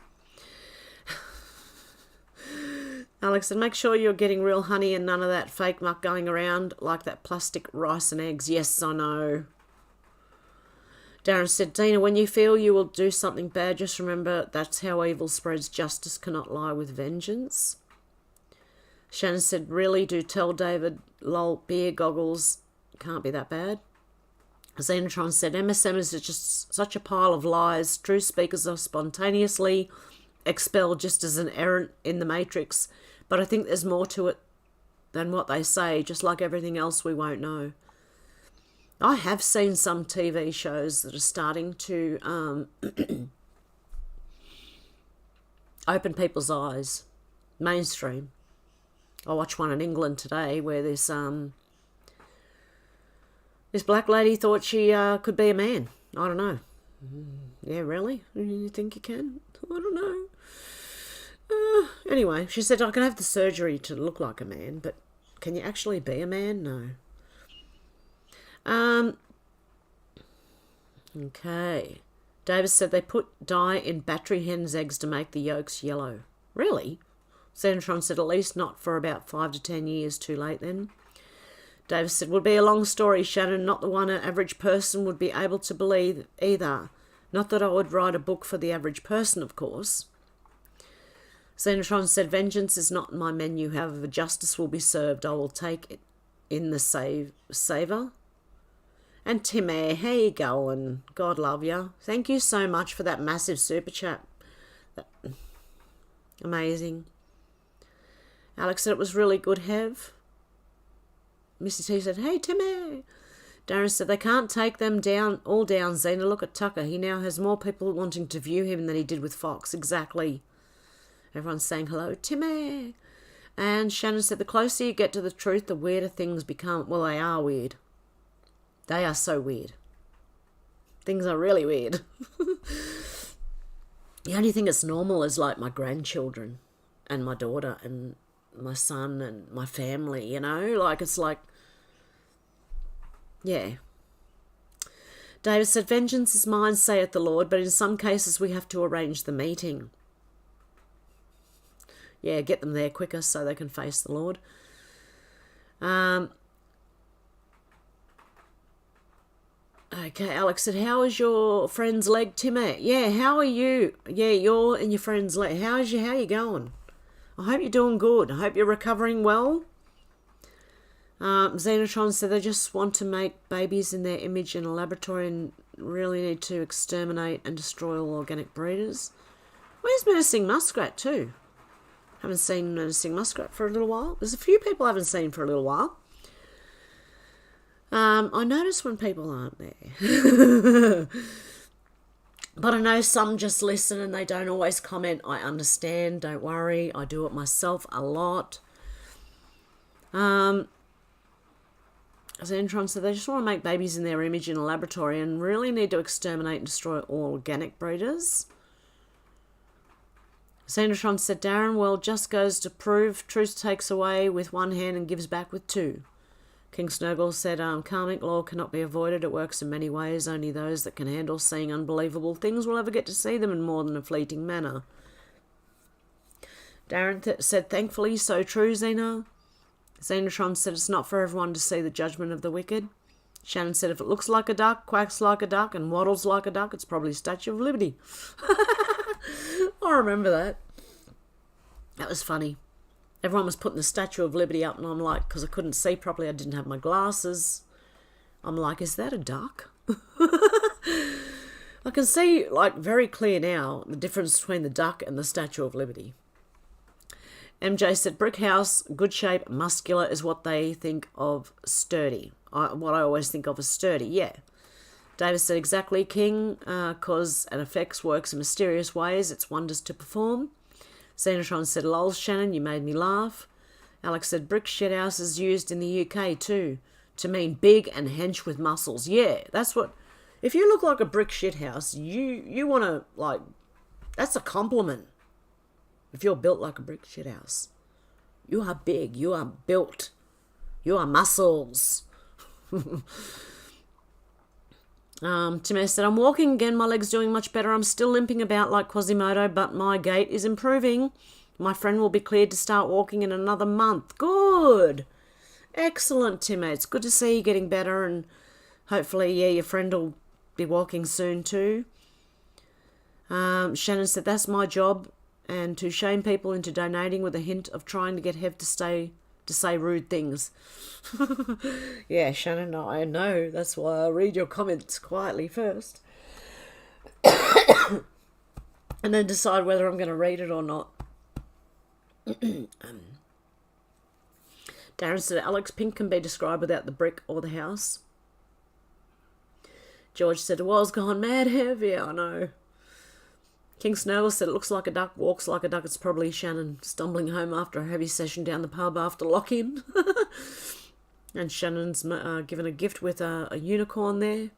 Alex said, make sure you're getting real honey and none of that fake muck going around like that plastic rice and eggs. Yes, I know. Darren said, Dina, when you feel you will do something bad, just remember that's how evil spreads. Justice cannot lie with vengeance. Shannon said, really, do tell David, lol, beer goggles can't be that bad. Xenotron said, MSM is just such a pile of lies. True speakers are spontaneously expelled just as an errant in the Matrix. But I think there's more to it than what they say, just like everything else we won't know. I have seen some TV shows that are starting to open people's eyes. Mainstream. I watched one in England today where this black lady thought she could be a man. I don't know. Yeah, really? You think you can? I don't know. Anyway, she said, I can have the surgery to look like a man, but can you actually be a man? No. Okay. Davis said they put dye in battery hen's eggs to make the yolks yellow. Really? Xenotron said at least not for about 5 to 10 years. Too late then. Davis said, would be a long story, Shannon, not the one an average person would be able to believe either. Not that I would write a book for the average person, of course. Xenotron said, vengeance is not in my menu, however, justice will be served. I will take it in the saver. And Timmy, how you going? God love you. Thank you so much for that massive super chat. Amazing. Alex said it was really good, Hev. Missy T said, hey, Timmy. Darren said, they can't take them down, all down, Xena. Look at Tucker. He now has more people wanting to view him than he did with Fox. Exactly. Everyone's saying hello, Timmy. And Shannon said, the closer you get to the truth, the weirder things become. Well, they are weird. They are so weird. Things are really weird. The only thing that's normal is like my grandchildren and my daughter and my son and my family, you know? Like, it's like, yeah. David said, vengeance is mine, saith the Lord, but in some cases we have to arrange the meeting. Yeah, get them there quicker so they can face the Lord. Okay, Alex said, how is your friend's leg, Timmy? Yeah, how are you? Yeah, you're in your friend's leg. How are you going? I hope you're doing good. I hope you're recovering well. Xenotron said they just want to make babies in their image in a laboratory and really need to exterminate and destroy all organic breeders. Where's Menacing Muskrat too? Haven't seen Menacing Muskrat for a little while. There's a few people I haven't seen for a little while. I notice when people aren't there. But I know some just listen and they don't always comment. I understand, don't worry. I do it myself a lot. Xenotron said they just want to make babies in their image in a laboratory and really need to exterminate and destroy all organic breeders. Xenotron said, Darren, well, just goes to prove truth takes away with one hand and gives back with two. King Snurgle said, karmic law cannot be avoided. It works in many ways. Only those that can handle seeing unbelievable things will ever get to see them in more than a fleeting manner. Darren said, thankfully, so true, Xena. Xenotron said, it's not for everyone to see the judgment of the wicked. Shannon said, if it looks like a duck, quacks like a duck, and waddles like a duck, it's probably Statue of Liberty. I remember that. That was funny. Everyone was putting the Statue of Liberty up, and I'm like, because I couldn't see properly, I didn't have my glasses. I'm like, is that a duck? I can see, like, very clear now, the difference between the duck and the Statue of Liberty. MJ said, brick house, good shape, muscular is what they think of sturdy. What I always think of as sturdy, yeah. Davis said, exactly, King, cause and effects works in mysterious ways. It's wonders to perform. Xenotron said, lol, Shannon, you made me laugh. Alex said, brick shithouse is used in the UK too, to mean big and hench with muscles. Yeah, that's what, if you look like a brick shithouse, you want to, like, that's a compliment. If you're built like a brick shithouse. You are big, you are built, you are muscles. Tim said, I'm walking again. My leg's doing much better. I'm still limping about like Quasimodo, but my gait is improving. My friend will be cleared to start walking in another month. Good. Excellent, Tim. It's good to see you getting better, and hopefully, yeah, your friend will be walking soon too. Shannon said, that's my job, and to shame people into donating with a hint of trying to get Hev to say rude things. Yeah, Shannon, I know. That's why I read your comments quietly first. And then decide whether I'm going to read it or not. Darren said, Alex, pink can be described without the brick or the house. George said, the world's gone mad, Hev. Yeah, I know. King Snowball said, it looks like a duck, walks like a duck. It's probably Shannon stumbling home after a heavy session down the pub after lock-in. And Shannon's given a gift with a unicorn there.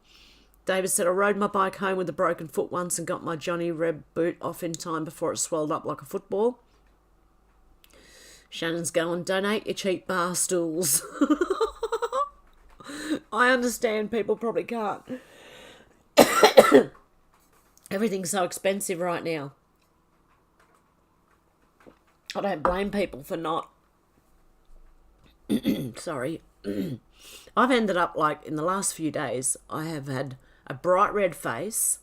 David said, I rode my bike home with a broken foot once and got my Johnny Reb boot off in time before it swelled up like a football. Shannon's going, donate your cheap bar stools. I understand people probably can't. Everything's so expensive right now. I don't blame people for not. Sorry. I've ended up like in the last few days, I have had a bright red face,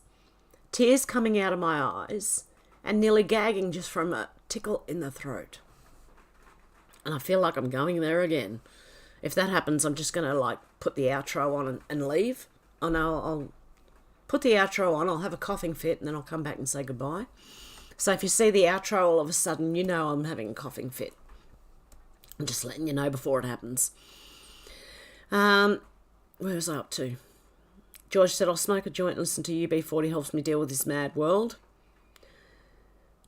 tears coming out of my eyes, and nearly gagging just from a tickle in the throat. And I feel like I'm going there again. If that happens, I'm just going to like put the outro on and leave. Oh no, I'll put the outro on, I'll have a coughing fit, and then I'll come back and say goodbye. So if you see the outro all of a sudden, you know I'm having a coughing fit. I'm just letting you know before it happens. Where was I up to? George said, I'll smoke a joint and listen to UB40, helps me deal with this mad world.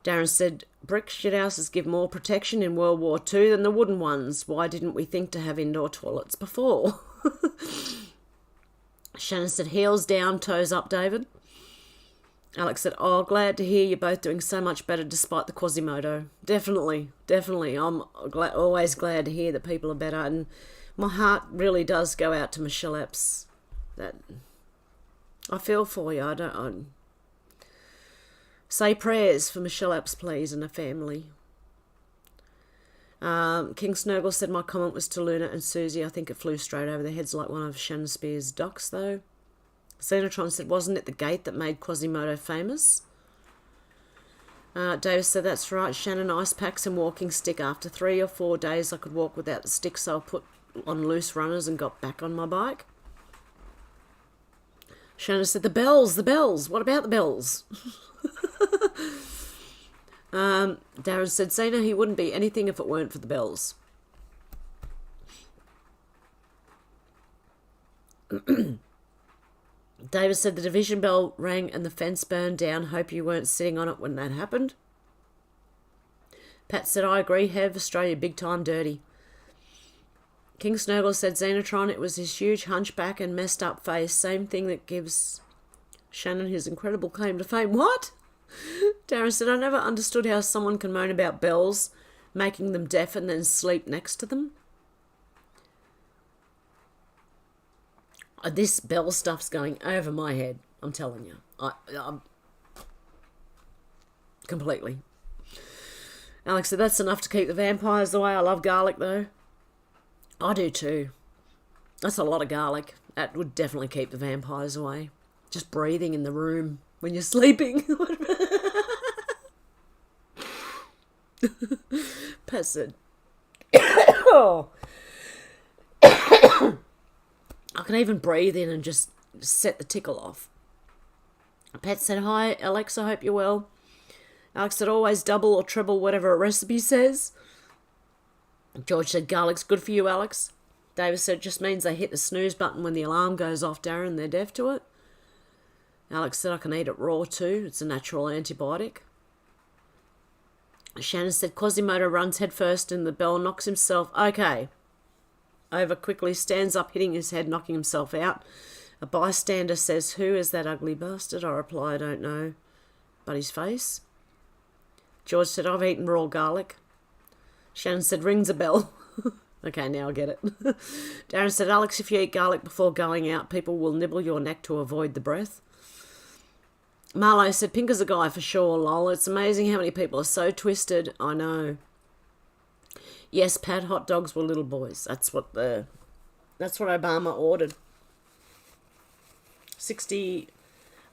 Darren said, brick shithouses give more protection in World War II than the wooden ones. Why didn't we think to have indoor toilets before? Shannon said, heels down, toes up, David. Alex said, oh, glad to hear you're both doing so much better despite the Quasimodo. Definitely, definitely. I'm always glad to hear that people are better. And my heart really does go out to Michelle Epps. That I feel for you. I say prayers for Michelle Epps, please, and her family. King Snurgle said my comment was to Luna and Susie. I think it flew straight over their heads like one of Shannon Spears' ducks, though. Xenotron said, wasn't it the gate that made Quasimodo famous? Davis said, that's right, Shannon, ice packs and walking stick. After 3 or 4 days I could walk without the stick, so I put on loose runners and got back on my bike. Shannon said, the bells, what about the bells? Darren said, Zena, he wouldn't be anything if it weren't for the bells. David said the division bell rang and the fence burned down. Hope you weren't sitting on it when that happened. Pat said, I agree, Hev, Australia big time dirty. King Snurgle said, Xenotron, it was his huge hunchback and messed up face. Same thing that gives Shannon his incredible claim to fame. What? Darren said, I never understood how someone can moan about bells, making them deaf and then sleep next to them. This bell stuff's going over my head, I'm telling you. I'm completely. Alex said, that's enough to keep the vampires away. I love garlic, though. I do, too. That's a lot of garlic. That would definitely keep the vampires away. Just breathing in the room when you're sleeping. Pat said, oh. I can even breathe in and just set the tickle off. Pat said, hi, Alex, I hope you're well. Alex said, always double or treble whatever a recipe says. George said, garlic's good for you, Alex. David said, it just means they hit the snooze button when the alarm goes off, Darren. They're deaf to it. Alex said, I can eat it raw too. It's a natural antibiotic. Shannon said, Quasimodo runs head first and the bell knocks himself. Okay. Over quickly, stands up, hitting his head, knocking himself out. A bystander says, who is that ugly bastard? I reply, I don't know. But his face. George said, I've eaten raw garlic. Shannon said, rings a bell. Okay, now I get it. Darren said, Alex, if you eat garlic before going out, people will nibble your neck to avoid the breath. Marlo said, pink as a guy for sure, lol. It's amazing how many people are so twisted. I know. Yes, Pat, hot dogs were little boys. That's what Obama ordered. 60,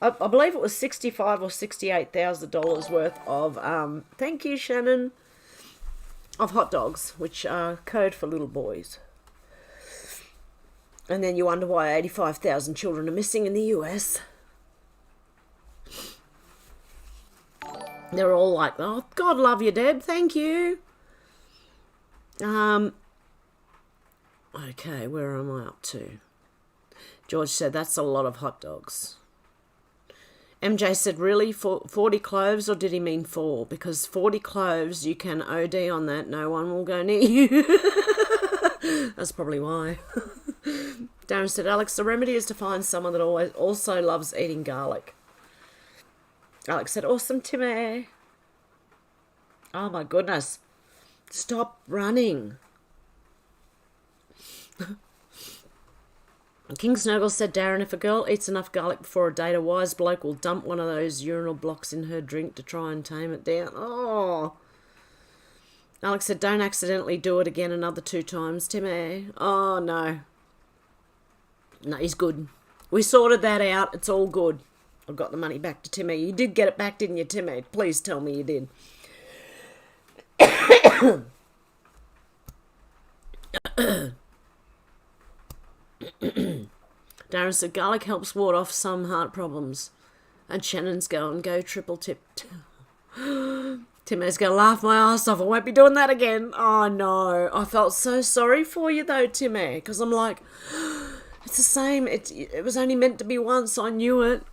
I believe it was $65,000 or $68,000 worth of, thank you, Shannon, of hot dogs, which are code for little boys. And then you wonder why 85,000 children are missing in the US. They're all like, oh, God love you, Deb, thank you. Okay, where am I up to? George said, that's a lot of hot dogs. MJ said, really? 40 cloves, or did he mean 4? Because 40 cloves, you can OD on that. No one will go near you. That's probably why. Darren said, Alex, the remedy is to find someone that also loves eating garlic. Alex said, awesome, Timmy. Oh, my goodness. Stop running. King Snuggle said, Darren, if a girl eats enough garlic before a date, a wise bloke will dump one of those urinal blocks in her drink to try and tame it down. Oh. Alex said, don't accidentally do it again another 2 times, Timmy. Oh, no. No, he's good. We sorted that out. It's all good. I've got the money back to Timmy. You did get it back, didn't you, Timmy? Please tell me you did. Darren said, garlic helps ward off some heart problems. And Shannon's going, go triple tip. Timmy's going to laugh my ass off. I won't be doing that again. Oh, no. I felt so sorry for you, though, Timmy. Because I'm like, it's the same. It was only meant to be once. I knew it.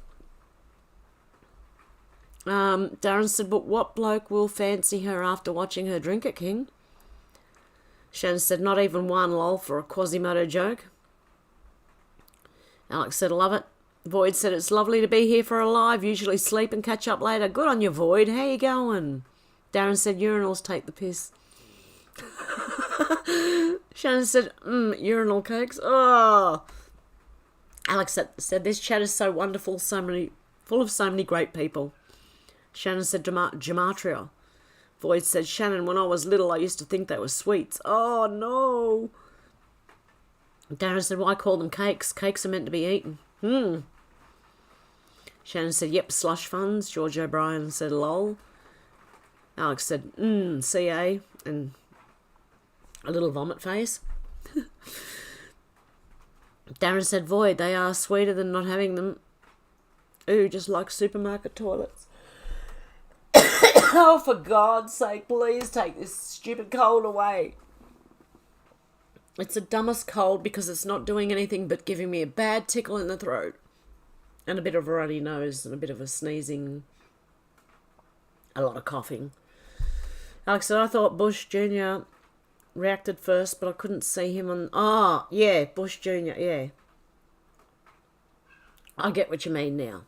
Darren said, but what bloke will fancy her after watching her drink it, King? Shannon said, not even one, lol, for a Quasimodo joke. Alex said, love it. Void said, it's lovely to be here for a live. Usually sleep and catch up later. Good on you, Void. How you going? Darren said, urinals take the piss. Shannon said, urinal cakes. Oh. Alex said, this chat is so wonderful, full of so many great people. Shannon said, gematria. Void said, Shannon, when I was little, I used to think they were sweets. Oh, no. Darren said, why call them cakes? Cakes are meant to be eaten. Shannon said, yep, slush funds. George O'Brien said, lol. Alex said, CA, and a little vomit face. Darren said, Void, they are sweeter than not having them. Ooh, just like supermarket toilets. Oh, for God's sake, please take this stupid cold away. It's the dumbest cold because it's not doing anything but giving me a bad tickle in the throat. And a bit of a runny nose and a bit of a sneezing. A lot of coughing. Alex said, I thought Bush Jr. reacted first, but I couldn't see him on... Oh, yeah, Bush Jr., yeah. I get what you mean now.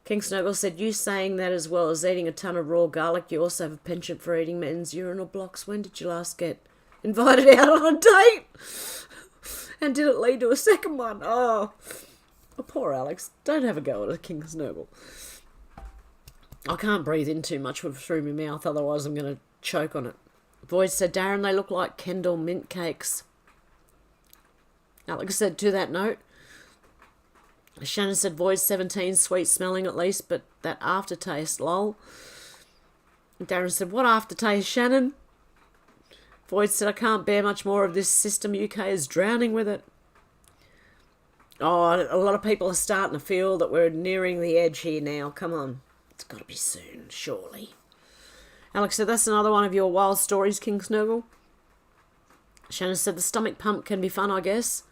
King Snuggle said, you saying that as well as eating a ton of raw garlic, you also have a penchant for eating men's urinal blocks. When did you last get invited out on a date? And did it lead to a second one? Oh, poor Alex. Don't have a go at a King Snuggle. I can't breathe in too much through my mouth, otherwise I'm going to choke on it. Void said, Darren, they look like Kendall mint cakes. Alex said, to that note, Shannon said, Void 17, sweet smelling at least, but that aftertaste, lol. Darren said, what aftertaste, Shannon? Void said, I can't bear much more of this system. UK is drowning with it. Oh, a lot of people are starting to feel that we're nearing the edge here now. Come on. It's got to be soon, surely. Alex said, that's another one of your wild stories, King Snuggle. Shannon said, the stomach pump can be fun, I guess.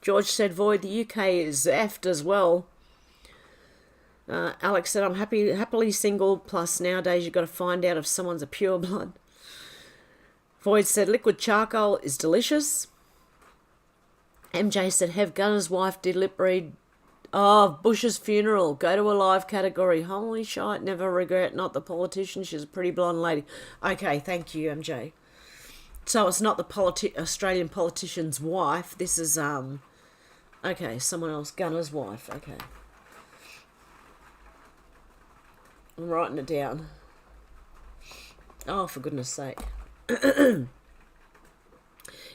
George said, Void, the UK is effed as well. Alex said, I'm happily single, plus nowadays you've got to find out if someone's a pure blood. Void said, liquid charcoal is delicious. MJ said, Hev Gunner's wife did lip read. Oh, Bush's funeral. Go to a live category. Holy shite, never regret. Not the politician. She's a pretty blonde lady. Okay, thank you, MJ. So it's not the Australian politician's wife. This is, okay, someone else. Gunner's wife. Okay. I'm writing it down. Oh, for goodness sake.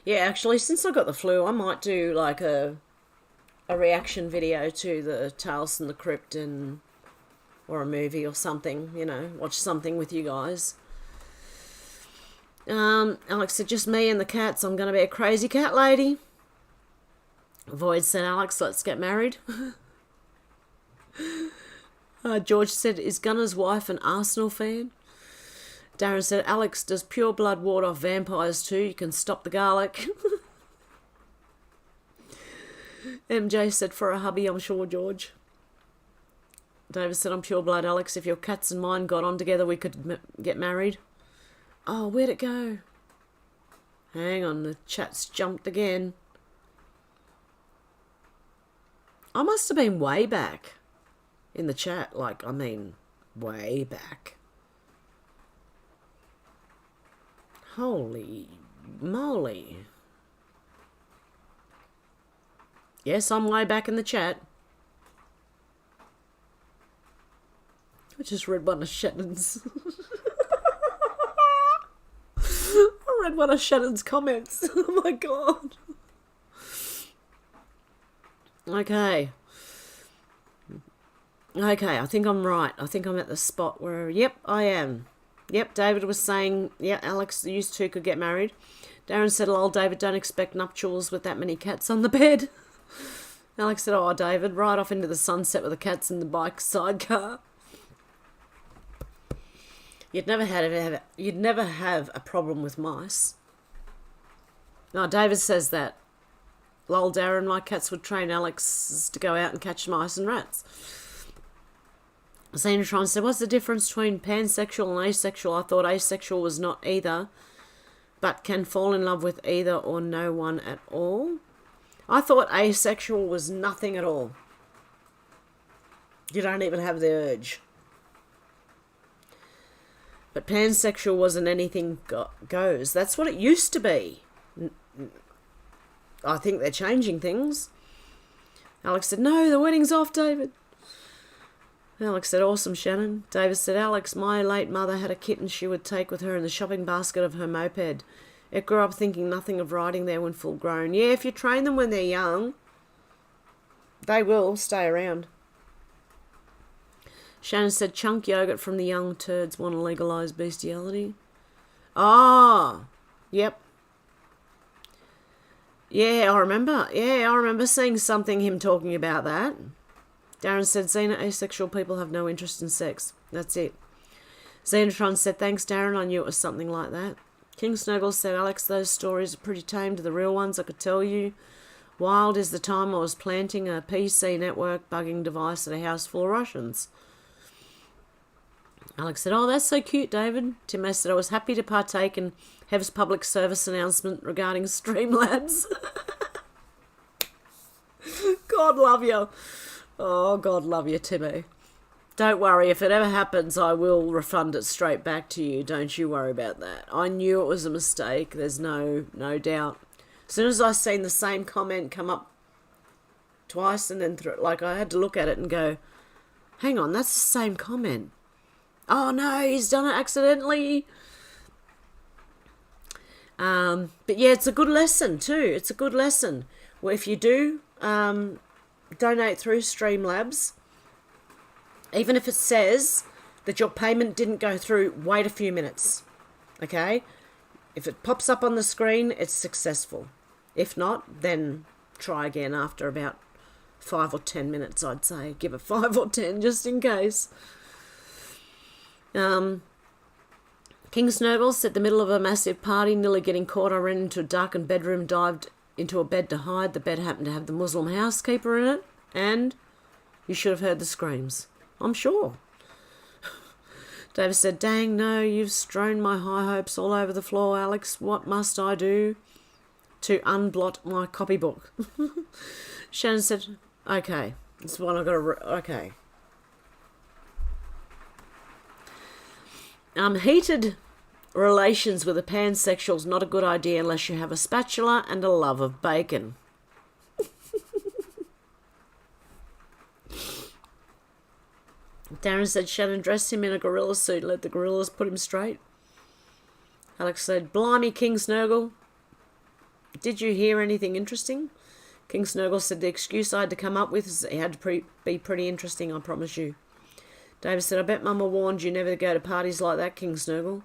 Yeah, actually, since I got the flu, I might do like a reaction video to the Tales from the Crypt or a movie or something, you know, watch something with you guys. Alex said, just me and the cats. I'm going to be a crazy cat lady. Void said, Alex, let's get married. George said, is Gunner's wife an Arsenal fan? Darren said, Alex, does pure blood ward off vampires too? You can stop the garlic. MJ said, for a hubby, I'm sure, George. David said, I'm pure blood, Alex. If your cats and mine got on together, we could get married. Oh, where'd it go? Hang on, the chat's jumped again. I must have been way back in the chat. Like, I mean, way back. Holy moly. Yes, I'm way back in the chat. I just read one of Shannon's. I read one of Shannon's comments. Oh my god. Okay. Okay, I think I'm right. I think I'm at the spot where... Yep, I am. Yep, David was saying, yeah, Alex, you two could get married. Darren said, lol, David, don't expect nuptials with that many cats on the bed. Alex said, oh, David, right off into the sunset with the cats in the bike sidecar. You'd never have a problem with mice. No, David says that. Lol, Darren, my cats would train Alex to go out and catch mice and rats. Xenotron said, what's the difference between pansexual and asexual? I thought asexual was not either, but can fall in love with either or no one at all. I thought asexual was nothing at all. You don't even have the urge. But pansexual wasn't anything goes. That's what it used to be. I think they're changing things. Alex said, no, the wedding's off, David. Alex said, awesome, Shannon. David said, Alex, my late mother had a kitten she would take with her in the shopping basket of her moped. It grew up thinking nothing of riding there when full grown. Yeah, if you train them when they're young, they will stay around. Shannon said, chunk yogurt from the young turds want to legalise bestiality. Ah, yep. Yeah, I remember. Yeah, I remember seeing something, him talking about that. Darren said, Xena, asexual people have no interest in sex. That's it. Xenotron said, thanks, Darren. I knew it was something like that. King Snuggle said, Alex, those stories are pretty tame to the real ones, I could tell you. Wild is the time I was planting a PC network bugging device at a house full of Russians. Alex said, oh, that's so cute, David. Tim said, I was happy to partake in Hev's public service announcement regarding Streamlabs. God love you. Oh, God love you, Timmy. Don't worry, if it ever happens, I will refund it straight back to you. Don't you worry about that. I knew it was a mistake. There's no doubt. As soon as I seen the same comment come up twice and then like I had to look at it and go, hang on, that's the same comment. Oh no, he's done it accidentally. But yeah, it's a good lesson too. It's a good lesson. Well, if you do donate through Streamlabs, even if it says that your payment didn't go through, wait a few minutes. Okay? If it pops up on the screen, it's successful. If not, then try again after about 5 or 10 minutes, I'd say. Give it 5 or 10 just in case. King Snowball said, the middle of a massive party, nearly getting caught, I ran into a darkened bedroom, dived into a bed to hide. The bed happened to have the Muslim housekeeper in it, and you should have heard the screams. I'm sure. David said, dang, no, you've strewn my high hopes all over the floor, Alex. What must I do to unblot my copybook? Shannon said, okay, that's what I've got to... okay. relations with a pansexual is not a good idea unless you have a spatula and a love of bacon. Darren said Shannon dressed him in a gorilla suit and let the gorillas put him straight. Alex said, blimey, King Snurgle. Did you hear anything interesting? King Snurgle said the excuse I had to come up with is it had to be pretty interesting, I promise you. David said, I bet Mama warned you never to go to parties like that, King Snurgle.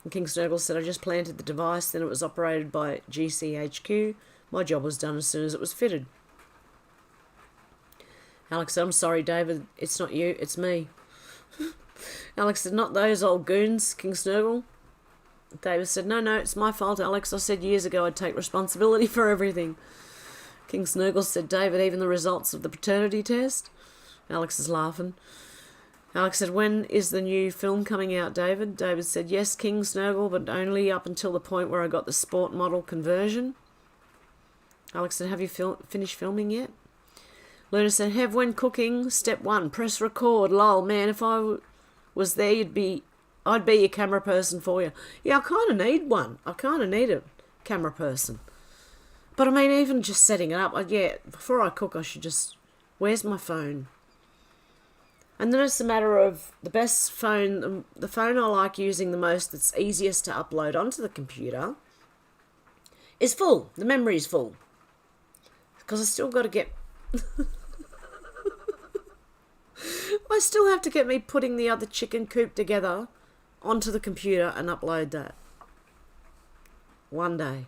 And King Snurgle said, I just planted the device, then it was operated by GCHQ. My job was done as soon as it was fitted. Alex said, I'm sorry, David, it's not you, it's me. Alex said, not those old goons, King Snurgle. David said, no, it's my fault, Alex. I said years ago I'd take responsibility for everything. King Snurgle said, David, even the results of the paternity test? Alex is laughing. Alex said, when is the new film coming out, David? David said, yes, King Snurgle, but only up until the point where I got the sport model conversion. Alex said, have you finished filming yet? Luna said, Hev, when cooking, step 1, press record. Lol, man, if I was there, I'd be your camera person for you. Yeah, I kind of need one. I kind of need a camera person. But I mean, even just setting it up, before I cook, I should just... Where's my phone? And then it's a matter of the best phone, the phone I like using the most, that's easiest to upload onto the computer, is full. The memory's full. Because I still got to get... I still have to get me putting the other chicken coop together onto the computer and upload that. One day.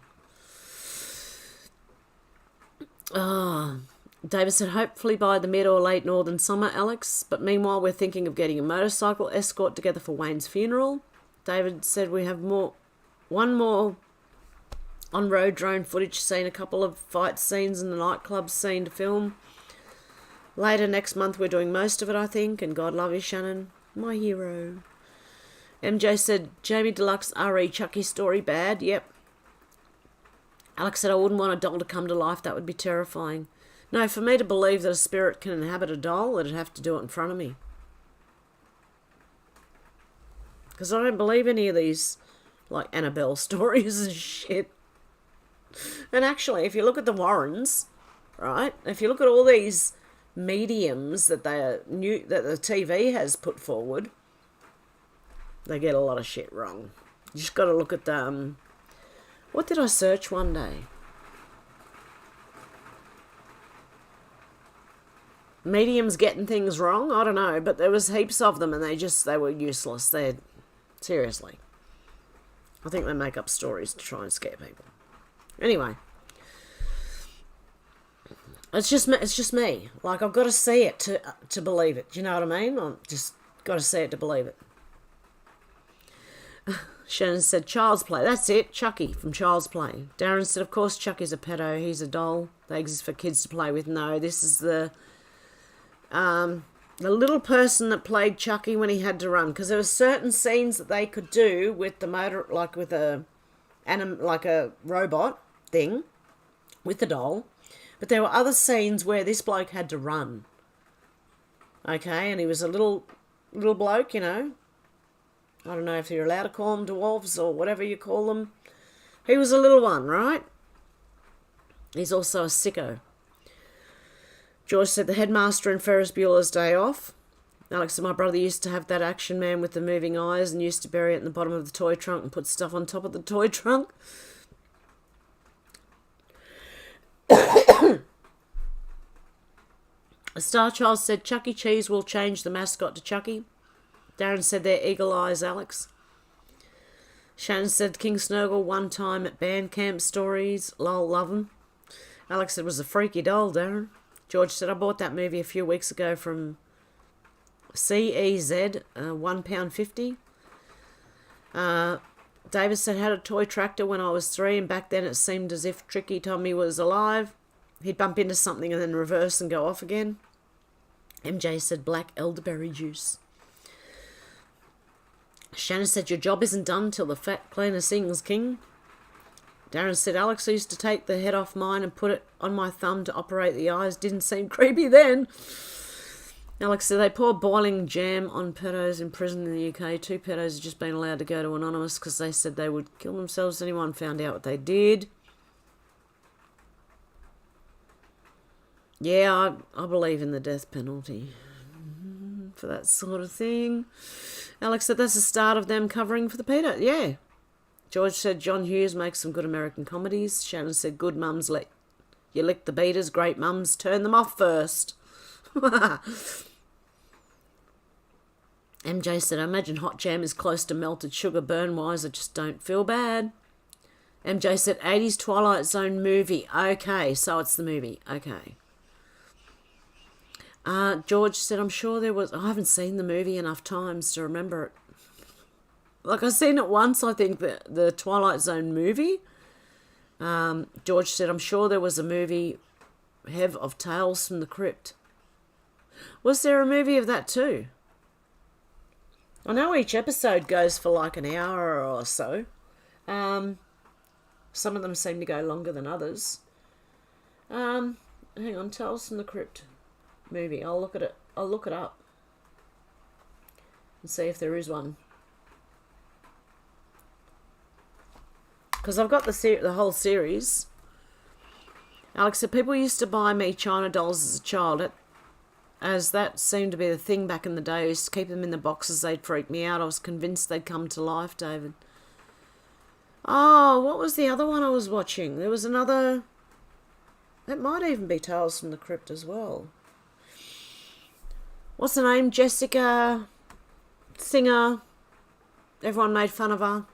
David said, hopefully by the mid or late northern summer, Alex. But meanwhile, we're thinking of getting a motorcycle escort together for Wayne's funeral. David said we have one more on-road drone footage scene, a couple of fight scenes and the nightclub scene to film. Later next month, we're doing most of it, I think. And God love you, Shannon. My hero. MJ said, Jamie Deluxe RE Chucky story bad. Yep. Alex said, I wouldn't want a doll to come to life. That would be terrifying. No, for me to believe that a spirit can inhabit a doll, it'd have to do it in front of me. Because I don't believe any of these, like, Annabelle stories and shit. And actually, if you look at the Warrens, right, if you look at all these mediums that that the TV has put forward, they get a lot of shit wrong. You just got to look at the... what did I search one day? Mediums getting things wrong? I don't know, but there was heaps of them and they were useless. Seriously. I think they make up stories to try and scare people. Anyway. It's just me. Like, I've got to see it to believe it. Do you know what I mean? I've just got to see it to believe it. Shannon said, Child's Play. That's it. Chucky from Child's Play. Darren said, of course Chucky's a pedo. He's a doll. They exist for kids to play with. No, this is the little person that played Chucky when he had to run. Because there were certain scenes that they could do with the motor, like with a robot thing, with the doll. But there were other scenes where this bloke had to run. Okay, and he was a little bloke, you know. I don't know if you're allowed to call them dwarves or whatever you call them. He was a little one, right? He's also a sicko. George said the headmaster in Ferris Bueller's Day Off. Alex said my brother used to have that action man with the moving eyes and used to bury it in the bottom of the toy trunk and put stuff on top of the toy trunk. A Star Child said Chuck E. Cheese will change the mascot to Chucky. Darren said they're eagle eyes, Alex. Shannon said King Snurgle one time at band camp stories. Lol, love 'em. Alex said it was a freaky doll, Darren. George said I bought that movie a few weeks ago from CEZ, £1.50. David said had a toy tractor when I was 3 and back then it seemed as if Tricky Tommy was alive. He'd bump into something and then reverse and go off again. MJ said black elderberry juice. Shannon said your job isn't done till the fat cleaner sings, King. Darren said Alex used to take the head off mine and put it on my thumb to operate the eyes. Didn't seem creepy then. Alex said they pour boiling jam on pedos in prison in the UK. 2 pedos have just been allowed to go to Anonymous because they said they would kill themselves if anyone found out what they did. Yeah, I believe in the death penalty for that sort of thing. Alex said that's the start of them covering for the pedo. Yeah. George said John Hughes makes some good American comedies. Shannon said good mums let you lick the beaters. Great mums turn them off first. MJ said, I imagine hot jam is close to melted sugar burn-wise. I just don't feel bad. MJ said, 80s Twilight Zone movie. Okay, so it's the movie. Okay. George said, I'm sure there was... I haven't seen the movie enough times to remember it. Like, I've seen it once, I think, the Twilight Zone movie. George said, I'm sure there was a movie, Hev, of Tales from the Crypt. Was there a movie of that too? I know each episode goes for like an hour or so. Some of them seem to go longer than others. Hang on, Tales from the Crypt movie. I'll look at it. I'll look it up and see if there is one. Because I've got the whole series. Alex said, people used to buy me China dolls as a child. As that seemed to be the thing back in the day. I used to keep them in the boxes. They'd freak me out. I was convinced they'd come to life, David. Oh, what was the other one I was watching? There was another... It might even be Tales from the Crypt as well. What's her name? Jessica... Singer. Everyone made fun of her.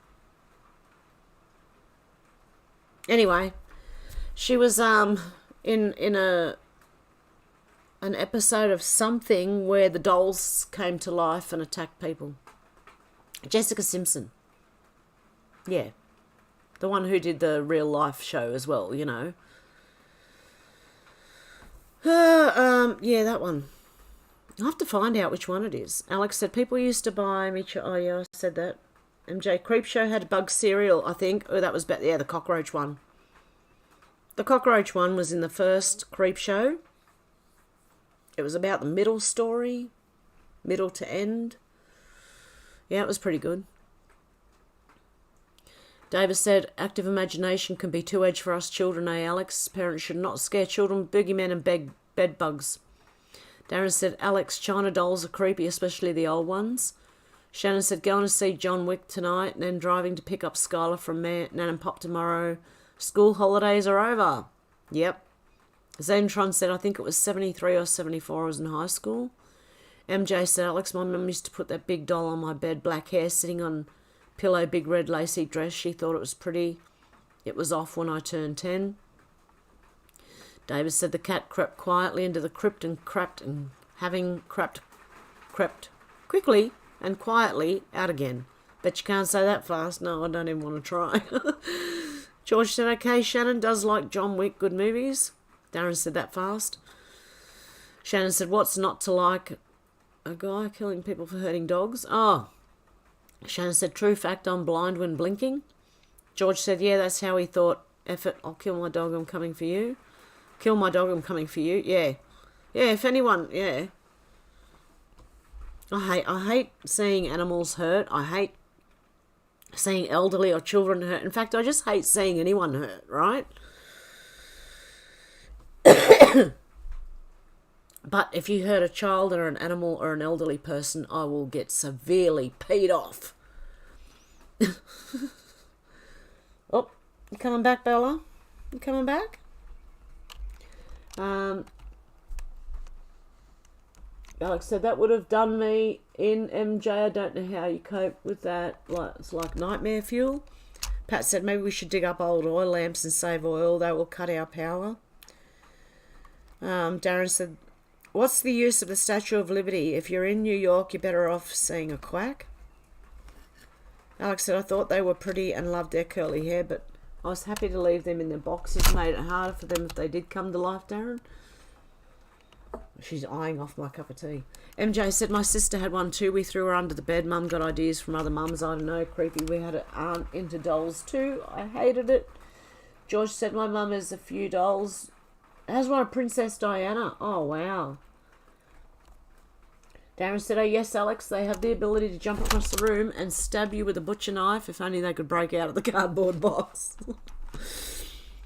Anyway, she was in an episode of something where the dolls came to life and attacked people. Jessica Simpson. Yeah. The one who did the real life show as well, you know. Yeah, that one. I'll have to find out which one it is. Alex said people used to buy me... Oh, yeah, I said that. MJ, Creepshow had bug cereal, I think. Oh, that was about... Yeah, the cockroach one. The cockroach one was in the first Creepshow. It was about the middle story. Middle to end. Yeah, it was pretty good. Davis said, active imagination can be two-edged for us children, eh, Alex? Parents should not scare children with boogeymen and bed bugs. Darren said, Alex, China dolls are creepy, especially the old ones. Shannon said, going to see John Wick tonight and then driving to pick up Skylar from Nan and Pop tomorrow. School holidays are over. Yep. Zentron said, I think it was 73 or 74 I was in high school. MJ said, Alex, my mum used to put that big doll on my bed, black hair, sitting on pillow, big red lacy dress. She thought it was pretty. It was off when I turned 10. David said the cat crept quietly into the crypt and crept, and having crept quickly and quietly out again. Bet you can't say that fast. No, I don't even want to try. George said, okay, Shannon does like John Wick, good movies. Darren said that fast. Shannon said, what's not to like? A guy killing people for hurting dogs? Oh. Shannon said, true fact, I'm blind when blinking. George said, yeah, that's how he thought. F it, I'll kill my dog, I'm coming for you. Kill my dog, I'm coming for you. Yeah. Yeah, if anyone, yeah. I hate seeing animals hurt. I hate seeing elderly or children hurt. In fact, I just hate seeing anyone hurt, right? But if you hurt a child or an animal or an elderly person, I will get severely peed off. Oh, you coming back, Bella? You coming back? Alex said, that would have done me in, MJ. I don't know how you cope with that. It's like nightmare fuel. Pat said, maybe we should dig up old oil lamps and save oil. They will cut our power. Darren said, what's the use of the Statue of Liberty? If you're in New York, you're better off seeing a quack. Alex said, I thought they were pretty and loved their curly hair, but I was happy to leave them in their boxes. Made it harder for them if they did come to life, Darren. She's eyeing off my cup of tea. MJ said, my sister had one too. We threw her under the bed. Mum got ideas from other mums. I don't know, creepy. We had an aunt into dolls too. I hated it. George said, my mum has a few dolls. Has one of Princess Diana. Oh, wow. Darren said, oh yes, Alex, they have the ability to jump across the room and stab you with a butcher knife. If only they could break out of the cardboard box.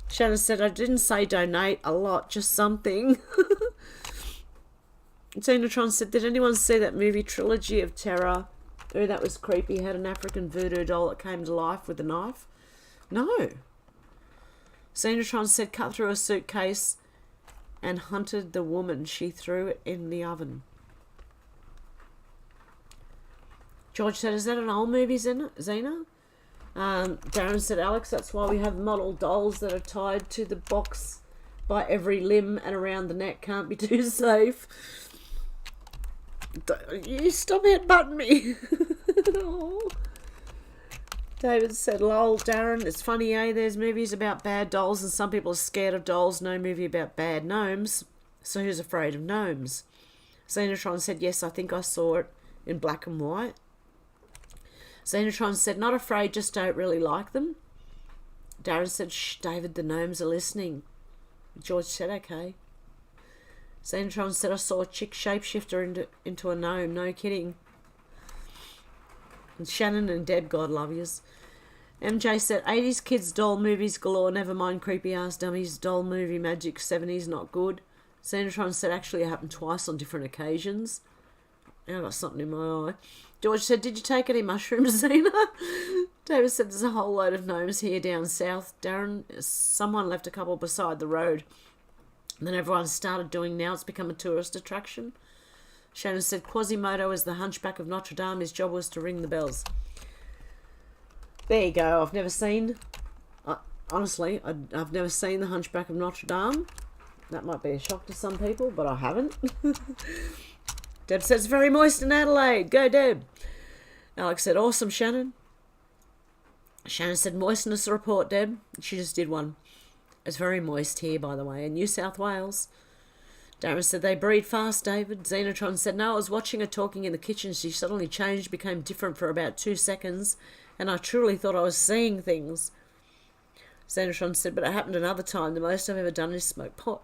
Shannon said, I didn't say donate a lot, just something. Xenotron said, did anyone see that movie Trilogy of Terror? Oh, that was creepy. Had an African voodoo doll that came to life with a knife. No. Xenotron said, cut through a suitcase and hunted the woman. She threw it in the oven. George said, is that an old movie, Xena? Darren said, Alex, that's why we have model dolls that are tied to the box by every limb and around the neck. Can't be too safe. You stop headbutting me. Oh. David said, lol, Darren, it's funny, eh? There's movies about bad dolls and some people are scared of dolls. No movie about bad gnomes. So who's afraid of gnomes? Xenotron said, yes, I think I saw it in black and white. Xenotron said, not afraid, just don't really like them. Darren said, shh, David, the gnomes are listening. George said, okay. Xenotron said, I saw a chick shapeshifter into a gnome, no kidding. And Shannon and Deb, God love yous. MJ said, 80s kids doll movies galore, never mind creepy ass dummies, doll movie magic, 70s not good. Xenotron said, actually it happened twice on different occasions. I got something in my eye. George said, did you take any mushrooms, Xena? David said, there's a whole load of gnomes here down south. Darren, someone left a couple beside the road. And then everyone started doing, now it's become a tourist attraction. Shannon said, Quasimodo is the hunchback of Notre Dame. His job was to ring the bells. There you go. I've never seen, honestly, I've never seen the hunchback of Notre Dame. That might be a shock to some people, but I haven't. Deb says, very moist in Adelaide. Go, Deb. Alex said, awesome, Shannon. Shannon said, moistness report, Deb. She just did one. It's very moist here, by the way, in New South Wales. Darren said, they breed fast, David. Xenotron said, no, I was watching her talking in the kitchen. She suddenly changed, became different for about 2 seconds, and I truly thought I was seeing things. Xenotron said, but it happened another time. The most I've ever done is smoke pot.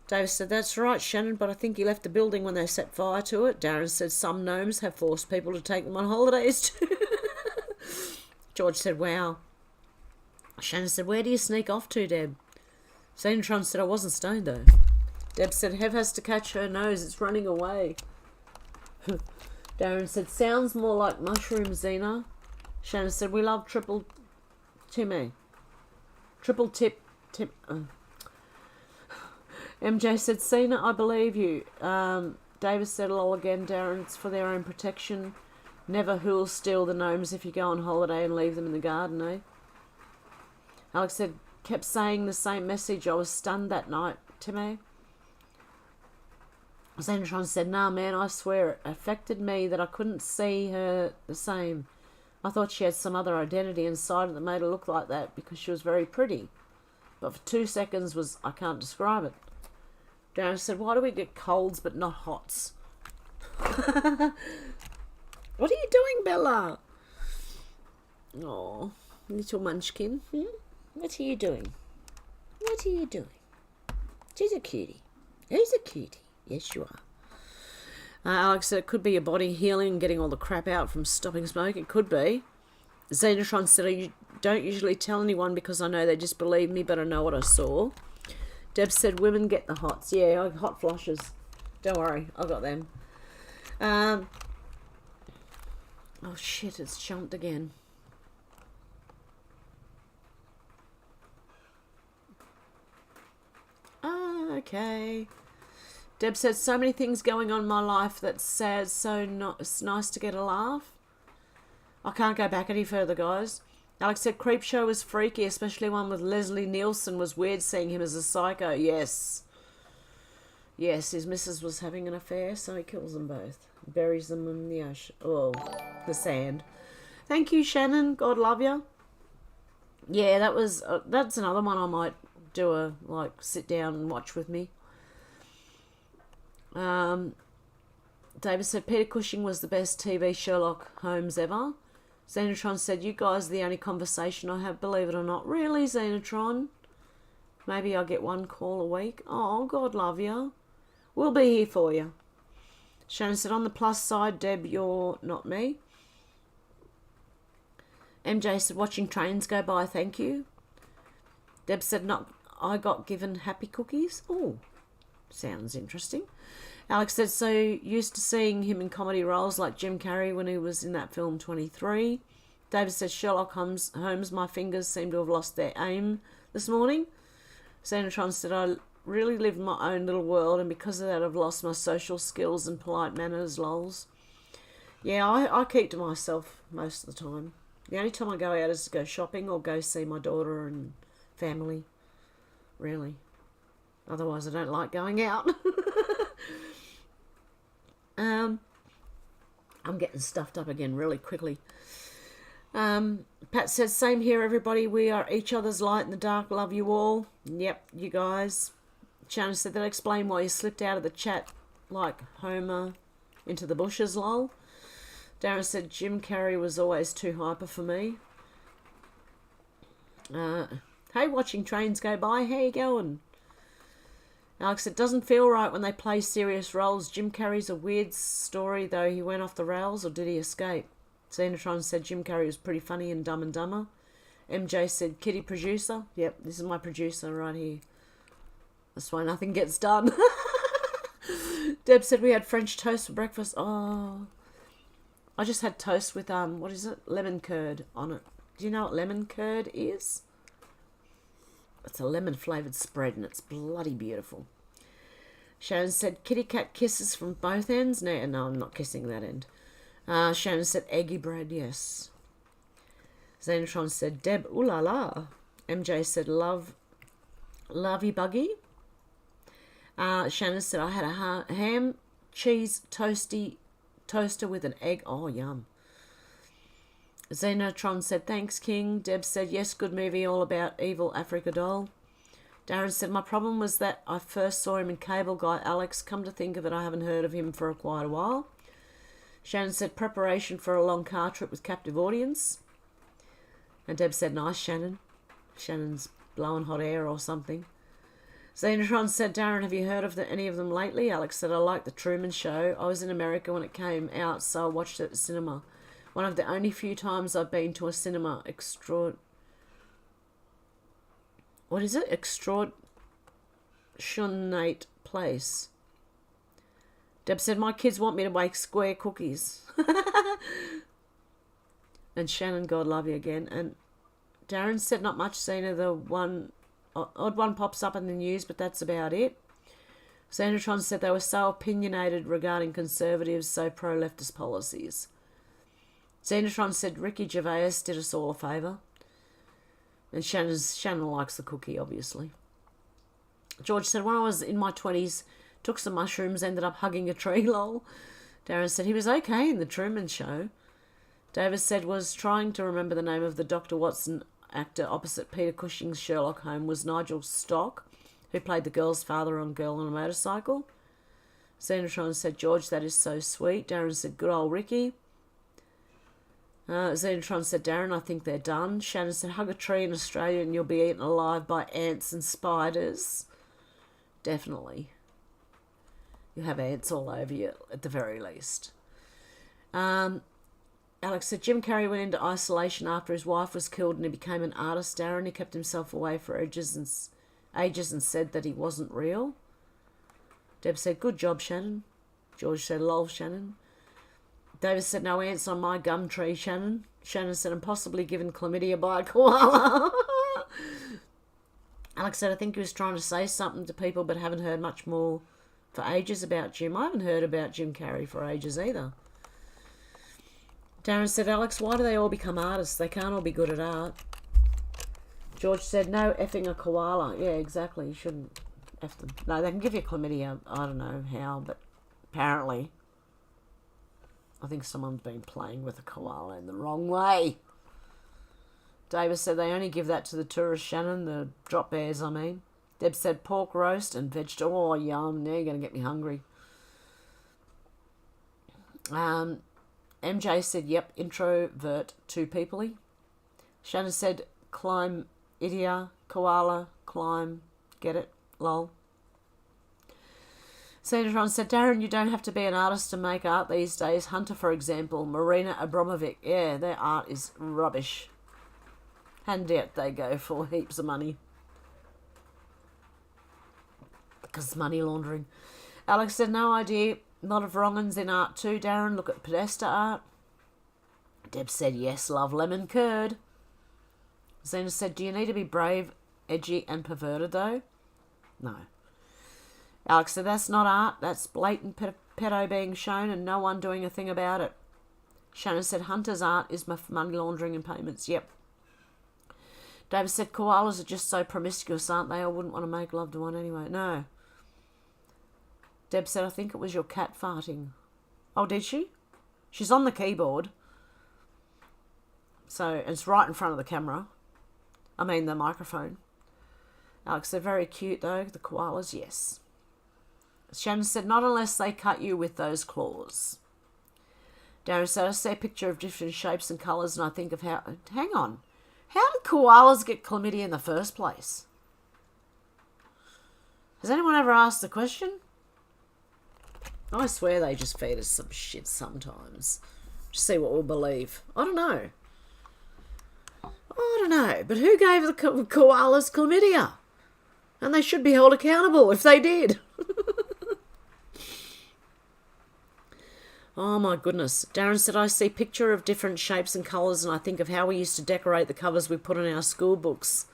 David said, that's right, Shannon, but I think he left the building when they set fire to it. Darren said, some gnomes have forced people to take them on holidays too. George said, wow. Shannon said, where do you sneak off to, Deb? Xenotron said, I wasn't stoned, though. Deb said, Hev has to catch her nose. It's running away. Darren said, sounds more like mushrooms, Xena. Shannon said, we love triple Timmy. Triple tip. MJ said, Cena, I believe you. Davis said, lol again, Darren, it's for their own protection. Never who'll steal the gnomes if you go on holiday and leave them in the garden, eh? Alex said, kept saying the same message. I was stunned that night, Timmy. Xenotron said, nah, man, I swear it affected me that I couldn't see her the same. I thought she had some other identity inside her that made her look like that because she was very pretty. But for 2 seconds was, I can't describe it. Darren said, why do we get colds but not hots? What are you doing, Bella? Oh, little munchkin. What are you doing? What are you doing? She's a cutie. Who's a cutie? Yes, you are. Alex said, it could be your body healing and getting all the crap out from stopping smoke. It could be. Xenotron said, I don't usually tell anyone because I know they just believe me, but I know what I saw. Deb said, women get the hots. Yeah, hot flushes. Don't worry, I got them. Oh shit, it's jumped again. Okay. Deb said, so many things going on in my life that's sad, so it's nice to get a laugh. I can't go back any further, guys. Alex said, Creepshow was freaky, especially one with Leslie Nielsen. Was weird seeing him as a psycho. Yes. Yes, his missus was having an affair, so he kills them both. Buries them in the ocean. Oh, the sand. Thank you, Shannon. God love you. Yeah, that was that's another one I might do a, sit down and watch with me. David said, Peter Cushing was the best TV Sherlock Holmes ever. Xenotron said, you guys are the only conversation I have, believe it or not. Really, Xenotron? Maybe I'll get one call a week. Oh, God love you. We'll be here for you. Shannon said, on the plus side, Deb, you're not me. MJ said, watching trains go by, thank you. Deb said, not. I got given happy cookies. Oh, sounds interesting. Alex said, so used to seeing him in comedy roles like Jim Carrey when he was in that film 23. David says, Sherlock Holmes, my fingers seem to have lost their aim this morning. Xenotron said, I really live in my own little world, and because of that I've lost my social skills and polite manners, lols. Yeah, I keep to myself most of the time. The only time I go out is to go shopping or go see my daughter and family, really. Otherwise I don't like going out. I'm getting stuffed up again really quickly. Pat says, same here everybody, we are each other's light in the dark, love you all. Yep, you guys. Shannon said, that explain why you slipped out of the chat like Homer into the bushes, lol. Darren said, Jim Carrey was always too hyper for me. Hey, watching trains go by, how you going? Alex, it doesn't feel right when they play serious roles. Jim Carrey's a weird story, though. He went off the rails, or did he escape? Xenotron said Jim Carrey was pretty funny in Dumb and Dumber. MJ said, Kitty producer. Yep, this is my producer right here. That's why nothing gets done. Deb said we had French toast for breakfast. Oh, I just had toast with, what is it? Lemon curd on it. Do you know what lemon curd is? It's a lemon-flavoured spread, and it's bloody beautiful. Shannon said, kitty cat kisses from both ends. No, I'm not kissing that end. Shannon said, eggy bread, yes. Xenotron said, Deb, ooh la la. MJ said, lovey buggy. Shannon said, I had a ham, cheese, toaster with an egg. Oh, yum. Xenotron said, thanks, King. Deb said, yes, good movie, all about evil Africa doll. Darren said, my problem was that I first saw him in Cable Guy Alex. Come to think of it, I haven't heard of him for quite a while. Shannon said, preparation for a long car trip with captive audience. And Deb said, nice, Shannon. Shannon's blowing hot air or something. Xenotron said, Darren, have you heard of any of them lately? Alex said, I like the Truman Show. I was in America when it came out, so I watched it at the cinema. One of the only few times I've been to a cinema. What is it? Extraordinate place. Deb said, my kids want me to make square cookies. And Shannon, God love you again. And Darren said, not much, Xena. The odd one pops up in the news, but that's about it. Xenotron said they were so opinionated regarding conservatives, so pro-leftist policies. Xenotron said Ricky Gervais did us all a favour. And Shannon likes the cookie, obviously. George said, when I was in my 20s, took some mushrooms, ended up hugging a tree, lol. Darren said he was okay in the Truman Show. Davis said was trying to remember the name of the Dr. Watson actor opposite Peter Cushing's Sherlock Holmes was Nigel Stock, who played the girl's father on Girl on a Motorcycle. Xenotron said, George, that is so sweet. Darren said, good old Ricky. Xenotron said, Darren, I think they're done. Shannon said, hug a tree in Australia and you'll be eaten alive by ants and spiders. Definitely. You have ants all over you, at the very least. Alex said, Jim Carrey went into isolation after his wife was killed and he became an artist, Darren. He kept himself away for ages and said that he wasn't real. Deb said, good job, Shannon. George said, lol, Shannon. David said, no ants on my gum tree, Shannon. Shannon said, I'm possibly given chlamydia by a koala. Alex said, I think he was trying to say something to people but haven't heard much more for ages about Jim. I haven't heard about Jim Carrey for ages either. Darren said, Alex, why do they all become artists? They can't all be good at art. George said, no effing a koala. Yeah, exactly. You shouldn't F them. No, they can give you chlamydia. I don't know how, but apparently. I think someone's been playing with a koala in the wrong way. Davis said they only give that to the tourists, Shannon, the drop bears, I mean. Deb said pork roast and vegetable. Oh, yum. Now you're going to get me hungry. MJ said, yep, introvert too peoply. Shannon said, climb, idia, koala, climb, get it, lol. Sandra said, Darren, you don't have to be an artist to make art these days. Hunter, for example, Marina Abramovic. Yeah, their art is rubbish. And out they go for heaps of money. Because it's money laundering. Alex said, no idea. A lot of wrong uns in art too, Darren. Look at Podesta art. Deb said, yes, love lemon curd. Zena said, do you need to be brave, edgy and perverted though? No. Alex said, that's not art. That's blatant pedo being shown and no one doing a thing about it. Shannon said, Hunter's art is money laundering and payments. Yep. David said, koalas are just so promiscuous, aren't they? I wouldn't want to make love to one anyway. No. Deb said, I think it was your cat farting. Oh, did she? She's on the keyboard. So it's right in front of the camera. I mean, the microphone. Alex said, very cute though, the koalas, yes. Shannon said, not unless they cut you with those claws. Darren said, I see a picture of different shapes and colours and I think of how... Hang on. How did koalas get chlamydia in the first place? Has anyone ever asked the question? I swear they just feed us some shit sometimes. Just see what we'll believe. I don't know. I don't know. But who gave the koalas chlamydia? And they should be held accountable if they did. Oh my goodness. Darren said, I see picture of different shapes and colours and I think of how we used to decorate the covers we put in our school books.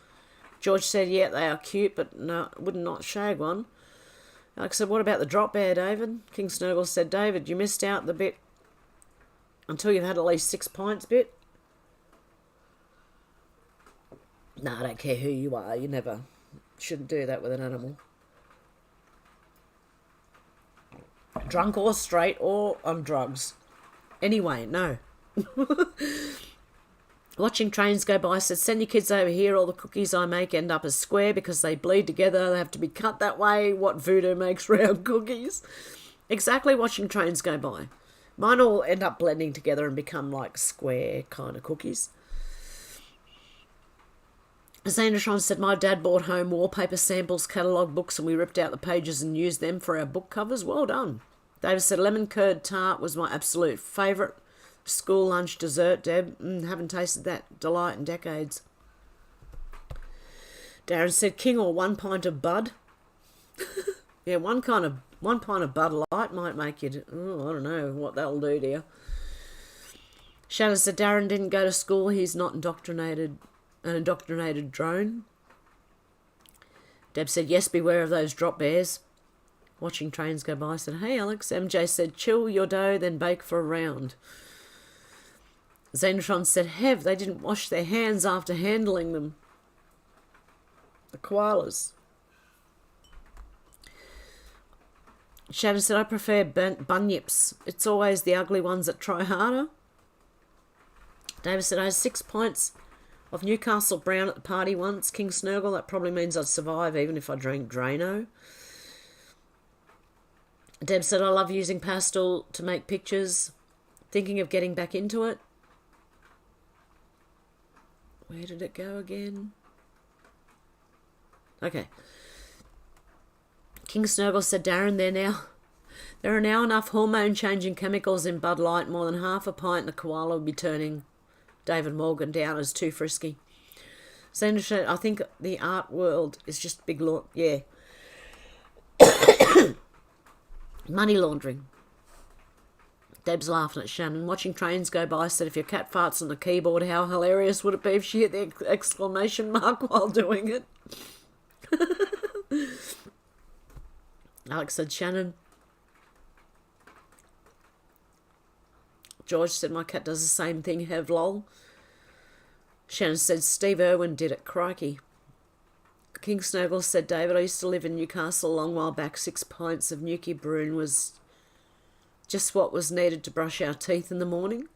George said, yeah, they are cute, but no, would not shag one. Alex said, what about the drop bear, David? King Snurgle said, David, you missed out the bit until you've had at least 6 pints bit. No, I don't care who you are. You never shouldn't do that with an animal. Drunk or straight or on drugs. Anyway, no. Watching trains go by said, send your kids over here. All the cookies I make end up as square because they bleed together. They have to be cut that way. What voodoo makes round cookies? Exactly, watching trains go by. Mine all end up blending together and become like square kind of cookies. Zanatron said, my dad bought home wallpaper samples, catalogue books, and we ripped out the pages and used them for our book covers. Well done. David said, lemon curd tart was my absolute favourite school lunch dessert, Deb. Haven't tasted that delight in decades. Darren said, king or 1 pint of bud? Yeah, one pint of Bud Light might make you, I don't know what that'll do to you. Shannon said, Darren didn't go to school. He's not an indoctrinated drone. Deb said, yes, beware of those drop bears. Watching trains go by said, hey, Alex. MJ said, chill your dough, then bake for a round. Xenotron said, Hev, they didn't wash their hands after handling them. The koalas. Shannon said, I prefer bunyips. It's always the ugly ones that try harder. David said, I had 6 pints of Newcastle Brown at the party once. King Snurgle, that probably means I'd survive even if I drank Drano. Deb said, I love using pastel to make pictures. Thinking of getting back into it. Where did it go again? Okay. King Snurgle said, Darren, there are now enough hormone-changing chemicals in Bud Light. More than half a pint and a koala would be turning David Morgan down as too frisky. Sandra said, I think the art world is just big yeah. Money laundering. Deb's laughing at Shannon. Watching trains go by said, if your cat farts on the keyboard, how hilarious would it be if she hit the exclamation mark while doing it? Alex said, Shannon. George said, my cat does the same thing, Hev lol. Shannon said, Steve Irwin did it, crikey. King Snowball said, David, I used to live in Newcastle a long while back. 6 pints of Nuki Bruin was just what was needed to brush our teeth in the morning.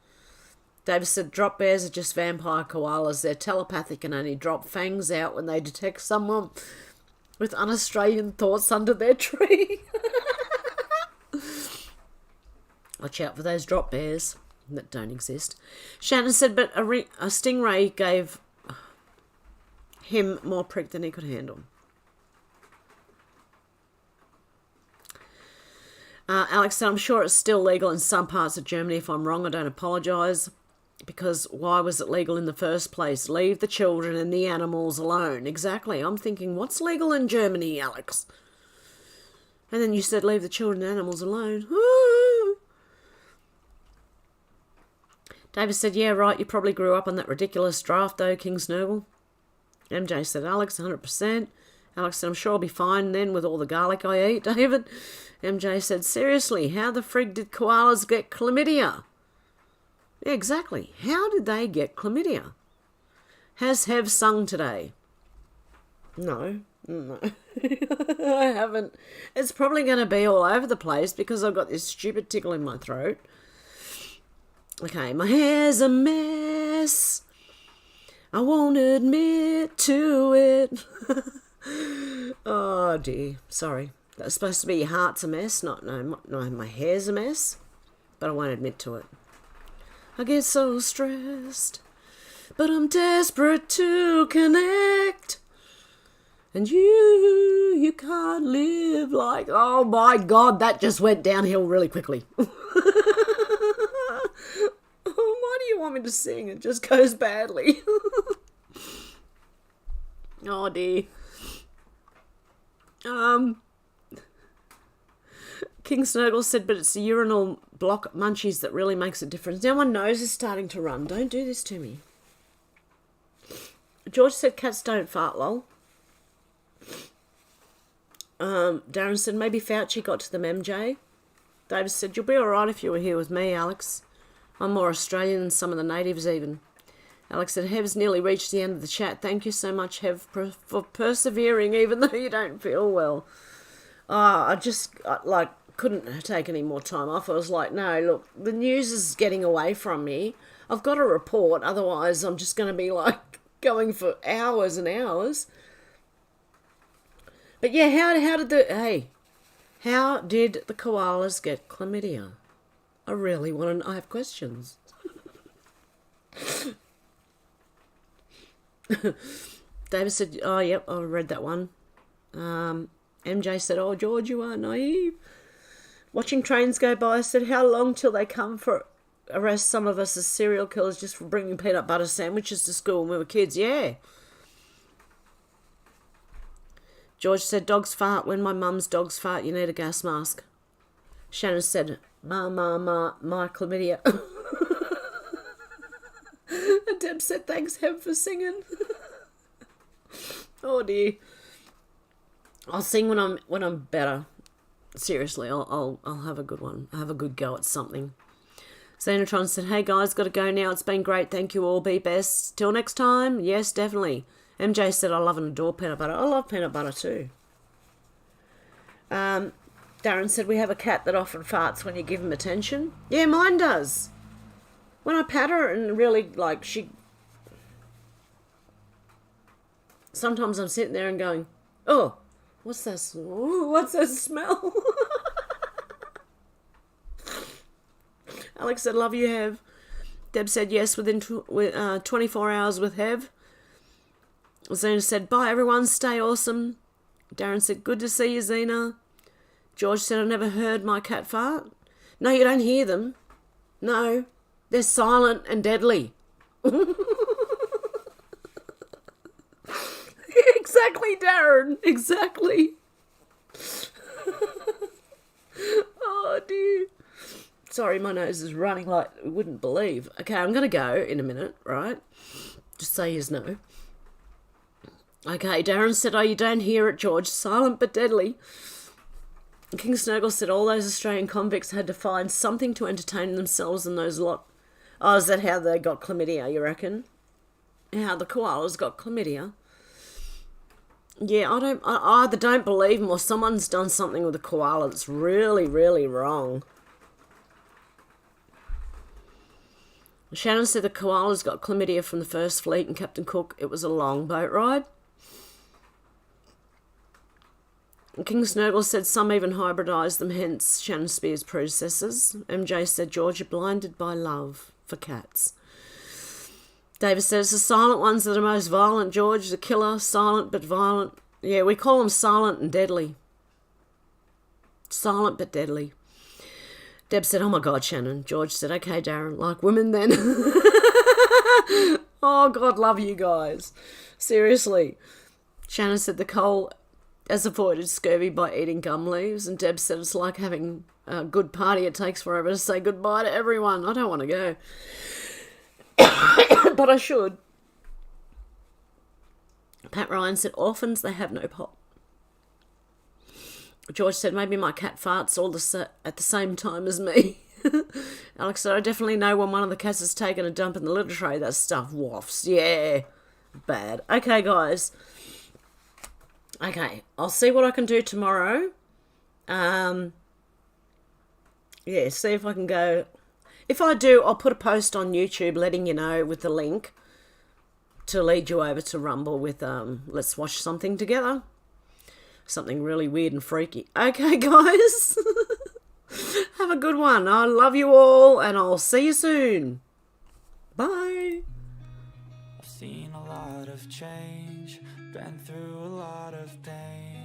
David said, drop bears are just vampire koalas. They're telepathic and only drop fangs out when they detect someone with un-Australian thoughts under their tree. Watch out for those drop bears that don't exist. Shannon said, but a stingray gave him more prick than he could handle. Alex said, I'm sure it's still legal in some parts of Germany. If I'm wrong, I don't apologise. Because why was it legal in the first place? Leave the children and the animals alone. Exactly. I'm thinking, what's legal in Germany, Alex? And then you said, leave the children and animals alone. David said, yeah, right, you probably grew up on that ridiculous draft, though, King Snurgle. MJ said, Alex, 100%. Alex said, I'm sure I'll be fine then with all the garlic I eat, David. MJ said, seriously, how the frig did koalas get chlamydia? Yeah, exactly. How did they get chlamydia? Has Hev sung today? No. I haven't. It's probably going to be all over the place because I've got this stupid tickle in my throat. Okay, my hair's a mess. I won't admit to it. Oh dear, sorry. That's supposed to be your heart's a mess. No, my hair's a mess. But I won't admit to it. I get so stressed, but I'm desperate to connect. And you can't live like... Oh my God, that just went downhill really quickly. Why do you want me to sing? It just goes badly. Oh dear. King Snurgle said, but it's the urinal block munchies that really makes a difference. Now my nose is starting to run. Don't do this to me. George said cats don't fart, lol. Darren said maybe Fauci got to them, MJ. David said, you'll be alright if you were here with me, Alex. I'm more Australian than some of the natives even. Alex said, Hev's nearly reached the end of the chat. Thank you so much, Hev, for persevering even though you don't feel well. I couldn't take any more time off. I was like, no, look, the news is getting away from me. I've got to report, otherwise I'm just going to be like going for hours and hours. But yeah, how did the koalas get chlamydia? I really want to... I have questions. David said, oh, yep, I read that one. MJ said, oh, George, you are naive. Watching trains go by, I said, how long till they come for arrest some of us as serial killers just for bringing peanut butter sandwiches to school when we were kids? Yeah. George said, dogs fart. When my mum's dogs fart, you need a gas mask. Shannon said, my chlamydia. And Deb said, thanks, Hev, for singing. Oh dear. I'll sing when I'm better. Seriously, I'll have a good one. I'll have a good go at something. Xenotron said, hey guys, got to go now. It's been great. Thank you all. Be best. Till next time. Yes, definitely. MJ said, I love and adore peanut butter. I love peanut butter too. Darren said, we have a cat that often farts when you give him attention. Yeah, mine does. When I pat her and really, like, sometimes I'm sitting there and going, oh, what's that? Ooh, what's that smell? Alex said, love you, Hev. Deb said, yes, within 24 hours with Hev. Zena said, bye, everyone. Stay awesome. Darren said, good to see you, Zena. George said, I never heard my cat fart. No, you don't hear them. No, they're silent and deadly. Exactly, Darren. Exactly. Oh, dear. Sorry, my nose is running like you wouldn't believe. Okay, I'm going to go in a minute, right? Just say yes, no. Okay, Darren said, oh, you don't hear it, George. Silent but deadly. King Snurgle said all those Australian convicts had to find something to entertain themselves in those lot. Oh, is that how they got chlamydia, you reckon? How the koalas got chlamydia? Yeah, I either don't believe them or someone's done something with a koala that's really, really wrong. Shannon said the koalas got chlamydia from the First Fleet and Captain Cook. It was a long boat ride. King Snurgle said some even hybridised them, hence Shannon Spear's predecessors. MJ said, George, you're blinded by love for cats. David said, it's the silent ones that are most violent, George. The killer, silent but violent. Yeah, we call them silent and deadly. Silent but deadly. Deb said, oh my God, Shannon. George said, okay, Darren, like women then. Oh, God, love you guys. Seriously. Shannon said the Cole has avoided scurvy by eating gum leaves. And Deb said it's like having a good party. It takes forever to say goodbye to everyone. I don't want to go. But I should. Pat Ryan said, orphans, they have no pop. George said, maybe my cat farts all at the same time as me. Alex said, I definitely know when one of the cats has taken a dump in the litter tray, that stuff wafts. Yeah, bad. Okay, guys. Okay, I'll see what I can do tomorrow. Yeah, see if I can go. If I do, I'll put a post on YouTube letting you know with the link to lead you over to Rumble with Let's Watch Something Together. Something really weird and freaky. Okay, guys. Have a good one. I love you all, and I'll see you soon. Bye. I've seen a lot of change, been through a lot of pain.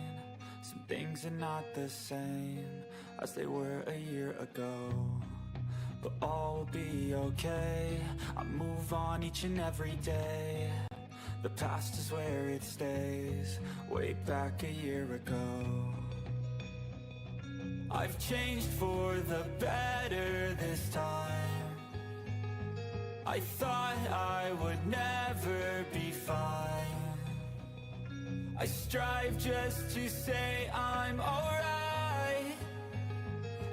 Some things are not the same as they were a year ago, but all will be okay. I move on each and every day. The past is where it stays, way back a year ago. I've changed for the better this time. I thought I would never be fine. I strive just to say I'm alright,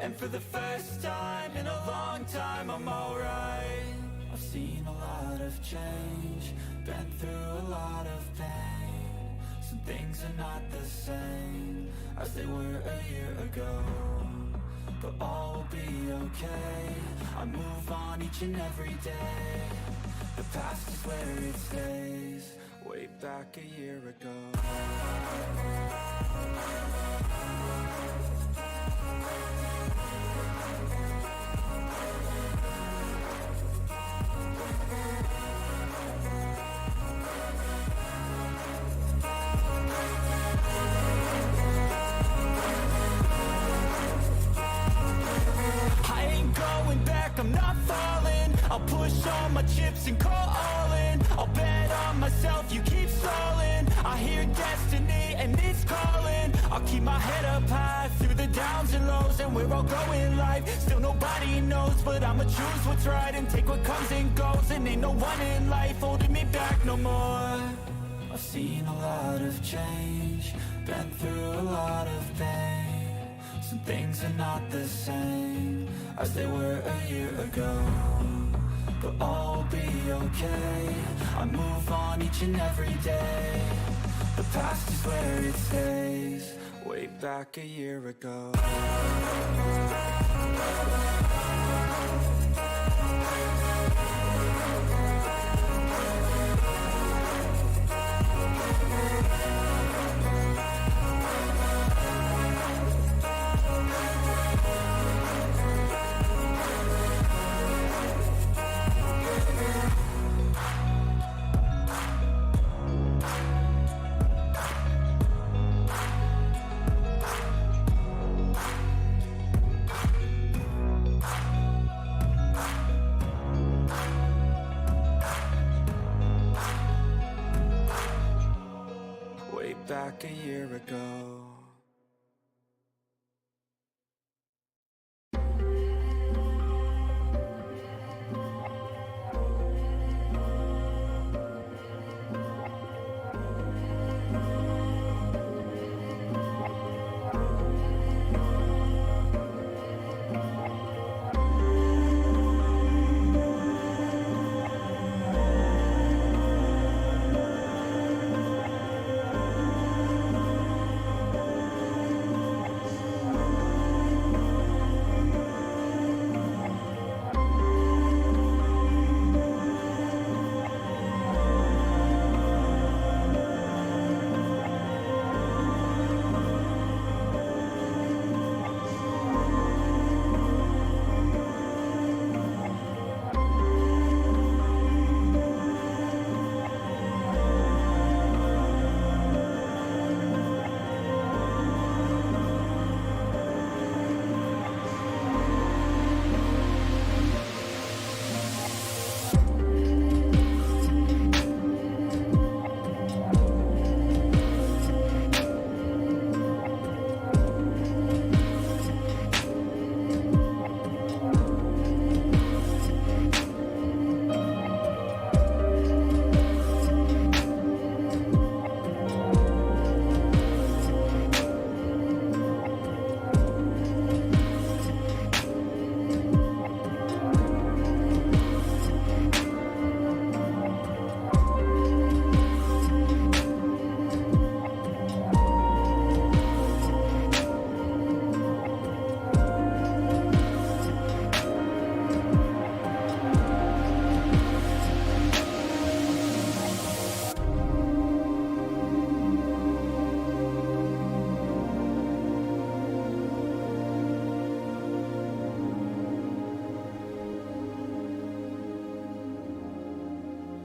and for the first time in a long time I'm alright. I've seen a lot of change, been through a lot of pain. Some things are not the same as they were a year ago, but all will be okay. I move on each and every day. The past is where it stays, way back a year ago. I'm not falling. I'll push all my chips and call all in. I'll bet on myself, you keep stalling. I hear destiny and it's calling. I'll keep my head up high through the downs and lows, and we're all going in life. Still nobody knows, but I'ma choose what's right and take what comes and goes. And ain't no one in life holding me back no more. I've seen a lot of change, been through a lot of pain. Some things are not the same as they were a year ago, but all will be okay. I move on each and every day. The past is where it stays, way back a year ago. Back a year ago.